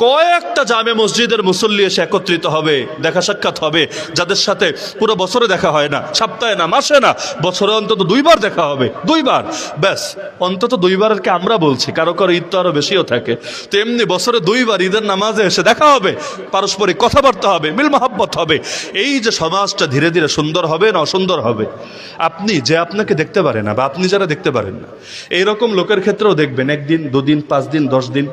কয়েকটা জামে মসজিদের মুসল্লি এসে একত্রিত হবে, দেখা সাক্ষাৎ হবে, যাদের সাথে পুরো বছরে দেখা হয় না, সপ্তাহে না, মাসে না, বছরে অন্তত 2 বার দেখা হবে, 2 বার, ব্যাস। অন্তত 2 বারের কে আমরা বলছি, কারো কারো ঈদ তো আরো বেশিও থাকে। তো এমনি বছরে 2 বার ঈদের নামাজে এসে দেখা হবে, পারস্পরিক কথাবার্তা হবে, মিল মহব্বত হবে। এই যে সমাজটা ধীরে ধীরে সুন্দর হবে না অসুন্দর হবে, আপনি যে আপনাকে দেখতে পারেন না, বা আপনি যারা দেখতে পারেন না, এইরকম লোকের ক্ষেত্রেও দেখবেন 1 দিন 2 দিন 5 দিন 10 দিন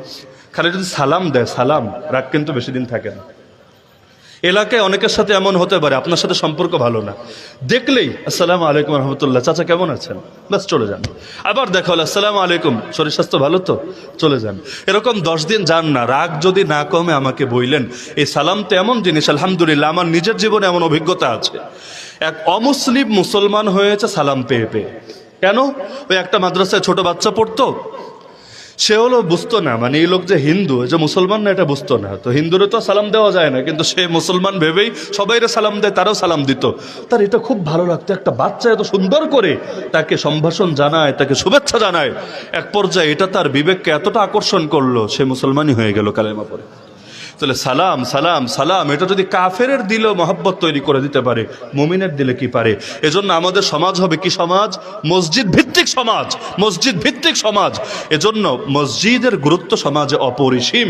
খালি যদি সালাম দেয়, সালাম রাগ কিন্তু বেশি দিন থাকে না। এলাকায় অনেকের সাথে এমন হতে পারে আপনার সাথে সম্পর্ক ভালো না, দেখলেই আসসালামু আলাইকুম রহমতুল্লাহ, চাচা কেমন আছেন, ব্যাস চলে যান। আবার দেখা হলো আসসালামু আলাইকুম, শরীর স্বাস্থ্য ভালো তো, চলে যান। এরকম 10 দিন যান না, রাগ যদি না কমে আমাকে বইলেন। এই সালাম তো এমন জিনিস, আলহামদুলিল্লাহ আমার নিজের জীবনে এমন অভিজ্ঞতা আছে। এক অমুসলিম মুসলমান হয়েছে সালাম পেয়ে পেয়ে। কেন? ওই একটা মাদ্রাসায় ছোট বাচ্চা পড়তো, সে হলো বুঝতো না, মানে এই লোক যে হিন্দু, যে মুসলমান না, এটা বুঝতো না। তো হিন্দুরে তো সালাম দেওয়া যায় না, কিন্তু সে মুসলমান ভেবেই সবাইরে সালাম দেয়, তারাও সালাম দিত। তার এটা খুব ভালো লাগতো, একটা বাচ্চা এত সুন্দর করে তাকে সম্ভাষণ জানায়, তাকে শুভেচ্ছা জানায়। এক পর্যায়ে এটা তার বিবেককে এতটা আকর্ষণ করলো, সে মুসলমানই হয়ে গেল কালেমা পড়ে। তাহলে সালাম সালাম সালাম, এটা যদি কাফেরের দিলেও মহব্বত তৈরি করে দিতে পারে, মুমিনের দিলে কি পারে? এজন্য আমাদের সমাজ হবে কি সমাজ? মসজিদ ভিত্তিক সমাজ, মসজিদ ভিত্তিক সমাজ। এজন্য মসজিদের গুরুত্ব সমাজে অপরিসীম।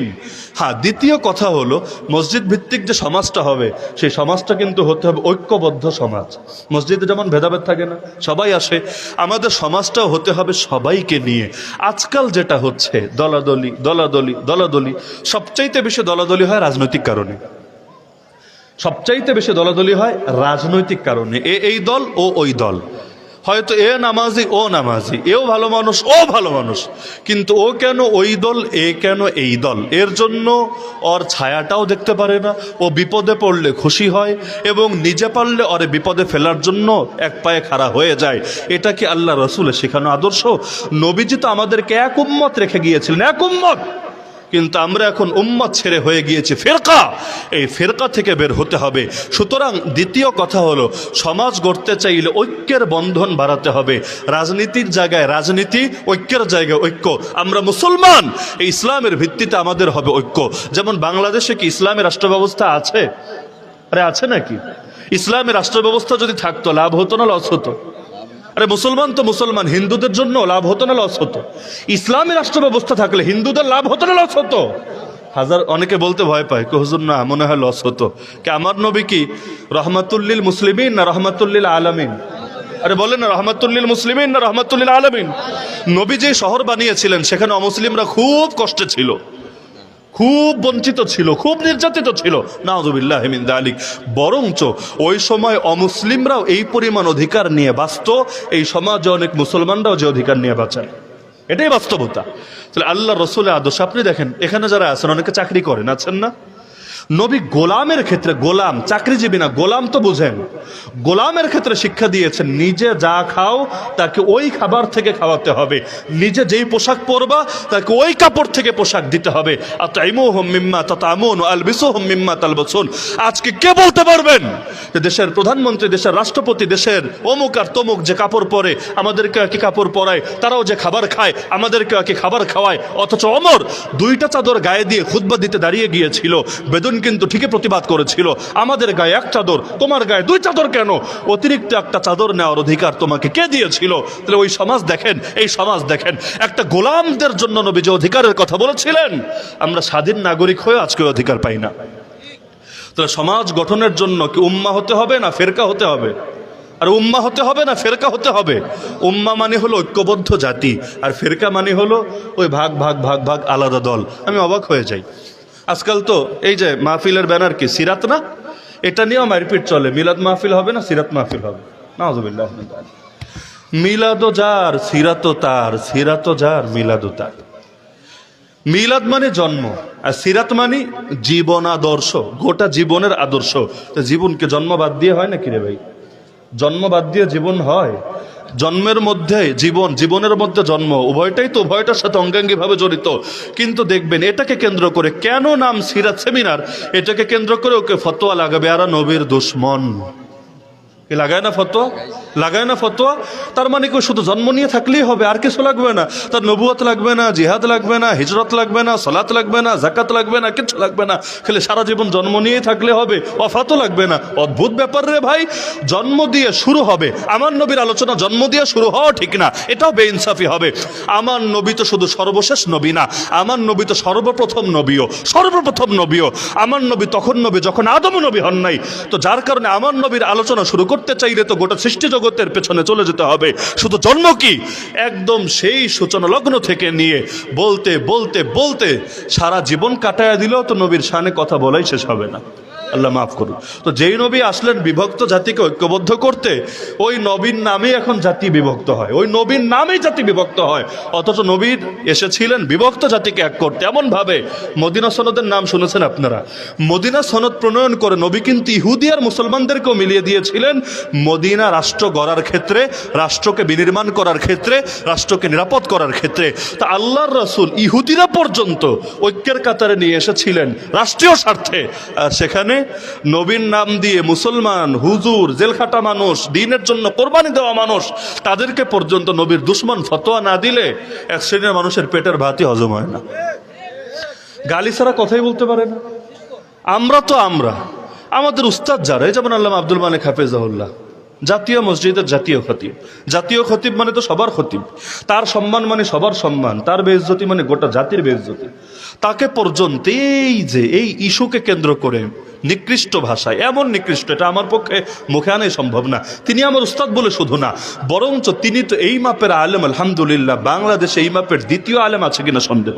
হ্যাঁ, দ্বিতীয় কথা হলো মসজিদ ভিত্তিক যে সমাজটা হবে, সেই সমাজটা কিন্তু হতে হবে ঐক্যবদ্ধ সমাজ। মসজিদে যেমন ভেদাভেদ থাকে না, সবাই আসে, আমাদের সমাজটাও হতে হবে সবাইকে নিয়ে। আজকাল যেটা হচ্ছে দলাদলি দলাদলি দলাদলি, সবচাইতে বেশি দলাদলি হয় রাজনৈতিক কারণে। সবচাইতে বেশি দলাদলি হয় রাজনৈতিক কারণে। এই দল ও ওই দল, হয়তো এ নামাজি ও নামাজি, এও ভালো মানুষ ও ভালো মানুষ, কিন্তু ও কেন ওই দল, এ কেন এই দল। এর জন্য ওর ছায়াটাও দেখতে পারে না, ও বিপদে পড়লে খুশি হয়, এবং নিজে পারলে ওরে বিপদে ফেলার জন্য এক পায়ে খাড়া হয়ে যায়। এটা কি আল্লাহ রসুলের শেখানো আদর্শ? নবীজি তো আমাদেরকে এক উম্মত রেখে গিয়েছিলেন, এক উম্মত। কিন্তু আমরা এখন উম্মত ছেড়ে হয়ে গিয়েছি ফেরকা। এই ফেরকা থেকে বের হতে হবে। সুতরাং দ্বিতীয় কথা হলো, সমাজ গড়তে চাইলে ঐক্যের বন্ধন বাড়াতে হবে। রাজনীতির জায়গায় রাজনীতি, ঐক্যের জায়গায় ঐক্য। আমরা মুসলমান, এই ইসলামের ভিত্তিতে আমাদের হবে ঐক্য। যেমন বাংলাদেশে কি ইসলামের রাষ্ট্র ব্যবস্থা আছে? আরে আছে নাকি? ইসলামের রাষ্ট্র ব্যবস্থা যদি থাকতো, লাভ হতো না লস হতো? আরে মুসলমান তো মুসলমান, হিন্দুদের জন্য লাভ হতো না লস হতো? ইসলামী রাষ্ট্র ব্যবস্থা থাকলে হিন্দুদের লাভ হতো না লস হতো? অনেকে বলতে ভয় পায়, হুজুর না, মনে হয় লস হতো। কে আমার নবী কি রহমাতুল্লিল মুসলিমিন না রহমাতুল্লিল আলামিন? আরে বলেন না, রহমাতুল্লিল মুসলিমিন না রহমাতুল্লিল আলামিন? নবী যে শহর বানিয়েছিলেন, সেখানে অমুসলিমরা খুব কষ্টে ছিল, খুব বঞ্চিত ছিল, খুব নির্যাতিত ছিল, নাউযুবিল্লাহি মিন যালিক। বরঞ্চ ওই সময় অমুসলিমরাও এই পরিমাণ অধিকার নিয়ে বাঁচত, এই সমাজে অনেক মুসলমানরাও যে অধিকার নিয়ে বাঁচেন, এটাই বাস্তবতা। তাহলে আল্লাহ রসুলের আদর্শ। আপনি দেখেন এখানে যারা আছেন, অনেকে চাকরি করেন, আছেন না? নবী গোলামের ক্ষেত্রে, গোলাম চাকরিজীবী না, গোলাম তো বুঝেন, গোলামের ক্ষেত্রে শিক্ষা দিয়েছেন, নিজে যা খাও তাকে ওই খাবার থেকে খাওয়াতে হবে, নিজে যেই পোশাক পরবা তাকে ওই কাপড় থেকে পোশাক দিতে হবে। আতাইমুহুম মিম্মা তাতামুন ওয়া আলবিসুহুম মিম্মা তালবাসুন। আজকে কে বলতে পারবেন যে দেশের প্রধানমন্ত্রী, দেশের রাষ্ট্রপতি, দেশের অমুক আর তমুক যে কাপড় পরে, আমাদেরকে একই কাপড় পরায়, তারাও যে খাবার খায়, আমাদেরকে একই খাবার খাওয়ায়, অথচ ওমর 2টা চাদর গায়ে দিয়ে খুতবা দিতে দাঁড়িয়ে গিয়েছিল, বেদুন কিন্তু ঠিকই প্রতিবাদ করেছিল, আমাদের গায়ে 1 চাদর, তোমার গায়ে 2 চাদর কেন? অতিরিক্ত একটা চাদর নেওয়ার অধিকার তোমাকে কে দিয়েছিল? তাহলে ওই সমাজ দেখেন, এই সমাজ দেখেন, একটা গোলামদের জন্য নবী যে অধিকারের কথা বলেছিলেন, আমরা স্বাধীন নাগরিক হয়ে আজকে অধিকার পাই না। তাহলে সমাজ গঠনের জন্য কি উম্মাহ হতে হবে না ফেরকা হতে হবে? আর উম্মাহ হতে হবে না ফেরকা হতে হবে? উম্মাহ মানে হলো ঐক্যবদ্ধ জাতি, আর ফেরকা মানে হলো ওই ভাগ ভাগ ভাগ ভাগ আলাদা দল। আমি অবাক হয়ে যাই, আজকাল তো এই যে মাহফিলের ব্যানার কি সিরাত না, এটা নিয়েও মারপিট চলে। মিলাদ মাহফিল হবে না সিরাত মাহফিল হবে? নাউযুবিল্লাহ। মিলাদও যার, সিরাতও তার, সিরাতও যার, মিলাদও তার। মিলাদ মানে জন্ম, আর সিরাত মানে জীবন আদর্শ, গোটা জীবনের আদর্শ। তো জীবনকে জন্ম বাদ দিয়ে হয় নাকি রে ভাই? জন্ম বাদ দিয়ে জীবন হয়? জন্মের মধ্যে জীবন, জীবনের মধ্যে জন্ম, উভয়টাই তো উভয়টার সাথে অঙ্গাঙ্গী ভাবে জড়িত। কিন্তু দেখবেন এটাকে কেন্দ্র করে কেন নাম সিরাত সেমিনার, এটাকে কেন্দ্র করে ওকে ফতোয়া লাগাবে আর নবীর দুশ্মন। কি লাগায় না ফতোয়া? লাগায় না ফতোয়া? তার মানে কেউ শুধু জন্ম নিয়ে থাকলেই হবে, আর কিছু লাগবে না? তার নবুয়ত লাগবে না, জিহাদ লাগবে না, হিজরত লাগবে না, সালাত লাগবে না, যাকাত লাগবে না, কিছু লাগবে না, খালি সারা জীবন জন্ম নিয়েই থাকলে হবে, ওয়াফাতও লাগবে না। অদ্ভুত ব্যাপার রে ভাই। জন্ম দিয়ে শুরু হবে আমার নবীর আলোচনা, জন্ম দিয়ে শুরু হওয়া ঠিক না, এটাও বেইনসাফি হবে। আমার নবী তো শুধু সর্বশেষ নবী না, আমার নবী তো সর্বপ্রথম নবীও, সর্বপ্রথম নবীও। আমার নবী তখন নবী যখন আদম নবী হন নাই। তো যার কারণে আমার নবীর আলোচনা শুরু করতে চাইলে তো গোটা সৃষ্টি জগতের পেছনে চলে যেতে হবে। শুধু জন্ম কি, একদম সেই সূচনা লগ্ন থেকে নিয়ে বলতে বলতে বলতে সারা জীবন কাটায়া দিলেও তো নবীর শানে কথা বলাই শেষ হবে না। আল্লাহ মাফ করুন। তো যেই নবী আসলেন বিভক্ত জাতিকে ঐক্যবদ্ধ করতে, ওই নবীর নামেই এখন জাতি বিভক্ত হয়, ওই নবীর নামেই জাতি বিভক্ত হয়। অথচ নবীর এসেছিলেন বিভক্ত জাতিকে এক করতে। এমন ভাবে মদিনা সনদের নাম শুনেছেন আপনারা? মদিনা সনদ প্রণয়ন করে নবী কিন্তু ইহুদি আর মুসলমানদেরকেও মিলিয়ে দিয়েছিলেন মদিনা রাষ্ট্র গড়ার ক্ষেত্রে, রাষ্ট্রকে বিনির্মাণ করার ক্ষেত্রে, রাষ্ট্রকে নিরাপদ করার ক্ষেত্রে। তা আল্লাহর রাসূল ইহুদিরা পর্যন্ত ঐক্যের কাতারে নিয়ে এসেছিলেন রাষ্ট্রীয় স্বার্থে। আর সেখানে নবীর নাম দিয়ে মুসলমান, হুজুর, জেলখাটা মানুষ, দ্বীনের জন্য কোরবানি দেওয়া মানুষ, তাদেরকে পর্যন্ত নবীর দুশ্মন ফতোয়া না দিলে এক শ্রেণীর মানুষের পেটের ভাতই হজম হয় না। গালি ছাড়া কথাই বলতে পারে না। আমরা তো আমরা, আমাদের উস্তাদ যারা, যেমন আল্লামা আব্দুল মালিক হাফেজাহুল্লাহ, জাতীয় মসজিদের জাতীয় খতিব। জাতীয় খতিব মানে তো সবার খতিব, তার সম্মান মানে সবার সম্মান, তার বেইজ্জতি মানে গোটা জাতির বেইজ্জতি। তাকে পর্যন্ত এই ইস্যুকে কেন্দ্র করে নিকৃষ্ট ভাষায়, এমন নিকৃষ্ট, এটা আমার পক্ষে মুখে আনাই সম্ভব না। তিনি আমার উস্তাদ বলে শুধু না, বরঞ্চ তিনি তো এই মাপের আলেম। আলহামদুলিল্লাহ, বাংলাদেশে এই মাপের দ্বিতীয় আলেম আছে কিনা সন্দেহ।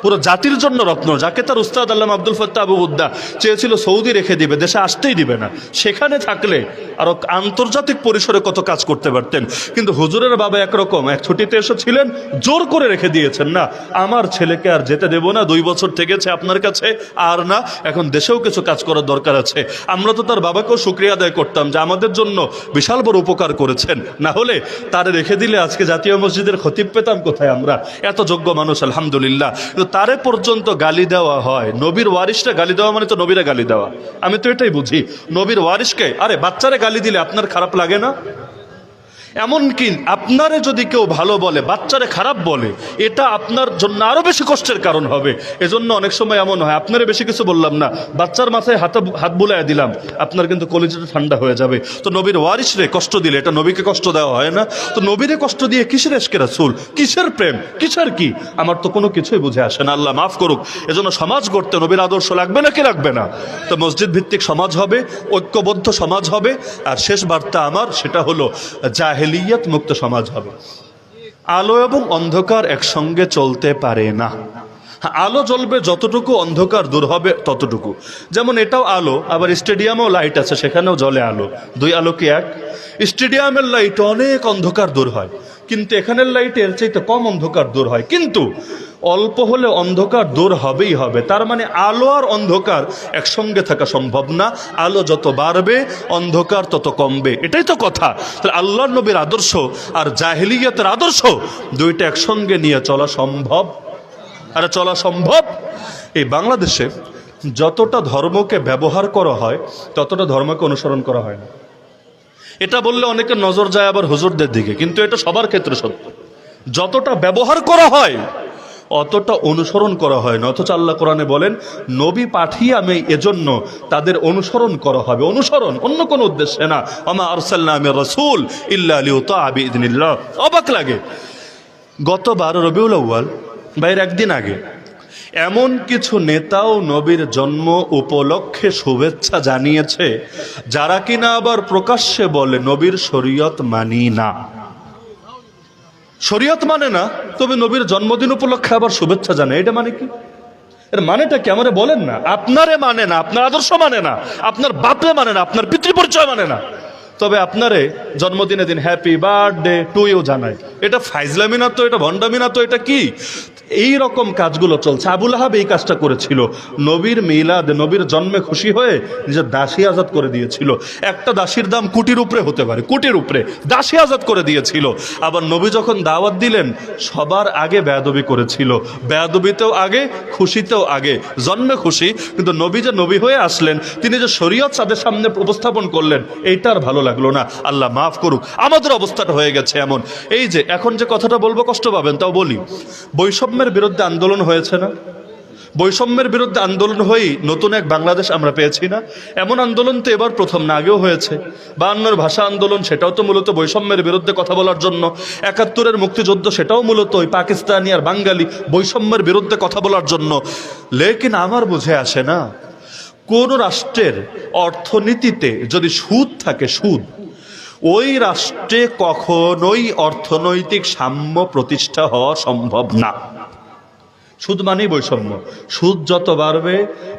পুরো জাতির জন্য রত্ন, যাকে তার উস্তাদ আল্লামা আব্দুল ফাত্তাহ আবু বুদ্দা চেয়েছিল সৌদি রেখে দিবে, দেশে আসতেই দিবে না। সেখানে থাকলে আরো আন্তর্জাতিক পরিসরে কত কাজ করতে পারতেন। কিন্তু হুজুরের বাবা একরকম, এক ছুটিতে এসেছিলেন, জোর করে রেখে দিয়েছেন। না, আমার ছেলেকে আর যেতে দেব না, 2 বছর থেকেছে আপনার কাছে, আর না, এখন দেশেও কিছু কাজ করার দরকার আছে। আমরা তো তার বাবাকেও শুকরিয়া আদায় করতাম যে আমাদের জন্য বিশাল বড় উপকার করেছেন, না হলে তারে রেখে দিলে আজকে জাতীয় মসজিদের খতিব পেতাম কোথায় আমরা? এত যোগ্য মানুষ আলহামদুলিল্লাহ। তারে পর্যন্ত গালি দেওয়া হয়। নবীর ওয়ারিসটা গালি দেওয়া মানে তো নবীরা গালি দেওয়া। আমি তো এটাই বুঝি, নবীর ওয়ারিসকে, আরে বাচ্চারে গালি দিলে আপনার খারাপ লাগে না? এমনকি আপনারে যদি কেউ ভালো বলে, বাচ্চারে খারাপ বলে, এটা আপনার জন্য আরো বেশি কষ্টের কারণ হবে। এজন্য অনেক সময় এমন হয়, আপনারে বেশি কিছু বললাম না, বাচ্চার মাথায় হাত বুলাইয়া দিলাম, আপনার কিন্তু কলিজাটা ঠান্ডা হয়ে যাবে। তো নবীর ওয়ারিসরে কষ্ট দিলে এটা নবীকে কষ্ট দেওয়া হয় না? তো নবীরে কষ্ট দিয়ে কিসের এশকে রাসূল, কিসের প্রেম, কিসের কি? আমার তো কোনো কিছুই বুঝে আসে না, আল্লাহ মাফ করুক। এজন্য সমাজ গড়তে নবীর আদর্শ লাগবে না কি লাগবে না? তো মসজিদ ভিত্তিক সমাজ হবে, ঐক্যবদ্ধ সমাজ হবে। আর শেষ বার্তা আমার, সেটা হলো জাহেলিয়াত মুক্ত সমাজ হবে। আলো এবং অন্ধকার একসঙ্গে চলতে পারে না। আলো জ্বলবে যতটুকু, অন্ধকার দূর হবে ততটুকু। যেমন এটাও আলো, আবার স্টেডিয়ামেও লাইট আছে, সেখানেও জ্বলে আলো। 2 আলো কি এক? স্টেডিয়ামের লাইট অনেক অন্ধকার দূর হয়, কিন্তু এখানের লাইটে এর চাইতে কম অন্ধকার দূর হয়। কিন্তু অল্প হলে অন্ধকার দূর হবেই হবে। তার মানে আলো আর অন্ধকার একসঙ্গে থাকা সম্ভব না। আলো যত বাড়বে, অন্ধকার তত কমবে, এটাই তো কথা। তাহলে আল্লাহর নবীর আদর্শ আর জাহেলিয়াতের আদর্শ, দুইটা একসঙ্গে নিয়ে চলা সম্ভব। আর চলা সম্ভব। এই বাংলাদেশে যতটা ধর্মকে ব্যবহার করা হয়, ততটা ধর্মকে অনুসরণ করা হয় না। এটা বললে অনেকের নজর যায় আবার হুজুরদের দিকে, কিন্তু এটা সবার ক্ষেত্রে সত্য। যতটা ব্যবহার করা হয়, অতটা অনুসরণ করা হয় না। অথচ আল্লাহ কোরআনে বলেন, নবী পাঠিয়ে আমি এজন্য তাদের অনুসরণ করা হবে। অনুসরণ, অন্য কোনো উদ্দেশ্যে না। ওমা আরসালনা মির রাসূল ইল্লা লিইউতাআ বিইذনিল্লাহ। অবাক লাগে, গত 12 রবিউল আউয়াল, বাইরের একদিন আগে, এমন কিছু নেতাও নবীর জন্ম উপলক্ষে শুভেচ্ছা জানিয়েছে, যারা কিনা আবার প্রকাশ্যে বলে নবীর শরীয়ত মানি না। শরীয়ত মানে না, তবে নবীর জন্মদিন উপলক্ষে আবার শুভেচ্ছা জানায়। এটা মানে কি? এর মানেটা কি আমারে বলেন না। আপনারে মানে না, আপনার আদর্শ মানে না, আপনার বাপরে মানে না, আপনার পিতৃ পরিচয় মানে না, তবে আপনারে জন্মদিনে দিন হ্যাপি বার্থডে টু ইউ জানায়। এটা ফাইজলামি না তো, এটা ভণ্ডামি না তো, এটা কি? এই রকম কাজগুলো চলছে। আবুল আহাব এই কাজটা করেছিল, নবীর মিলাদ, নবীর জন্মে খুশি হয়ে নিজের দাসী আজাদ করে দিয়েছিল। একটা দাসীর দাম কোটির উপরে হতে পারে, কোটির উপরে, দাসী আজাদ করে দিয়েছিল। আবার নবী যখন দাওয়াত দিলেন সবার আগে বেয়াদবি করেছিল, বেয়াদবিতেও আগে, খুশিতেও আগে। জন্মে খুশি, কিন্তু নবী যে নবী হয়ে আসলেন, তিনি যে শরীয়ত তাদের সামনে উপস্থাপন করলেন, এইটার ভালো লাগলো না। আল্লাহ মাফ করুক, আমাদের অবস্থাটা হয়ে গেছে এমন। এই যে এখন যে কথাটা বলবো কষ্ট পাবেন, তাও বলি। বৈষম্যের বিরুদ্ধে আন্দোলন হয়েছে না? বৈষম্যের বিরুদ্ধে আন্দোলন হয়েই নতুন এক বাংলাদেশ আমরা পেয়েছি না? এমন আন্দোলন তো এবার প্রথম না, আগেও হয়েছে। 52-র ভাষা আন্দোলন, সেটাও তো মূলত বৈষম্যের বিরুদ্ধে কথা বলার জন্য। 71-এর মুক্তিযুদ্ধ, সেটাও মূলত ওই পাকিস্তানি আর বাঙালি বৈষম্যের বিরুদ্ধে কথা বলার জন্য। লেকিন আমার বুঝে আসে না, কোন রাষ্ট্রের অর্থনীতিতে যদি সুদ থাকে, সুদ, ওই রাষ্ট্রে কখনোই অর্থনৈতিক সাম্য প্রতিষ্ঠা হওয়া সম্ভব না। সুদ মানেই বৈষম্য, সুদ যত বাড়বে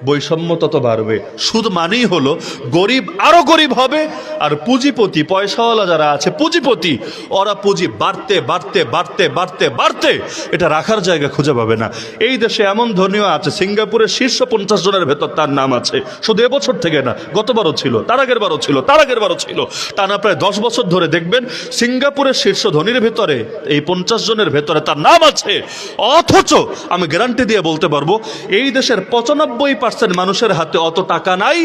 বৈষম্য তত বাড়বে। সুদ মানেই হলো গরিব আরো গরিব হবে, আর পুঁজিপতি, পয়সাওয়ালা যারা আছে পুঁজিপতি, ওরা পুঁজি বাড়তে বাড়তে বাড়তে বাড়তে বাড়তে এটা রাখার জায়গা খুঁজে পাবে না। এই দেশে এমন ধনীও আছে, সিঙ্গাপুরের শীর্ষ 50 জনের ভেতর তার নাম আছে। শুধু এবছর থেকে না, গতবারও ছিল, তার আগের বারও ছিল, তার আগের বারও ছিল। টানা প্রায় 10 বছর ধরে দেখবেন সিঙ্গাপুরের শীর্ষ ধনীর ভেতরে, এই 50 জনের ভেতরে তার নাম আছে। অথচ আমি গ্যারান্টি দিয়ে বলতে পারবো, এই দেশের 95% মানুষের হাতে অত টাকা নাই,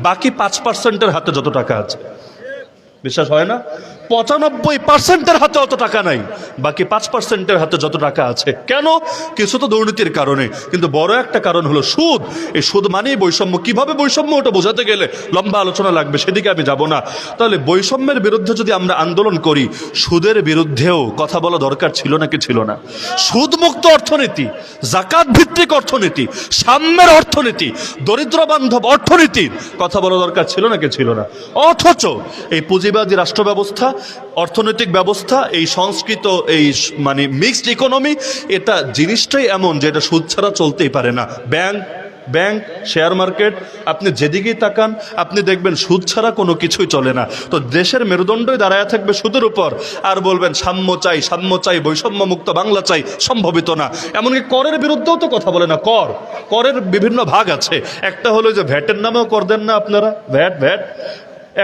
বাকি 5%-এর হাতে যত টাকা আছে। বিশ্বাস হয় না? 95%-এর হাতে অত টাকা নাই, বাকি 5%-এর হাতে যত টাকা আছে। কেন? কিছু তো দুর্নীতির কারণে, কিন্তু বড় একটা কারণ হলো সুদ। এই সুদ মানেই বৈষম্য। কিভাবে বৈষম্য, ওটা বোঝাতে গেলে লম্বা আলোচনা লাগবে, সেদিকে আমি যাব না। তাহলে বৈষম্যের বিরুদ্ধে যদি আমরা আন্দোলন করি, সুদের বিরুদ্ধেও কথা বলা দরকার ছিল নাকি ছিল না? সুদ মুক্ত অর্থনীতি, জাকাত ভিত্তিক অর্থনীতি, সাম্যের অর্থনীতি, দরিদ্র বান্ধব অর্থনীতির কথা বলা দরকার ছিল নাকি ছিল না? অথচ এই পুঁজিবাদী রাষ্ট্র ব্যবস্থা, অর্থনৈতিক ব্যবস্থা, এই সংস্কৃত, এই মানে মিক্সড ইকোনমি, এটা জিনিসটাই এমন যে এটা সুদ ছাড়া চলতেই পারে না। ব্যাংক, শেয়ার মার্কেট, আপনি যেদিকেই তাকান আপনি দেখবেন সুদ ছাড়া কোনো কিছুই চলে না। তো দেশের মেরুদণ্ডই দাঁড়ায় থাকবে সুদের উপর, আর বলবেন সাম্য চাই, সাম্য চাই, বৈষম্য মুক্ত বাংলা চাই, সম্ভবিত না। এমনকি করের বিরুদ্ধেও তো কথা বলে না। করের বিভিন্ন ভাগ আছে। একটা হলো যে ভ্যাটের নামেও কর দেন না আপনারা, ভ্যাট।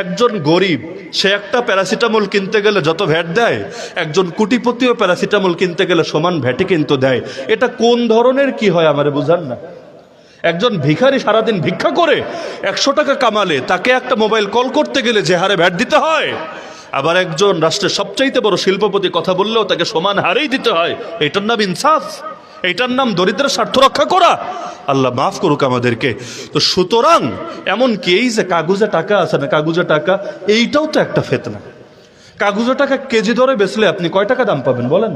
একজন গরিব, সে একটা প্যারাসিটামল কিনতে গেলে যত ভ্যাট দেয়, একজন কোটিপতিও প্যারাসিটামল কিনতে গেলে সমান ভ্যাটই কিন্তু দেয়। এটা কোন ধরনের কি হয় আমারে বুঝান না? একজন ভিখারি সারাদিন ভিক্ষা করে 100 টাকা কামালে, তাকে একটা মোবাইল কল করতে গেলে যে হারে ভ্যাট দিতে হয়, আবার একজন রাষ্ট্রের সবচাইতে বড় শিল্পপতি কথা বললেও তাকে সমান হারেই দিতে হয়। এটার নাম ইনসাফ? এটার নাম দরিদ্রের স্বার্থ রক্ষা করা? আল্লাহ মাফ করুক আমাদেরকে। তো সুতরাং এমনকি এই যে কাগজে টাকা আছে না, কাগজে টাকা, এইটাও তো একটা ফিতনা। কাগজে টাকা কেজি দরে বেচলে আপনি কয় টাকা দাম পাবেন বলেন?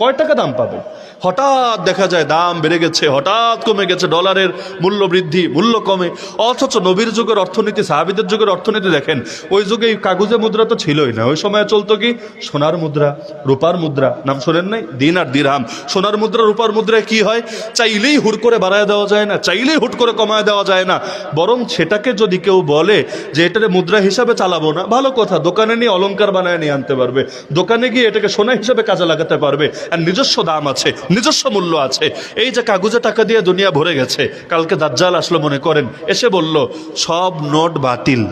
কয় টাকা দাম পাবেন? হঠাৎ দেখা যায় দাম বেড়ে গেছে, হঠাৎ কমে গেছে, ডলারের মূল্য বৃদ্ধি, মূল্য কমে। অথচ নবীর যুগের অর্থনীতি, সাহাবীদের যুগের অর্থনীতি দেখেন, ওই যুগে কাগজে মুদ্রা তো ছিলই না। ওই সময় চলতো কি? সোনার মুদ্রা, রূপার মুদ্রা। নাম শোনেন নাই? দিনার, দিরহাম। সোনার মুদ্রা, রূপার মুদ্রায় কি হয়? চাইলেই হুট করে বাড়ায় দেওয়া যায় না, চাইলেই হুট করে কমায় দেওয়া যায় না। বরং সেটাকে যদি কেউ বলে যে এটাকে মুদ্রা হিসাবে চালাবো না, ভালো কথা, দোকানে নিয়ে অলংকার বানায় নিয়ে আনতে পারবে, দোকানে গিয়ে এটাকে সোনা হিসাবে কাজে লাগাতে পারবে, আর নিজস্ব দাম আছে, নিজস্ব মূল্য আছে। এই যে কাগজে টাকা দিয়ে দুনিয়া ভরে গেছে, কালকে দাজ্জাল আসলো মনে করেন, এসে বলল সব নোট বাতিল।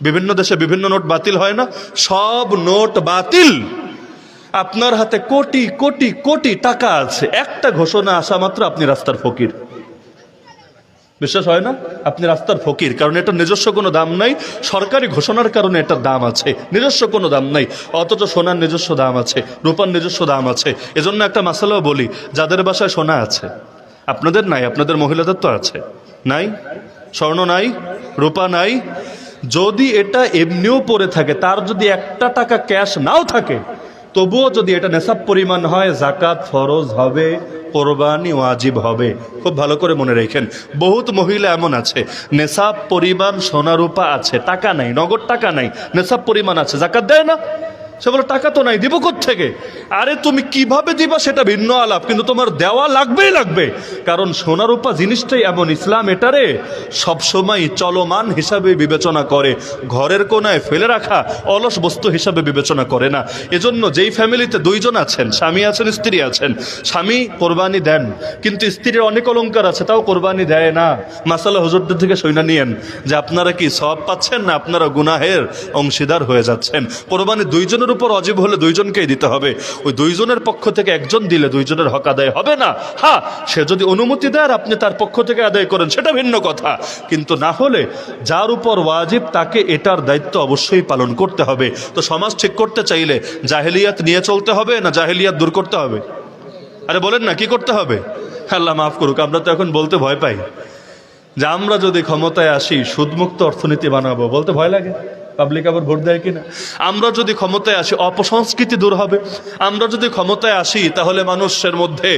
বিভিন্ন দেশে বিভিন্ন নোট বাতিল হয় না? সব নোট বাতিল। আপনার হাতে কোটি কোটি কোটি টাকা আছে, একটা ঘোষণা আসা মাত্র আপনি রাস্তার ফকির। বিশ্বাস হয় না? আপনি রাস্তার ফকির, কারণ এটা নিজস্ব কোনো দাম নাই। সরকারি ঘোষণার কারণে এটার দাম আছে, নিজস্ব কোনো দাম নাই। অথচ সোনার নিজস্ব দাম আছে, রূপার নিজস্ব দাম আছে। এজন্য একটা মাসালাও বলি, যাদের বাসায় সোনা আছে, আপনাদের নাই, আপনাদের মহিলাদের তো আছে, নাই? স্বর্ণ নাই, রূপা নাই, যদি এটা এমনিও পড়ে থাকে, তার যদি 1 টাকা ক্যাশ নাও থাকে, তবুও যদি এটা নেশাব পরিমাণ হয়, জাকাত ফরজ হবে, কোরবানি ওয়াজিব হবে। খুব ভালো করে মনে রেখেন, বহুত মহিলা এমন আছে নেশাব পরিমাণ সোনা রূপা আছে, টাকা নাই, নগদ টাকা নাই, নেশাব পরিমাণ আছে, জাকাত দেয় না, সে বলে টাকা তো নাই, দিব কোত্থেকে? আরে তুমি কিভাবে দিবা সেটা ভিন্ন আলাপ, কিন্তু তোমার দেওয়া লাগবেই লাগবে। কারণ সোনা রূপা জিনিসটাই এমন, ইসলাম এটারে সবসময় চলমান হিসাবে বিবেচনা করে, ঘরের কোনায় ফেলে রাখা অলস বস্তু হিসাবে বিবেচনা করে না। এজন্য যেই ফ্যামিলিতে দুইজন আছেন, স্বামী আছেন স্ত্রী আছেন, স্বামী কোরবানি দেন কিন্তু স্ত্রীর অনেক অলংকার আছে তাও কোরবানি দেয় না, মাসালা হুজুরদের থেকে সইনা নিয়েন যে আপনারা কি সওয়াব পাচ্ছেন না আপনারা গুনাহের অংশীদার হয়ে যাচ্ছেন। কোরবানি দুইজনের উপর অজীব হলে দুইজনকেই দিতে হবে, ওই দুইজনের পক্ষ থেকে একজন দিলে দুইজনের হক আদায় হবে না। হ্যাঁ, সে যদি অনুমতি দেয় আর আপনি তার পক্ষ থেকে আদায় করেন সেটা ভিন্ন কথা, কিন্তু না হলে যার উপর ওয়াজিব তাকে এটার দায়িত্ব অবশ্যই পালন করতে হবে। তো সমাজ ঠিক করতে চাইলে জাহেলিয়াত নিয়ে চলতে হবে না জাহেলিয়াত দূর করতে হবে? আরে বলেন না, কি করতে হবে? আল্লাহ মাফ করুক, আমরা তো এখন বলতে ভয় পাই যে আমরা যদি ক্ষমতায় আসি সুদমুক্ত অর্থনীতি বানাবো, বলতে ভয় লাগে। পাবলিক আবার ভোট দেয় কিনা? আমরা যদি ক্ষমতায় আসি অপসংস্কৃতি দূর হবে, আমরা যদি ক্ষমতায় আসি তাহলে মানুষের মধ্যে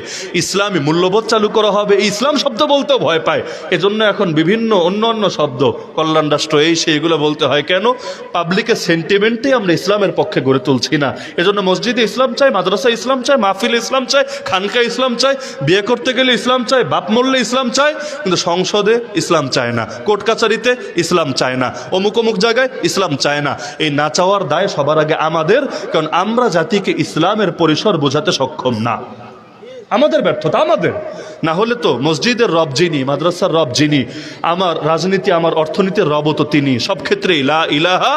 ইসলামী মূল্যবোধ চালু করা হবে। ইসলাম শব্দ বলতেও ভয় পায়, এজন্য এখন বিভিন্ন অন্য শব্দ, কল্যাণ রাষ্ট্র, এই সেই, এগুলো বলতে হয়। কেন? পাবলিকের সেন্টিমেন্টে আমরা ইসলামের পক্ষে গড়ে তুলছি না। এজন্য মসজিদে ইসলাম চাই, মাদ্রাসা ইসলাম চাই, মাহফিলে ইসলাম চাই, খানকা ইসলাম চাই, বিয়ে করতে গেলে ইসলাম চাই, বাপ মরলে ইসলাম চাই, কিন্তু সংসদে ইসলাম চায় না, কোর্ট কাছারিতে ইসলাম চায় না, অমুক অমুক জায়গায় ইসলাম চায় না। এই না চাওয়ার দায় সবার আগে আমাদের, কারণ আমরা জাতিকে ইসলামের পরিসর বোঝাতে সক্ষম না। আমাদের ব্যর্থতা আমাদের। না হলে তো মসজিদের রব যিনি, মাদ্রাসার রব যিনি, আমার রাজনীতি আমার অর্থনীতির রবও তো তিনি, সব ক্ষেত্রেই লা ইলাহা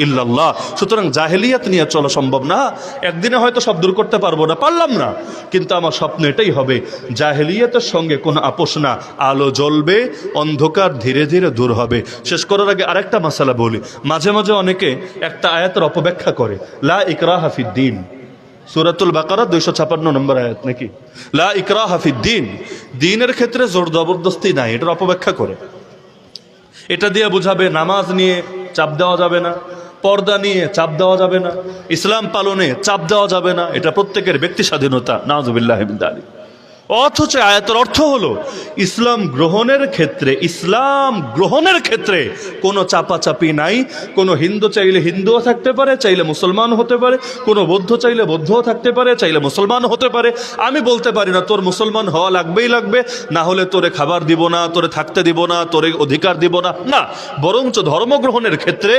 ইল্লাল্লাহ। সুতরাং জাহেলিয়াত নিয়ে চলা সম্ভব না। একদিনে হয়তো সব দূর করতে পারবো না, পারলাম না, কিন্তু আমার স্বপ্ন এটাই হবে জাহেলিয়াতের সঙ্গে কোনো আপোষ না, আলো জ্বলবে, অন্ধকার ধীরে ধীরে দূর হবে। শেষ করার আগে আরেকটা মাসালা বলি, মাঝে মাঝে অনেকে একটা আয়াতের অপব্যাখ্যা করে, লা ইকরাহা ফিদ্দীন, সূরাতুল বাকারা 256 নম্বর আয়াত নাকি, লা ইকরাহা ফিদ্দীন, দ্বীনের ক্ষেত্রে জোর জবরদস্তি নাই, এটার অপব্যাখ্যা করে। এটা দিয়ে বুঝাবে নামাজ নিয়ে চাপ দেওয়া যাবে না, পর্দা নিয়ে চাপ দেওয়া যাবে না, ইসলাম পালনে চাপ দেওয়া যাবে না, এটা প্রত্যেকের ব্যক্তি স্বাধীনতা। নাউযুবিল্লাহি মিন যালিক। অথচ আয়াতের অর্থ হলো ইসলাম গ্রহণের ক্ষেত্রে কোনো চাপাচাপি নাই। কোনো হিন্দু চাইলে হিন্দুও থাকতে পারে, চাইলে মুসলমান হতে পারে, কোনো বৌদ্ধ চাইলে বৌদ্ধও থাকতে পারে, চাইলে মুসলমান হতে পারে। আমি বলতে পারি না তোর মুসলমান হওয়া লাগবেই লাগবে, না হলে তোরে খাবার দিব না, তোরে থাকতে দিব না, তোরে অধিকার দিব না, না। বরঞ্চ ধর্ম গ্রহণের ক্ষেত্রে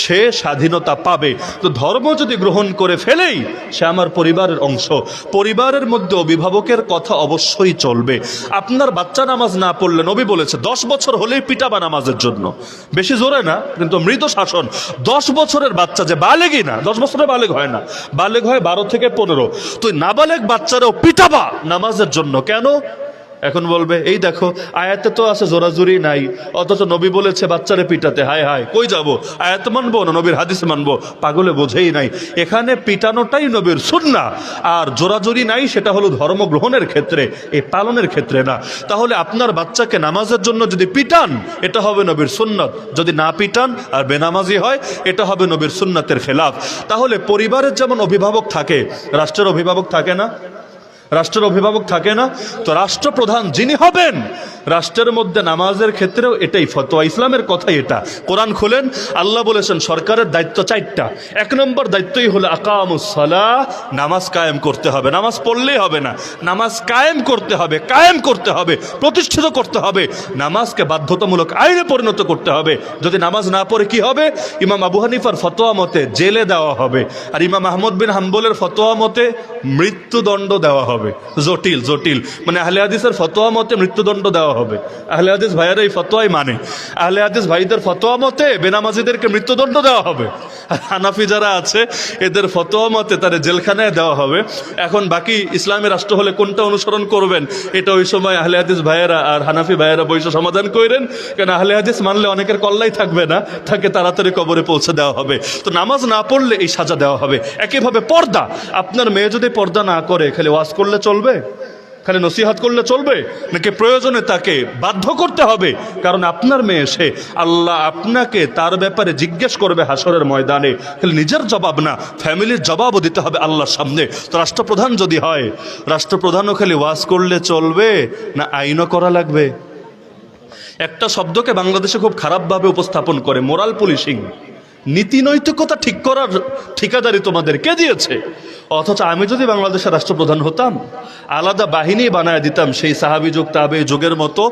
সে স্বাধীনতা পাবে। তো ধর্ম যদি গ্রহণ করে ফেলেই সে আমার পরিবারের অংশ, পরিবারের মধ্যে অভিভাবকের কথা অবশ্যই চলবে। আপনার বাচ্চা নামাজ না পড়লে নবী বলেছে 10 বছর হলেই পিটাবা নামাজের জন্য, বেশি জোরে না কিন্তু মৃদু শাসন। 10 বছরের বাচ্চা যে বালেগই না, 10 বছরে বালেগ হয় না, বালেগ হয় 12 থেকে 15, তুই নাবালেগ বাচ্চারাও পিটাবা নামাজের জন্য। কেন? এখন বলবে এই দেখো আয়াতে তো আছে জোরাজুরি নাই, অথচ নবী বলেছে বাচ্চারে পিটাতে। হায় হায়, কই যাব? আয়াত মানবো না নবীর হাদিস মানবো? পাগলে বোঝেই নাই। এখানে পিটানোটাই নবীর সুন্নাহ, আর জোরাজুরি নাই সেটা হলো ধর্ম গ্রহণের ক্ষেত্রে, এই পালনের ক্ষেত্রে না। তাহলে আপনার বাচ্চাকে নামাজের জন্য যদি পিটান এটা হবে নবীর সুন্নাত, যদি না পিটান আর বেনামাজি হয় এটা হবে নবীর সুন্নাতের খেলাফ। তাহলে পরিবারের যেমন অভিভাবক থাকে, রাষ্ট্রের অভিভাবক থাকে না? রাষ্ট্রের অভিভাবক থাকে না? তো রাষ্ট্রপ্রধান যিনি হবেন রাষ্ট্রের মধ্যে নামাজের ক্ষেত্রেও এটাই ফতোয়া, ইসলামের কথাই এটা। কোরআন খুলেন, আল্লাহ বলেছেন সরকারের দায়িত্ব 4টা। 1 নম্বর দায়িত্বই হলো আকামুস সালাহ, নামাজ কায়েম করতে হবে। নামাজ পড়লেই হবে না, নামাজ কায়েম করতে হবে, প্রতিষ্ঠিত করতে হবে। নামাজকে বাধ্যতামূলক আইনে পরিণত করতে হবে। যদি নামাজ না পড়ে কি হবে? ইমাম আবু হানিফার ফতোয়া মতে জেলে দেওয়া হবে, আর ইমাম আহমদ বিন হাম্বলের ফতোয়া মতে মৃত্যুদণ্ড দেওয়া হবে। জটিল জটিল, মানে আহলে হাদিসের ফতোয়া মতে মৃত্যুদণ্ড দেওয়া হবে। আহলে হাদিস ভাইয়েরা এই ফতোয়াই মানে। আহলে হাদিস ভাইদের ফতোয়া মতে বেনামাজিদেরকে মৃত্যুদণ্ড দেওয়া হবে, আর হানাফি যারা আছে এদের ফতোয়া মতে তাদের জেলখানায় দেওয়া হবে। এখন বাকি ইসলামী রাষ্ট্র হলে কোনটা অনুসরণ করবেন এটা ওই সময় আহলে হাদিস ভাইয়েরা আর হানাফি ভাইয়েরা বৈশ সমাধান করেন। কেন আহলে হাদিস মানলে অনেকের কল্লাই থাকবে না, তাকে তাড়াতাড়ি কবরে পৌঁছে দেওয়া হবে। তো নামাজ না পড়লে এই সাজা দেওয়া হবে। একইভাবে পর্দা, আপনার মেয়ে যদি পর্দা না করে খালি ওয়াজ করলে চলবে, খালি নসিহাত করলে চলবে, নাকি প্রয়োজনে তাকে বাধ্য করতে হবে? কারণ আপনার মেয়ে, সে আল্লাহ আপনাকে তার ব্যাপারে জিজ্ঞেস করবে হাসরের ময়দানে। খালি নিজের জবাব না, ফ্যামিলির জবাবও দিতে হবে আল্লাহর সামনে। তো রাষ্ট্রপ্রধান যদি হয়, রাষ্ট্রপ্রধানও খালি ওয়াজ করলে চলবে না আইনও করা লাগবে? একটা শব্দকে বাংলাদেশে খুব খারাপভাবে উপস্থাপন করে, মোরাল পুলিশিং। নীতি নৈতিকতা ঠিক করার ঠিকাদারি তোমাদের কে দিয়েছে? অথচ আমি যদি বাংলাদেশের রাষ্ট্রপ্রধান হতাম, আলাদা বাহিনী বানায় দিতাম সেই সাহাবি যুগ তাবে যুগের মতো,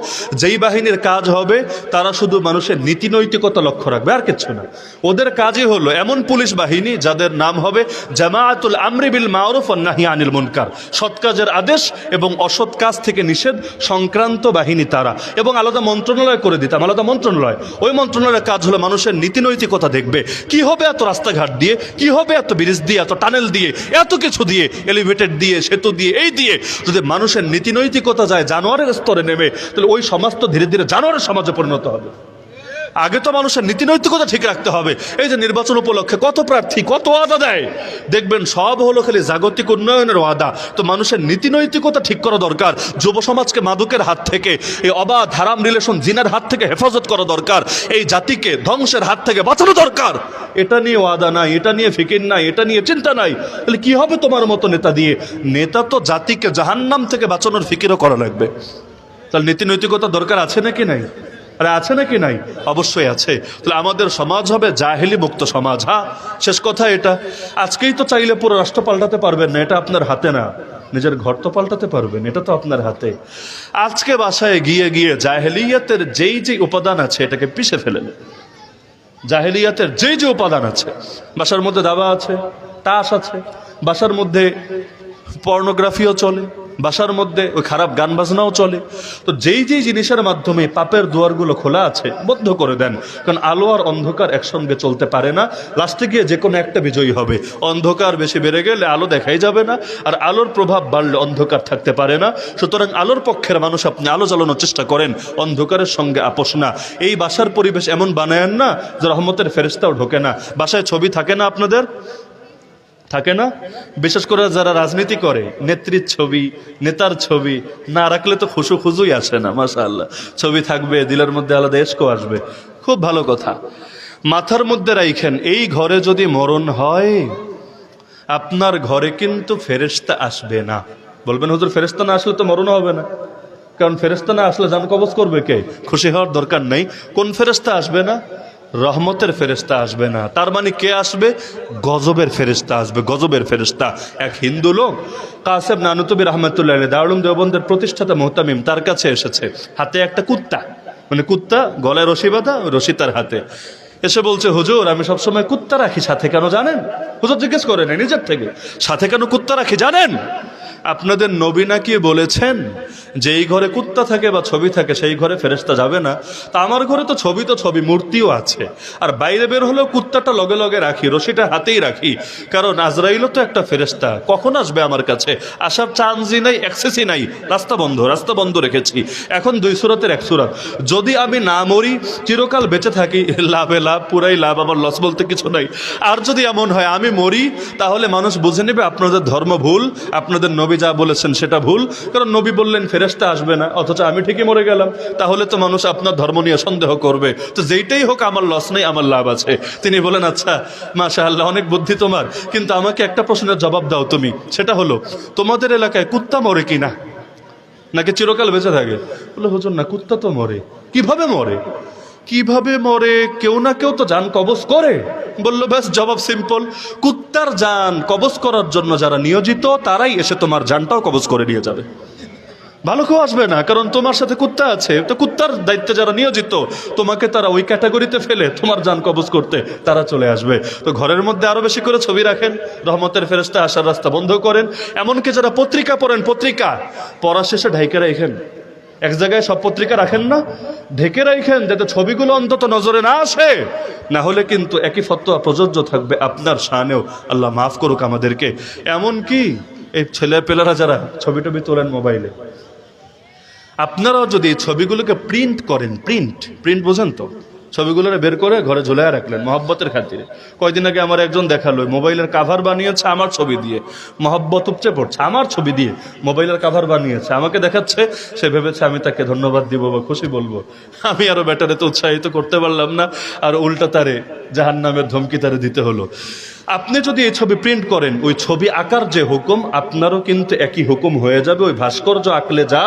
যেই বাহিনীর কাজ হবে তারা শুধু মানুষের নীতি নৈতিকতা লক্ষ্য রাখবে, আর কিচ্ছু না। ওদের কাজই হলো এমন পুলিশ বাহিনী যাদের নাম হবে জামাআতুল আমরি বিল মারুফ ওয়ান নাহি আনিল মুনকার, সৎ কাজের আদেশ এবং অসৎ কাজ থেকে নিষেধ সংক্রান্ত বাহিনী তারা। এবং আলাদা মন্ত্রণালয় করে দিতাম, আলাদা মন্ত্রণালয়। ওই মন্ত্রণালয়ের কাজ হলো মানুষের নীতি নৈতিকতা দেখবে, কি হবে এত রাস্তাঘাট দিয়ে, কি হবে এত ব্রিজ দিয়ে, এত টানেল দিয়ে, এত কিছু দিয়ে, এলিভেটেড দিয়ে, সেতু দিয়ে, এই দিয়ে যদি মানুষের নীতি নৈতিকতা যায় জানোয়ারের স্তরে নেমে, তাহলে ওই সমাজ তো ধীরে ধীরে জানোয়ারের সমাজে পরিণত হবে। আগে তো মানুষের নীতি নৈতিকতা ঠিক রাখতে হবে। এই যে নির্বাচন উপলক্ষে কত প্রার্থী কত ওয়াদা দেয়, দেখবেন সব হলো খালি জাগতিক উন্নয়নের ওয়াদা। তো মানুষের নীতি নৈতিকতা ঠিক করা দরকার। যুব সমাজকে মাদকের হাত থেকে, এই অবাধ হারাম রিলেশন জিনার হাত থেকে হেফাজত করা দরকার। এই জাতিকে ধ্বংসের হাত থেকে বাঁচানো দরকার। এটা নিয়ে ওয়াদা নাই, এটা নিয়ে ফিকির নাই, এটা নিয়ে চিন্তা নাই, তাহলে কি হবে তোমার মতো নেতা দিয়ে? নেতা তো জাতিকে জাহান্নাম থেকে বাঁচানোর ফিকিরও করা লাগবে। তাহলে নীতি নৈতিকতা দরকার আছে নাকি নাই? আরে আছে নাকি নাই? অবশ্যই আছে। তাহলে আমাদের সমাজ হবে জাহেলি মুক্ত সমাজ। হ্যাঁ, শেষ কথা এটা, আজকেই তো চাইলে পুরো রাষ্ট্র পাল্টাতে পারবেন না, এটা আপনার হাতে না। নিজের ঘর তো পাল্টাতে পারবেন, এটা তো আপনার হাতে। আজকে বাসায় গিয়ে গিয়ে জাহেলিয়াতের যেই যে উপাদান আছে এটাকে পিষে ফেলেন। জাহেলিয়াতের যেই যে উপাদান আছে, বাসার মধ্যে দাবা আছে, তাস আছে, বাসার মধ্যে পর্নোগ্রাফিও চলে, বাসার মধ্যে ওই খারাপ গান বাজনাও চলে। তো যেই যেই জিনিসের মাধ্যমে পাপের দুয়ারগুলো খোলা আছে বন্ধ করে দেন। কারণ আলো আর অন্ধকার একসঙ্গে চলতে পারে না, লাস্টে গিয়ে যে কোনো একটা বিজয়ী হবে। অন্ধকার বেশি বেড়ে গেলে আলো দেখাই যাবে না, আর আলোর প্রভাব বাড়লে অন্ধকার থাকতে পারে না। সুতরাং আলোর পক্ষের মানুষ আপনি আলো জ্বালানোর চেষ্টা করেন, অন্ধকারের সঙ্গে আপোষ না। এই বাসার পরিবেশ এমন বানায়েন না যে রহমতের ফেরেশতাও ঢোকে না। বাসায় ছবি থাকে না আপনাদের? থাকে না? বিশেষ করে যারা রাজনীতি করে, নেত্রীর ছবি, নেতার ছবি না রাখলে তো খুশুই আসে না। মাশাআল্লাহ, ছবি থাকবে, দিলের মধ্যে আলাদা এশকও আসবে। খুব ভালো কথা। মাথার মধ্যে রাখেন, এই ঘরে যদি মরণ হয়, আপনার ঘরে কিন্তু ফেরেশতা আসবে না। বলবেন হুজুর ফেরেশতা না আসলে তো মরণ হবে না। কারণ ফেরেশতা না আসলে জান কবজ করবে কে? খুশি হওয়ার দরকার নেই। কোন ফেরেশতা আসবে না? রহমতের ফেরেশতা আসবে না। তার মানে কে আসবে? গজবের ফেরেশতা আসবে, গজবের ফেরেশতা। এক হিন্দু লোক কাসেম নানুতুবি রহমতুল্লাহ আলাইহি, দারুল দেওবন্দের প্রতিষ্ঠাতা মুহতামিম, তার কাছে এসেছে। হাতে একটা কুত্তা, মানে কুত্তা গলায় রশি বাঁধা, রশি তার হাতে। এসে বলছে হুজুর আমি সবসময় কুত্তা রাখি সাথে, কেন জানেন? হুজুর জিজ্ঞেস করে নাই নিজের থেকে, সাথে কেন কুত্তা রাখি জানেন? আপনাদের নবী নাকি বলেছেন যে এই ঘরে কুত্তা থাকে বা ছবি থাকে সেই ঘরে ফেরেশতা যাবে না। তা আমার ঘরে তো ছবি, মূর্তিও আছে, আর বাইরে বের হলেও কুত্তাটা লগে লগে রাখি, রশিটা হাতেই রাখি। কারণ আজরাইলও তো একটা ফেরেশতা, কখন আসবে আমার কাছে? আসার চান্সই নাই, অ্যাক্সেসই নাই। রাস্তা বন্ধ রেখেছি। এখন 2 সূরাতের 1 সূরা। যদি আমি না মরি, চিরকাল বেঁচে থাকি, লাভে লাভ, পুরাই লাভ, আমার লস বলতে কিছু নাই। আর যদি এমন হয় আমি মরি, তাহলে মানুষ বুঝে নেবে আপনাদের ধর্ম ভুল, আপনাদের নবী যা বলেছেন সেটা ভুল। কারণ নবী বললেন ফেরেশতা আসবে না, অথচ আমি ঠিকই মরে গেলাম। তাহলে তো মানুষ আপনার ধর্ম নিয়ে সন্দেহ করবে। তো যেইটাই হোক আমার লস নেই, আমার লাভ আছে। তিনি বলেন আচ্ছা মাশাআল্লাহ, অনেক বুদ্ধি তোমার, কিন্তু আমাকে একটা প্রশ্নের জবাব দাও তুমি। সেটা হলো, তোমাদের এলাকায় কুত্তা মরে কিনা, নাকি চিরকাল বেঁচে থাকে? বলে হুজুর না, কুত্তা তো মরে। কিভাবে মরে? কিভাবে মরে? কেউ না কেউ তো জান কবজ করে। বললো ব্যাস, জবাব সিম্পল। কুত্তার জান কবজ করার জন্য যারা নিয়োজিত, তারাই এসে তোমার জানটাও কবজ করে নিয়ে যাবে। ভালো কেউ আসবে না, কারণ তোমার সাথে কুত্তা আছে। তো কুত্তার দায়িত্বে যারা নিয়োজিত, তোমাকে তারা ওই ক্যাটাগরিতে ফেলে তোমার জান কবজ করতে তারা চলে আসবে। তো ঘরের মধ্যে আরো বেশি করে ছবি রাখেন, রহমতের ফেরেশতা আসার রাস্তা বন্ধ করেন। এমনকি যারা পত্রিকা পড়েন, পত্রিকা পড়া শেষে ঢাইকে রাখেন। এক জায়গায় সব পত্রিকা রাখেন না, ঢেকে রাখেন যাতে ছবিগুলো অন্তত নজরে না আসে। না হলে কিন্তু একই ফতোয়া প্রযোজ্য থাকবে আপনার শানেও। আল্লাহ মাফ করুক আমাদেরকে। এমনকি এই ছেলেপেলেরা যারা ছবি টবি তোলেন মোবাইলে, আপনারাও যদি এই ছবিগুলোকে প্রিন্ট করেন, প্রিন্ট বোঝেন তো, ছবিগুলো বের করে ঘরে ঝুলাইয়া রাখলেন মহব্বতের খাতিরে। কয়দিন আগে আমার একজন দেখালো, মোবাইলের কাভার বানিয়েছে আমার ছবি দিয়ে, মহব্বত উপচে পড়ছে, আমার ছবি দিয়ে মোবাইলের কাভার বানিয়েছে, আমাকে দেখাচ্ছে। সে ভেবেছে আমি তাকে ধন্যবাদ দিব বা খুশি বলবো। আমি আরো ব্যাটারে তো উৎসাহিত করতে পারলাম না, আর উল্টা তারে জাহান্নামের ধমকি তারে দিতে হলো। আপনি যদি এই ছবি প্রিন্ট করেন, ওই ছবি আঁকার যে হুকুম আপনারও কিন্তু একই হুকুম হয়ে যাবে। ওই ভাস্কর্য আঁকলে যা,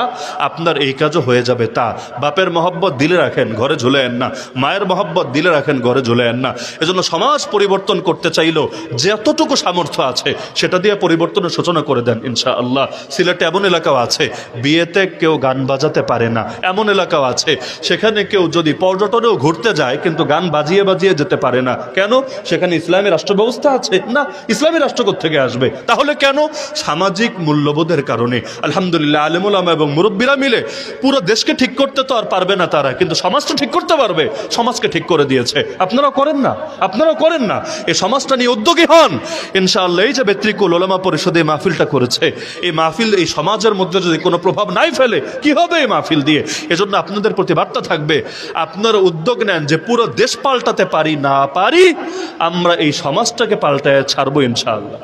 আপনার এই কাজও হয়ে যাবে তা। বাপের মহব্বত দিলে রাখেন, ঘরে ঝুলেন না। মায়ের মহব্বত দিলে রাখেন, ঘরে ঝুলেন না। এজন্য সমাজ পরিবর্তন করতে চাইলেও যতটুকু সামর্থ্য আছে সেটা দিয়ে পরিবর্তনের সূচনা করে দেন ইনশাআল্লাহ। সিলেটে এমন এলাকাও আছে বিয়েতে কেউ গান বাজাতে পারে না, এমন এলাকাও আছে সেখানে কেউ যদি পর্যটনেও ঘুরতে যায় কিন্তু গান বাজিয়ে বাজিয়ে যেতে পারে না। কেন? সেখানে ইসলামী রাষ্ট্র ব্যবস্থা আছে না। ইসলামী রাষ্ট্র থেকে আসবে তাহলে কেন? সামাজিক মূল্যবোধের কারণে। আলহামদুলিল্লাহ, আলেম ওলামা এবং মুরব্বীরা মিলে পুরো দেশকে ঠিক করতে তো আর পারবে না তারা, কিন্তু সমাজটা ঠিক করতে পারবে। সমাজকে ঠিক করে দিয়েছে। আপনারাও করেন না, আপনারাও করেন না। এই সমাজটা নিয়ে উদ্যোগী হন ইনশাআল্লাহ। এই যে বেত্রিকুল ওলামা পরিষদ এই মাহফিলটা করেছে, এই মাহফিল এই সমাজের মধ্যে যদি কোনো প্রভাব নাই ফেলে কি হবে এই মাহফিল দিয়ে? এজন্য আপনাদের প্রতি বার্তা থাকবে, আপনারা উদ্যোগ নেন যে পুরো দেশ পাল্টাতে পারি না পারি, আমরা এই সমাজটাকে পাল্টায় ছাড়বো ইনশাআল্লাহ।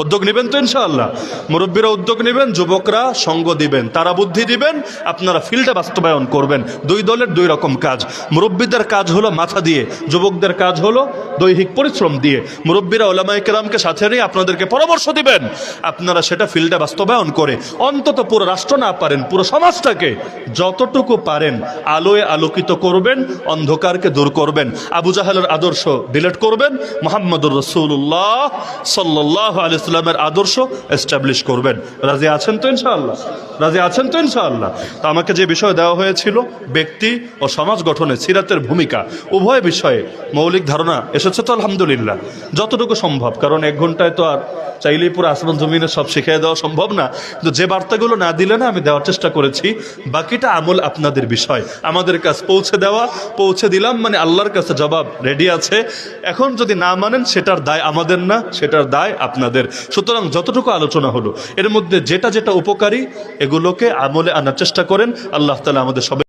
উদ্যোগ নেবেন তো ইনশাআল্লাহ? মুরব্বীরা উদ্যোগ নেবেন, যুবকরা সঙ্গ দিবেন, তারা বুদ্ধি দিবেন, আপনারা ফিল্ডে বাস্তবায়ন করবেন। দুই দলের দুই রকম কাজ। মুরব্বীদের কাজ হলো মাথা দিয়ে, যুবকদের কাজ হলো দৈহিক পরিশ্রম দিয়ে। মুরব্বীরা ওলামায়ে কেরামকে সাথে নিয়ে আপনাদেরকে পরামর্শ দিবেন, আপনারা সেটা ফিল্ডে বাস্তবায়ন করে অন্তত পুরো রাষ্ট্র না পারেন পুরো সমাজটাকে যতটুকু পারেন আলোয় আলোকিত করবেন, অন্ধকারকে দূর করবেন। আবু জাহেলের আদর্শ ডিলিট করবেন, মুহাম্মদুর রাসূলুল্লাহ সাল্লাল্লাহু আলাইহি ইসলামের আদর্শ এস্টাবলিশ করবেন। রাজি আছেন তো ইনশাআল্লাহ? রাজি আছেন তো ইনশাআল্লাহ? তো আমাকে যে বিষয় দেওয়া হয়েছিল ব্যক্তি ও সমাজ গঠনে সিরাতের ভূমিকা, উভয় বিষয়ে মৌলিক ধারণা এসেছে তো আলহামদুলিল্লাহ, যতটুকু সম্ভব। কারণ 1 ঘন্টায় তো আর চাইলেই পুরো আসমান জমিনে সব শিখিয়ে দেওয়া সম্ভব না, কিন্তু যে বার্তাগুলো না দিলে না আমি দেওয়ার চেষ্টা করেছি। বাকিটা আমল আপনাদের বিষয়, আমাদের কাছে পৌঁছে দেওয়া, পৌঁছে দিলাম মানে আল্লাহর কাছে জবাব রেডি আছে। এখন যদি না মানেন সেটার দায় আমাদের না, সেটার দায় আপনাদের। সুতরাং যতটুকু আলোচনা হলো এর মধ্যে যেটা যেটা উপকারী এগুলোকে আমলে আনার চেষ্টা করেন। আল্লাহ তাআলা আমাদের সবাই